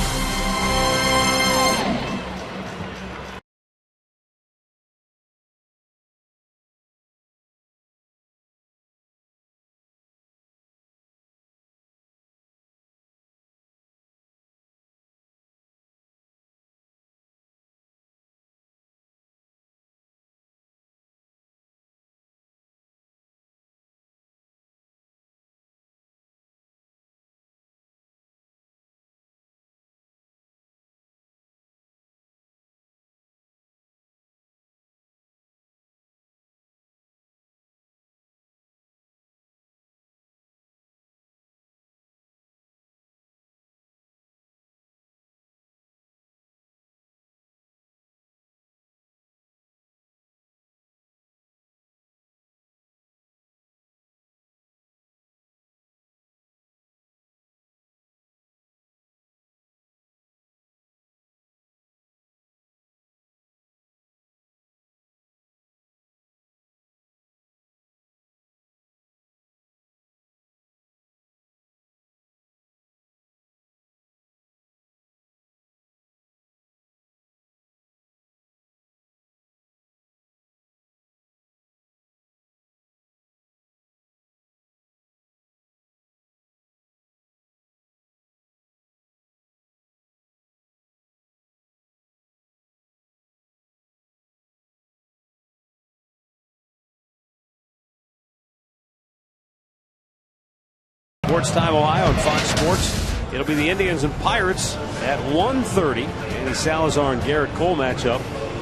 Sports Time Ohio on Fox Sports. It'll be the Indians and Pirates at 1:30. Andy Salazar and Garrett Cole match up.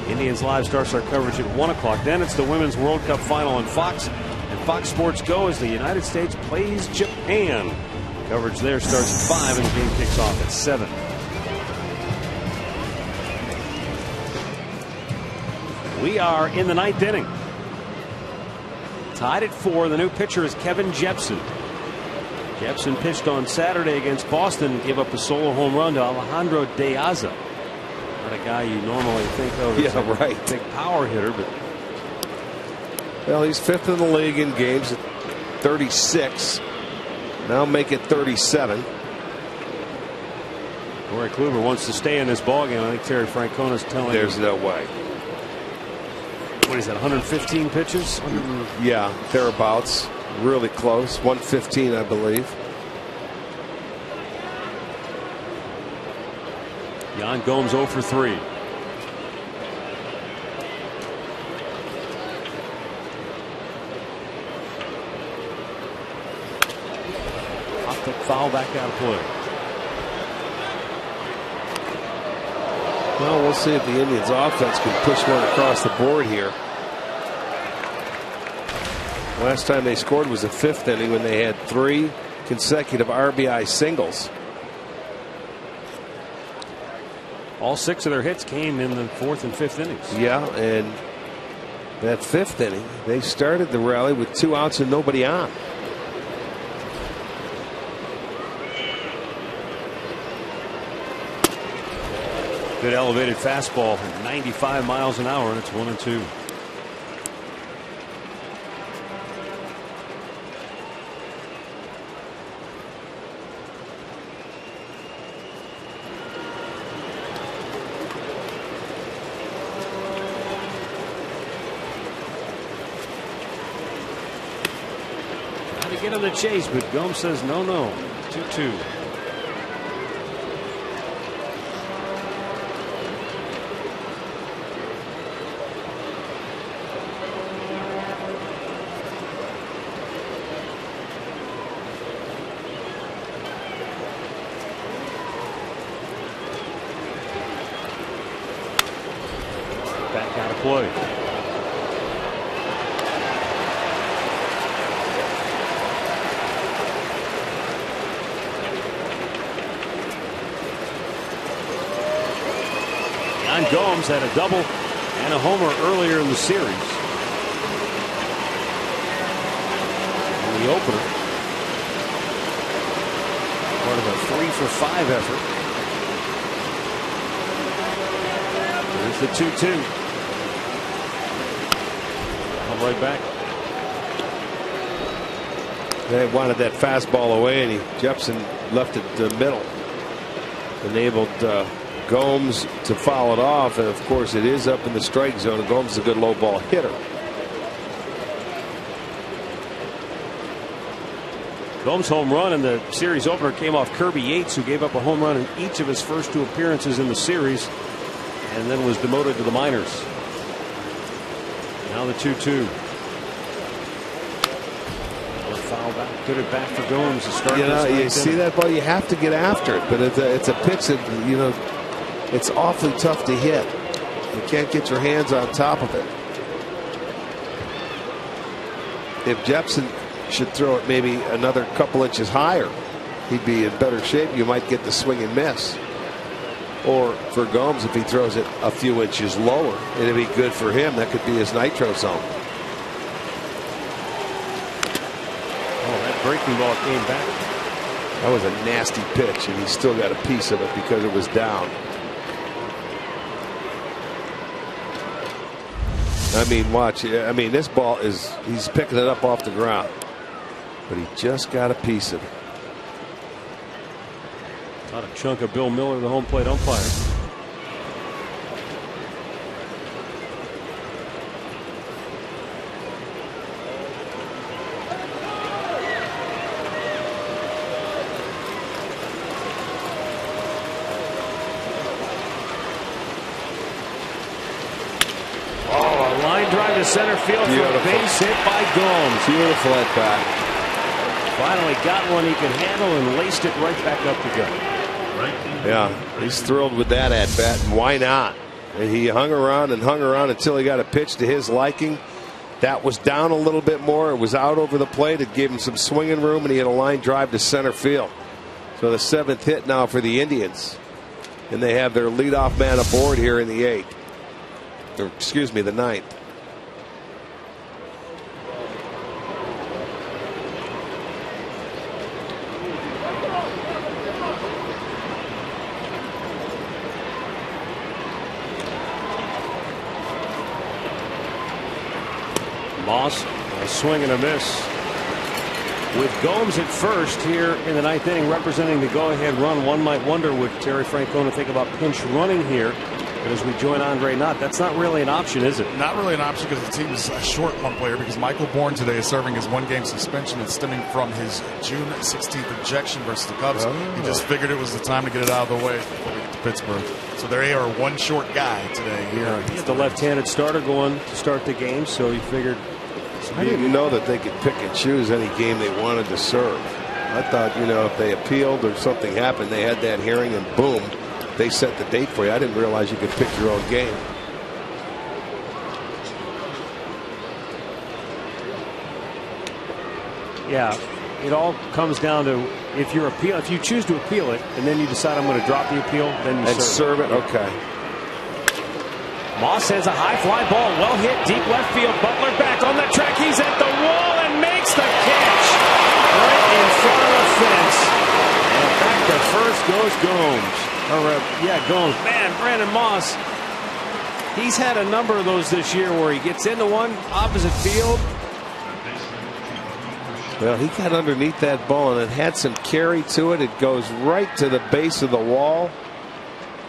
Indians Live starts our coverage at 1 o'clock. Then it's the Women's World Cup final on Fox. And Fox Sports Go as the United States plays Japan. Coverage there starts at 5 and the game kicks off at 7. We are in the 9th inning. Tied at 4. The new pitcher is Kevin Jepsen. Jepsen pitched on Saturday against Boston and gave up a solo home run to Alejandro De Aza. Not a guy you normally think of as a big power hitter, but well, he's 5th in the league in games at 36. Now make it 37. Corey Kluber wants to stay in this ballgame. I think Terry Francona's telling there's him. No way. What is that, 115 pitches? Yeah, thereabouts. Really close. 115, I believe. Yan Gomes 0 for 3. Popped up foul, back out of play. Well, we'll see if the Indians offense can push one across the board here. Last time they scored was the 5th inning when they had 3 consecutive RBI singles. All 6 of their hits came in the 4th and 5th innings. Yeah, and that 5th inning, they started the rally with 2 outs and nobody on. Good elevated fastball, 95 miles an hour, and it's 1-2. Get on the chase, but Gomes says no. 2-2. Back out of play. Gomes had a double and a homer earlier in the series. In the opener, part of a 3-for-5 effort. There's the 2-2. Come right back. They wanted that fastball away, and Jepsen left it to the middle. Enabled Gomes to foul it off, and of course it is up in the strike zone, and Gomes is a good low ball hitter. Gomes' home run in the series opener came off Kirby Yates, who gave up a home run in each of his first 2 appearances in the series and then was demoted to the minors. Now the 2-2. Foul back, put it back for Gomes to start. You see that ball, you have to get after it, but it's a pitch that it's awfully tough to hit. You can't get your hands on top of it. If Jepsen should throw it maybe another couple inches higher, he'd be in better shape. You might get the swing and miss. Or for Gomes, if he throws it a few inches lower, it'd be good for him. That could be his nitro zone. Oh, that breaking ball came back. That was a nasty pitch, and he still got a piece of it because it was down. I mean, watch. I mean, this ball he's picking it up off the ground, but he just got a piece of it. Not a chunk of Bill Miller, the home plate umpire. Line drive to center field for a base hit by Gomes. Beautiful at bat. Finally got one he could handle and laced it right back up the gut. Yeah, he's thrilled with that at bat, and why not? And he hung around until he got a pitch to his liking. That was down a little bit more. It was out over the plate. It gave him some swinging room, and he had a line drive to center field. So the 7th hit now for the Indians, and they have their leadoff man aboard here in the 8th. Or, excuse me, the 9th. Moss, a swing and a miss. With Gomes at first here in the 9th inning representing the go-ahead run, one might wonder, would Terry Francona think about pinch running here? But as we join Andre Knott, that's not really an option, is it? Not really an option because the team is short one player, because Michael Bourne today is serving his 1-game suspension and stemming from his June 16th ejection versus the Cubs. He just figured it was the time to get it out of the way before we get to Pittsburgh. So they are one short guy today here. He's the left-handed starter going to start the game, so he figured. I didn't know that they could pick and choose any game they wanted to serve. I thought, if they appealed or something happened, they had that hearing and boom, they set the date for you. I didn't realize you could pick your own game. Yeah, it all comes down to if you choose to appeal it and then you decide I'm going to drop the appeal, then you serve it. Okay. Moss has a high fly ball, well hit, deep left field. Butler back on the track. He's at the wall and makes the catch right in front of the fence. And back to first goes Gomes. Gomes. Man, Brandon Moss. He's had a number of those this year where he gets into one opposite field. Well, he got underneath that ball and it had some carry to it. It goes right to the base of the wall.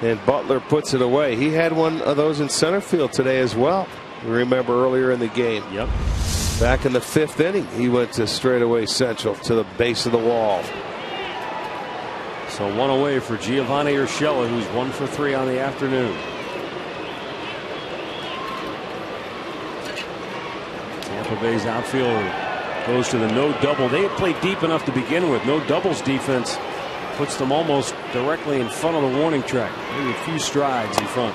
And Butler puts it away. He had one of those in center field today as well. You remember earlier in the game. Yep. Back in the 5th inning, he went to straightaway central to the base of the wall. So one away for Giovanni Urshela, who's 1 for 3 on the afternoon. Tampa Bay's outfielder goes to the no double. They had played deep enough to begin with. No doubles defense puts them almost directly in front of the warning track. Maybe a few strides in front.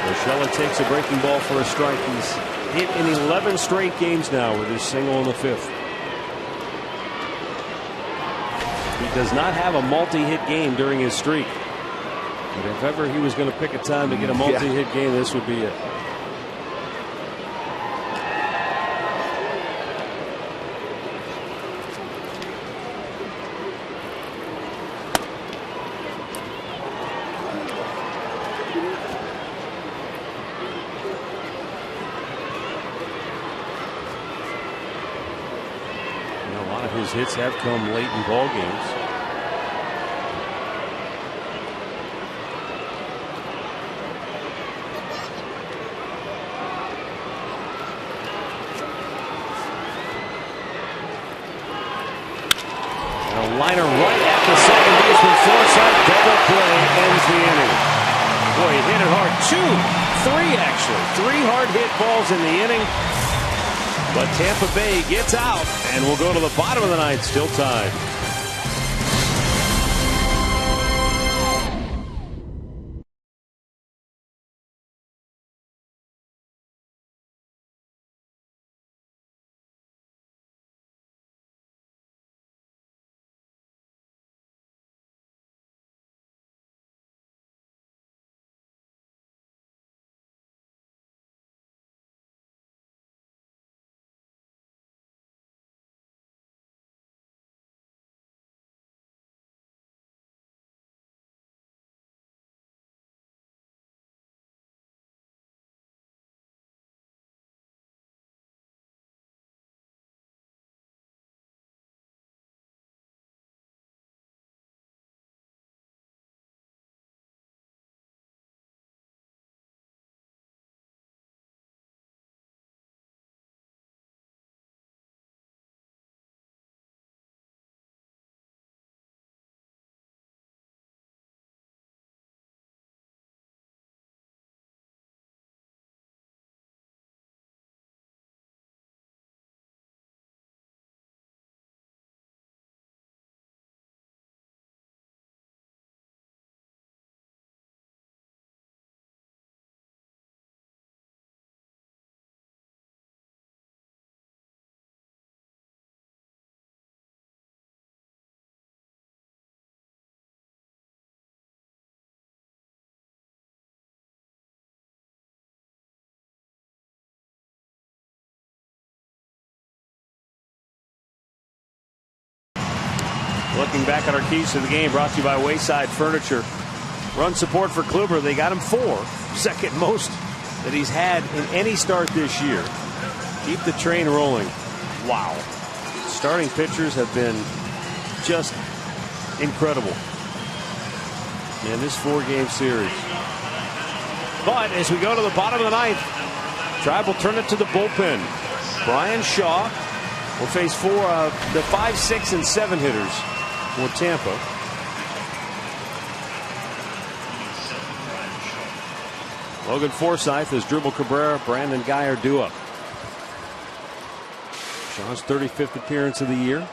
Urshela takes a breaking ball for a strike. He's hit in 11 straight games now with his single in the 5th. He does not have a multi-hit game during his streak. But if ever he was going to pick a time to get a multi-hit game, this would be it. His hits have come late in ball games. And a liner right at the second baseman Forsythe. Double play ends the inning. Boy, he hit it hard. 3 actually. 3 hard hit balls in the inning. But Tampa Bay gets out, and we'll go to the bottom of the 9th, still tied. Looking back at our keys to the game, brought to you by Wayside Furniture. Run support for Kluber. They got him 4, second most that he's had in any start this year. Keep the train rolling. Wow. Starting pitchers have been just incredible in this 4-game series. But as we go to the bottom of the 9th, Tribe will turn it to the bullpen. Brian Shaw will face 4 of the 5, 6, and 7 hitters for Tampa. Logan Forsythe as Dribble Cabrera, Brandon Guyer due up. Shaw's 35th appearance of the year.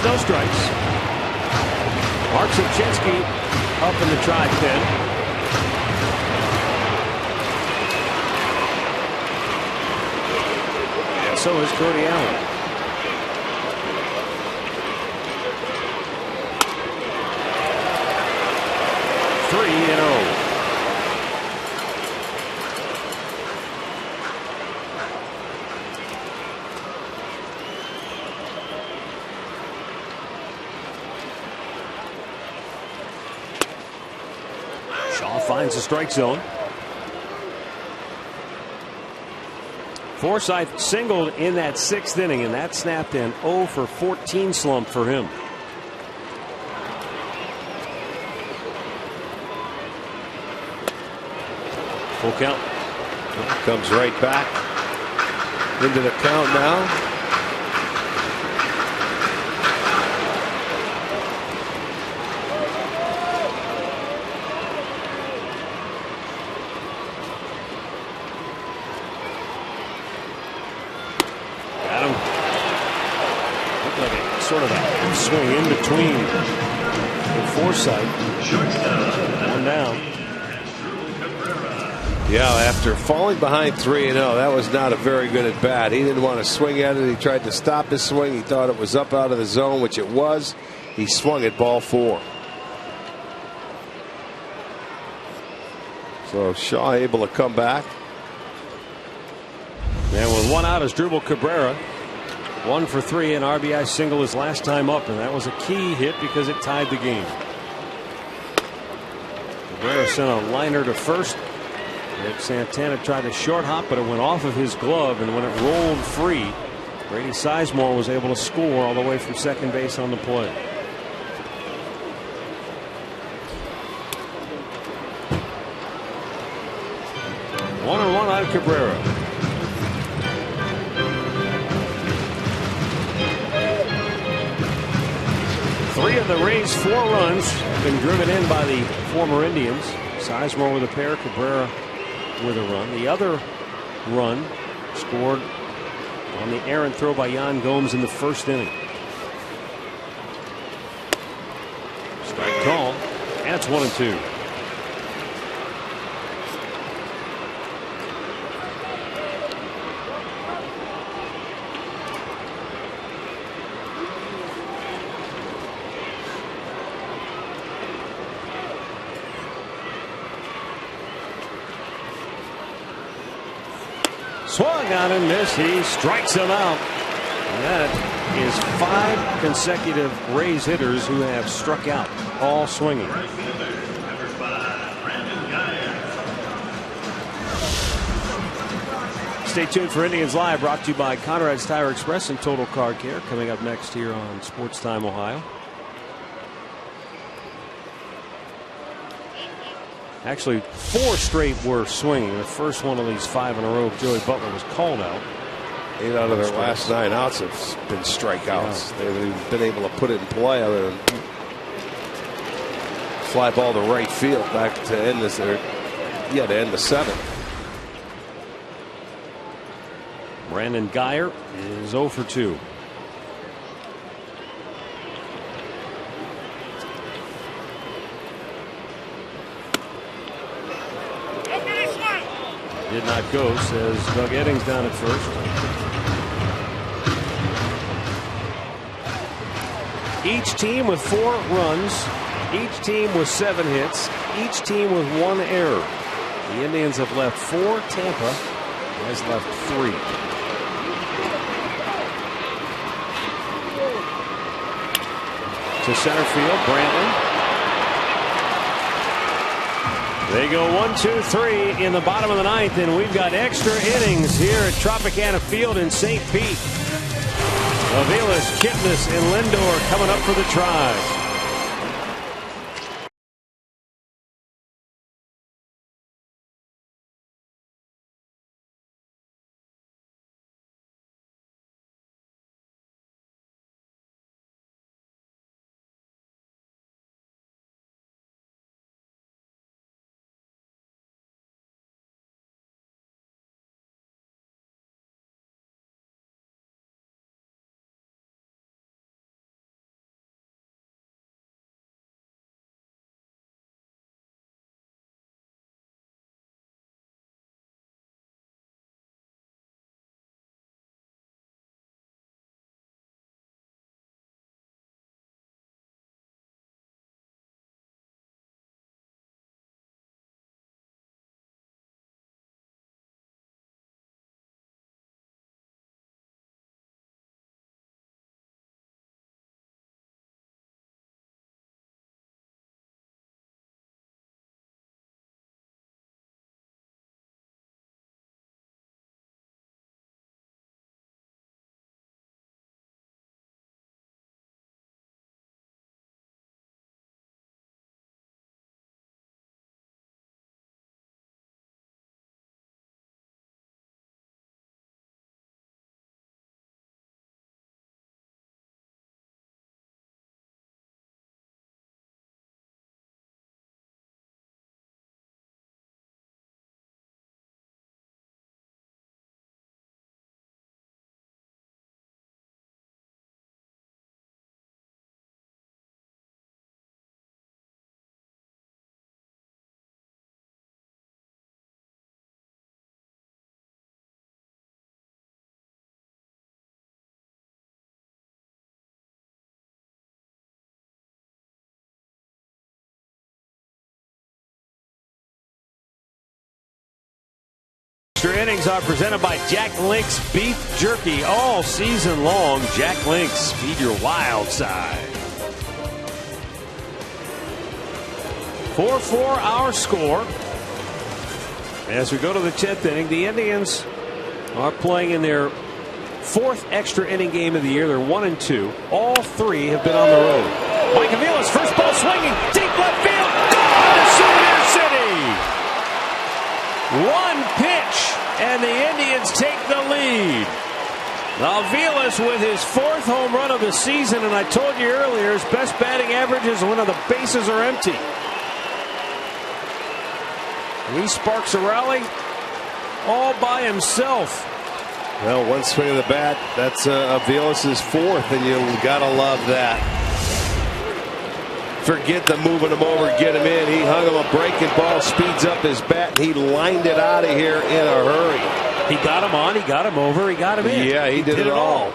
No strikes. Mark Zubchinski up in the Tribe pen. And so is Cody Allen. Three 3-0. Finds the strike zone. Forsythe singled in that 6th inning, and that snapped an 0 for 14 slump for him. Full count. Comes right back into the count now. Sort of a swing in between with Forsythe. 1 down. Yeah, after falling behind 3-0, that was not a very good at bat. He didn't want to swing at it. He tried to stop his swing. He thought it was up out of the zone, which it was. He swung at ball 4. So Shaw able to come back. And with 1 out is Dribble Cabrera. 1 for 3, an RBI single his last time up, and that was a key hit because it tied the game. Cabrera sent a liner to first. Rick Santana tried to short hop, but it went off of his glove, and when it rolled free, Brady Sizemore was able to score all the way from second base on the play. One on Cabrera. Three of the Rays' 4 runs have been driven in by the former Indians. Sizemore with a pair, Cabrera with a run. The other run scored on the errant throw by Yan Gomes in the 1st inning. Strike call, and it's 1-2. Swung on and missed. He strikes him out. And that is 5 consecutive Rays hitters who have struck out, all swinging. Stay tuned for Indians Live, brought to you by Conrad's Tire Express and Total Car Care. Coming up next here on Sports Time Ohio. Actually, 4 straight were swinging. The first one of these 5 in a row, Joey Butler was called out. 8 out of their last 9 outs have been strikeouts. Yeah. They've been able to put it in play other than fly ball to right field back to end this. To end the 7th. Brandon Guyer is 0 for 2. Did not go, says Doug Eddings down at first. Each team with 4 runs. Each team with 7 hits. Each team with 1 error. The Indians have left 4. Tampa has left 3. To center field, Brantley. They go 1, 2, 3 in the bottom of the 9th, and we've got extra innings here at Tropicana Field in St. Pete. Aviles, Kipnis, and Lindor coming up for the try. Extra innings are presented by Jack Link's Beef Jerky. All season long, Jack Link's, feed your wild side. 4-4 our score. As we go to the 10th inning, the Indians are playing in their 4th extra inning game of the year. They're 1-2. All 3 have been on the road. Mike Aviles, first ball swinging, deep left field, gone to Souvenir City. 1 pitch, and the Indians take the lead. Aviles with his 4th home run of the season, and I told you earlier, his best batting average is when the bases are empty. He sparks a rally all by himself. Well, 1 swing of the bat, that's Aviles' 4th, and you gotta love that. Forget the moving him over, get him in. He hung him a breaking ball, speeds up his bat, and he lined it out of here in a hurry. He got him on, he got him over, he got him in. Yeah, he did it all.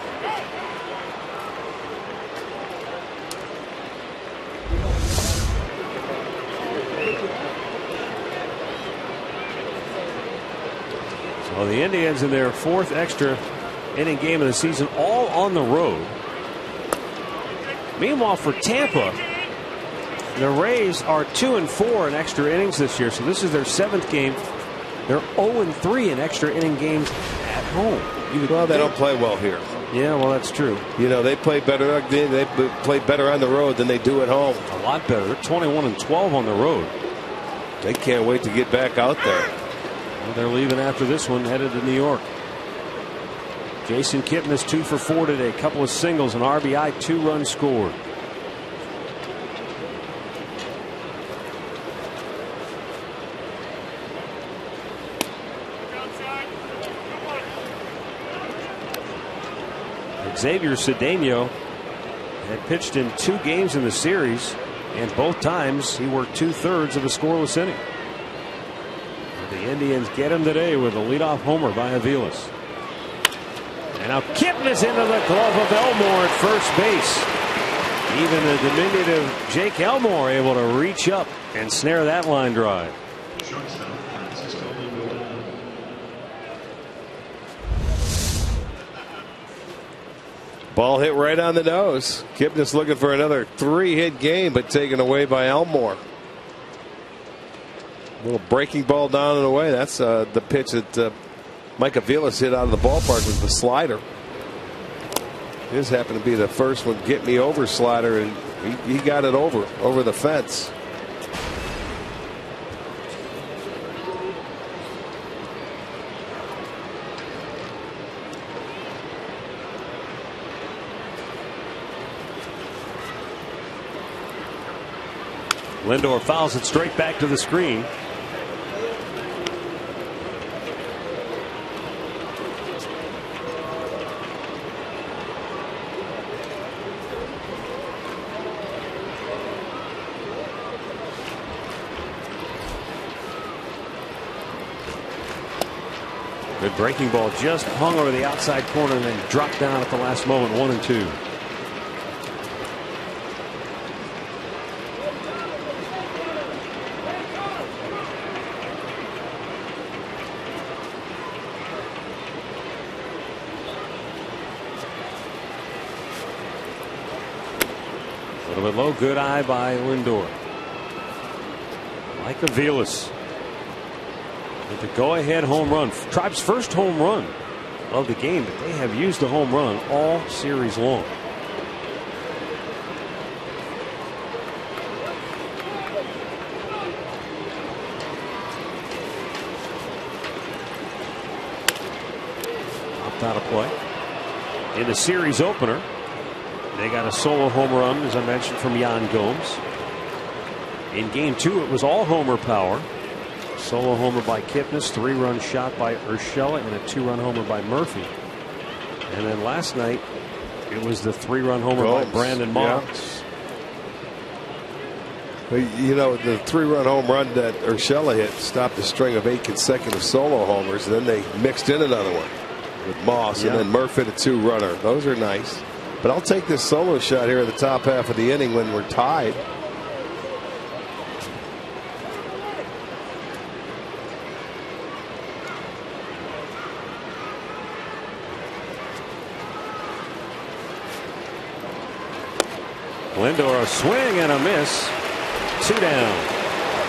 So the Indians in their 4th extra inning game of the season, all on the road. Meanwhile, for Tampa, the Rays are 2-4 in extra innings this year, so this is their 7th game. They're 0-3 in extra inning games at home. Well, they don't play well here. Yeah, well, that's true. You know, they play better. They play better on the road than they do at home. A lot better. They're 21-12 on the road. They can't wait to get back out there. Well, they're leaving after this one, headed to New York. Jason Kipnis 2 for 4 today. A couple of singles, an RBI, 2 runs scored. Xavier Cedeno had pitched in 2 games in the series, and both times he worked 2/3 of a scoreless inning. The Indians get him today with a leadoff homer by Aviles. And now Kipnis into the glove of Elmore at first base. Even the diminutive Jake Elmore able to reach up and snare that line drive. Ball hit right on the nose. Kipnis looking for another 3-hit game, but taken away by Elmore. Little breaking ball down and away. That's the pitch that Mike Aviles hit out of the ballpark with the slider. This happened to be the first one, get me over slider, and he got it over the fence. Lindor fouls it straight back to the screen. Good breaking ball, just hung over the outside corner and then dropped down at the last moment. 1-2. A little bit low, good eye by Lindor. Mike Aviles with the go-ahead home run. Tribe's first home run of the game, but they have used the home run all series long. Popped out of play. In the series opener, they got a solo home run, as I mentioned, from Yan Gomes. In game 2, it was all homer power. Solo homer by Kipnis, 3-run shot by Urshela, and a 2-run homer by Murphy. And then last night, it was the 3-run homer by Brandon Moss. Yeah. You know, the 3-run home run that Urshela hit stopped a string of 8 consecutive solo homers. And then they mixed in another one with Moss, and then Murphy hit a 2-runner. Those are nice. But I'll take this solo shot here at the top half of the inning when we're tied. Lindor, a swing and a miss. 2 down.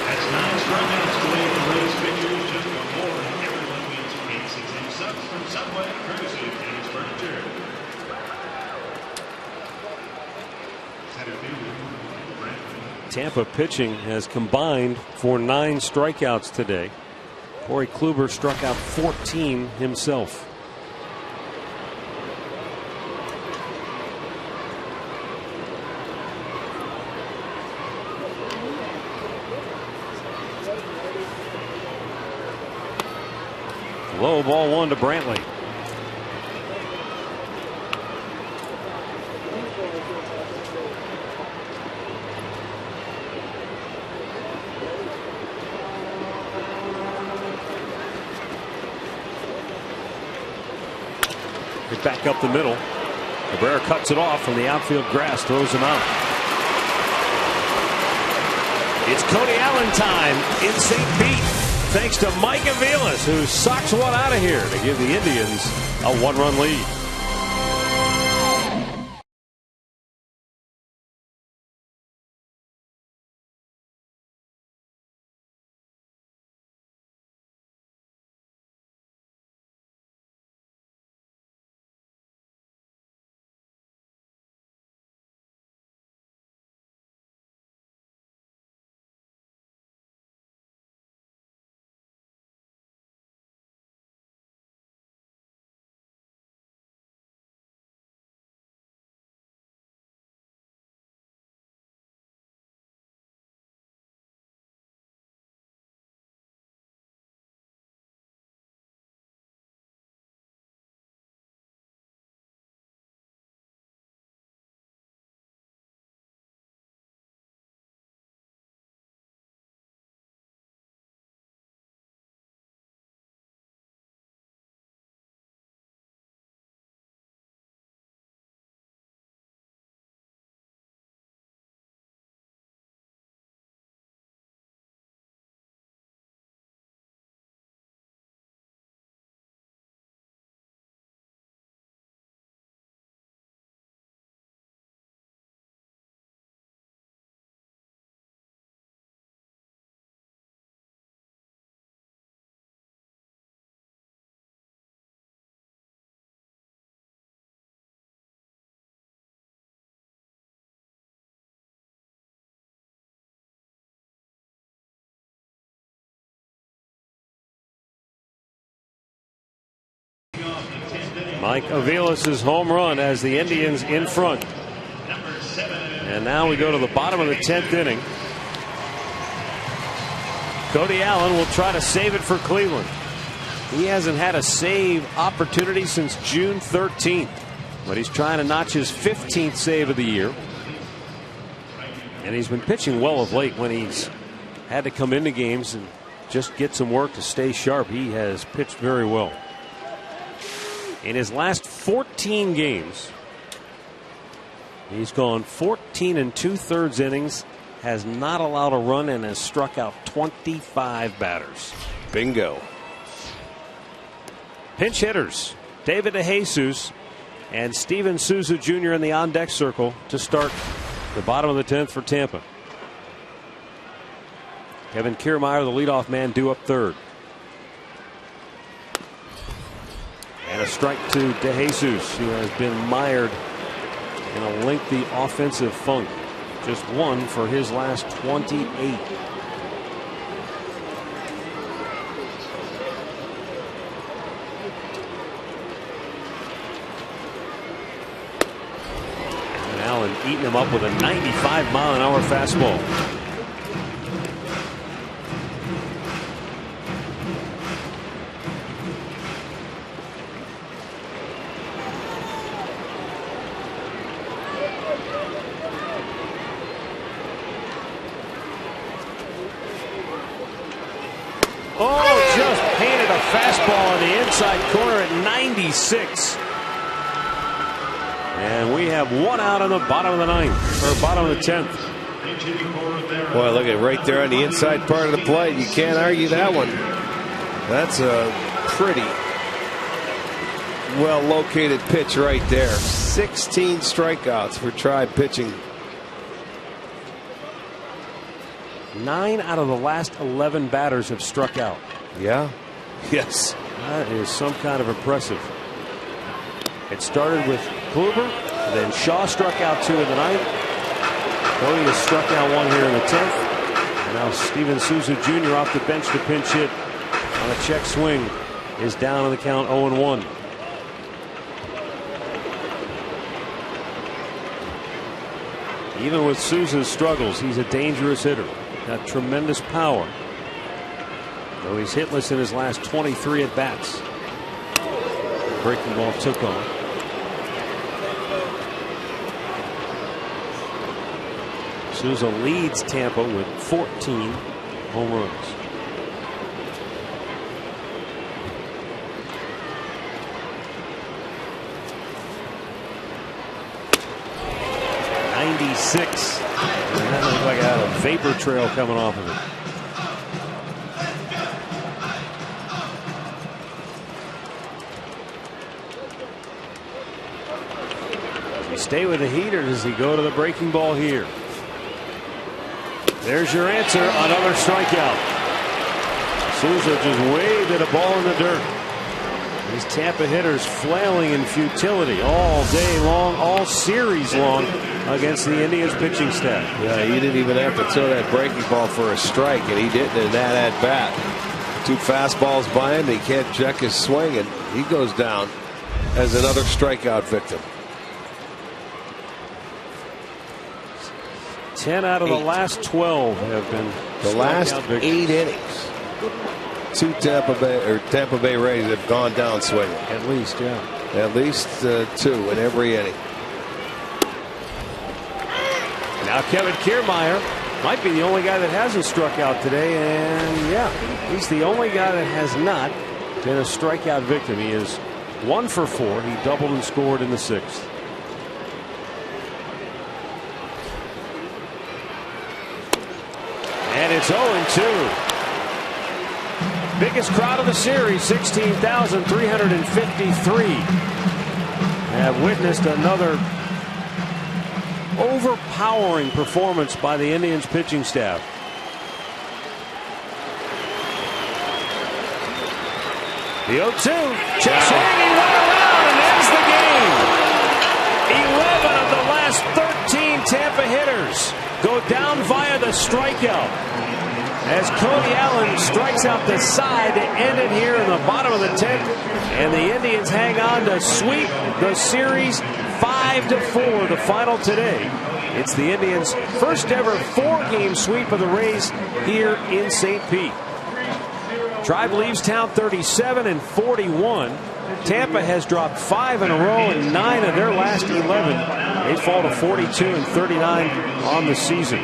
That's 9 strikeouts to lead the Rays pitchers. Just one more, and everyone wins 8-6 inning subs from Subway, courtesy of Kenny's Furniture. Tampa pitching has combined for 9 strikeouts today. Corey Kluber struck out 14 himself. Low ball 1 to Brantley. Back up the middle. Cabrera cuts it off from the outfield grass, throws him out. It's Cody Allen time in St. Pete, thanks to Mike Aviles, who socks one out of here to give the Indians a 1-run lead. Mike Aviles' home run as the Indians in front. And now we go to the bottom of the 10th inning. Cody Allen will try to save it for Cleveland. He hasn't had a save opportunity since June 13th, but he's trying to notch his 15th save of the year. And he's been pitching well of late. When he's had to come into games and just get some work to stay sharp, he has pitched very well. In his last 14 games, he's gone 14 2/3 innings, has not allowed a run, and has struck out 25 batters. Bingo. Pinch hitters, David DeJesus and Steven Souza Jr. in the on-deck circle to start the bottom of the 10th for Tampa. Kevin Kiermaier, the leadoff man, due up third. And a strike to DeJesus, who has been mired in a lengthy offensive funk. Just one for his last 28. And Allen eating him up with a 95-mile-an-hour fastball. Oh, just painted a fastball in the inside corner at 96. And we have one out on the bottom of the 9th, or bottom of the 10th. Boy, look at it right there on the inside part of the plate. You can't argue that one. That's a pretty well located pitch right there. 16 strikeouts for Tribe pitching. 9 out of the last 11 batters have struck out. Yeah. Yes. That is some kind of impressive. It started with Kluber, then Shaw struck out 2 in the 9th. Cody has struck out 1 here in the 10th. And now Steven Souza Jr. off the bench to pinch hit on a check swing is down on the count 0-1. Even with Souza's struggles, he's a dangerous hitter. Got tremendous power. Though he's hitless in his last 23 at bats. Breaking ball took on. Souza leads Tampa with 14 home runs. .96. And that looks like I had a vapor trail coming off of it. Does he stay with the heat, or does he go to the breaking ball here? There's your answer. Another strikeout. Souza just waved at a ball in the dirt. These Tampa hitters flailing in futility all day long, all series long against the Indians pitching staff. Yeah, he didn't even have to throw that breaking ball for a strike, and he didn't in that at bat. 2 fastballs by him, he can't check his swing, and he goes down as another strikeout victim. 10 out of the last 12 have been the last victims. 8 innings. 2 Tampa Bay Rays have gone down swinging. At least, yeah. At least 2 in every inning. Now Kevin Kiermaier might be the only guy that hasn't struck out today, and yeah, he's the only guy that has not been a strikeout victim. He is 1 for 4. He doubled and scored in the 6th. And it's 0-2. Biggest crowd of the series, 16,353, have witnessed another overpowering performance by the Indians pitching staff. The 0-2, check swing, he went around and ends the game. 11 of the last 13 Tampa hitters go down via the strikeout. as Cody Allen strikes out the side to end it here in the bottom of the 10th. And the Indians hang on to sweep the series 5-4, the final today. It's the Indians' first ever 4-game sweep of the Rays here in St. Pete. Tribe leaves town 37-41. Tampa has dropped 5 in a row and 9 of their last 11. They fall to 42-39 on the season.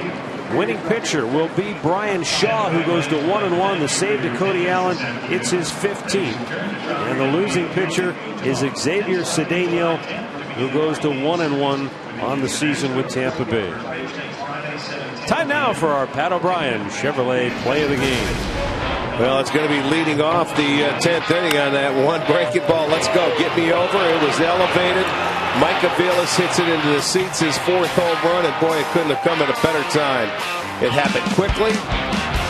Winning pitcher will be Brian Shaw, who goes to 1-1. The save to Cody Allen, it's his 15th. And the losing pitcher is Xavier Cedeno, who goes to 1-1 on the season with Tampa Bay. Time now for our Pat O'Brien Chevrolet play of the game. Well, it's going to be leading off the 10th inning on that one breaking ball. Let's go. Get me over. It was elevated. Mike Aviles hits it into the seats, his 4th home run, and boy, it couldn't have come at a better time. It happened quickly.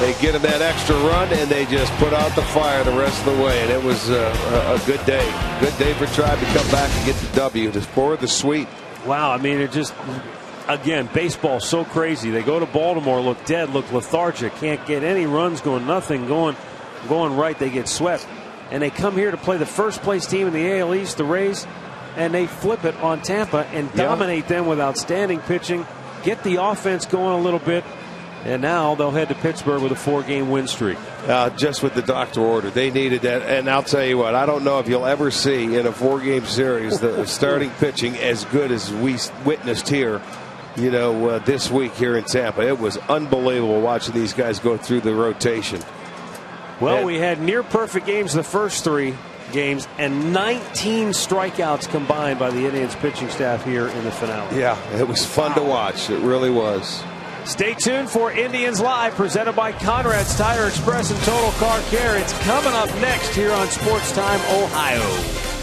They get him that extra run, and they just put out the fire the rest of the way. And it was a good day. Good day for Tribe to come back and get the W. To score the sweep. Wow, I mean, it just, again, baseball so crazy. They go to Baltimore, look dead, look lethargic, can't get any runs going, nothing going right. They get swept. And they come here to play the first place team in the AL East, the Rays, and they flip it on Tampa and dominate them with outstanding pitching, get the offense going a little bit, and now they'll head to Pittsburgh with a 4-game win streak. Just with the doctor order, they needed that. And I'll tell you what, I don't know if you'll ever see in a 4-game series the starting pitching as good as we witnessed here, this week here in Tampa. It was unbelievable watching these guys go through the rotation. Well, we had near perfect games the first 3 games and 19 strikeouts combined by the Indians pitching staff here in the finale. Yeah, it was fun to watch. It really was. Stay tuned for Indians Live, presented by Conrad's Tire Express and Total Car Care. It's coming up next here on Sports Time Ohio.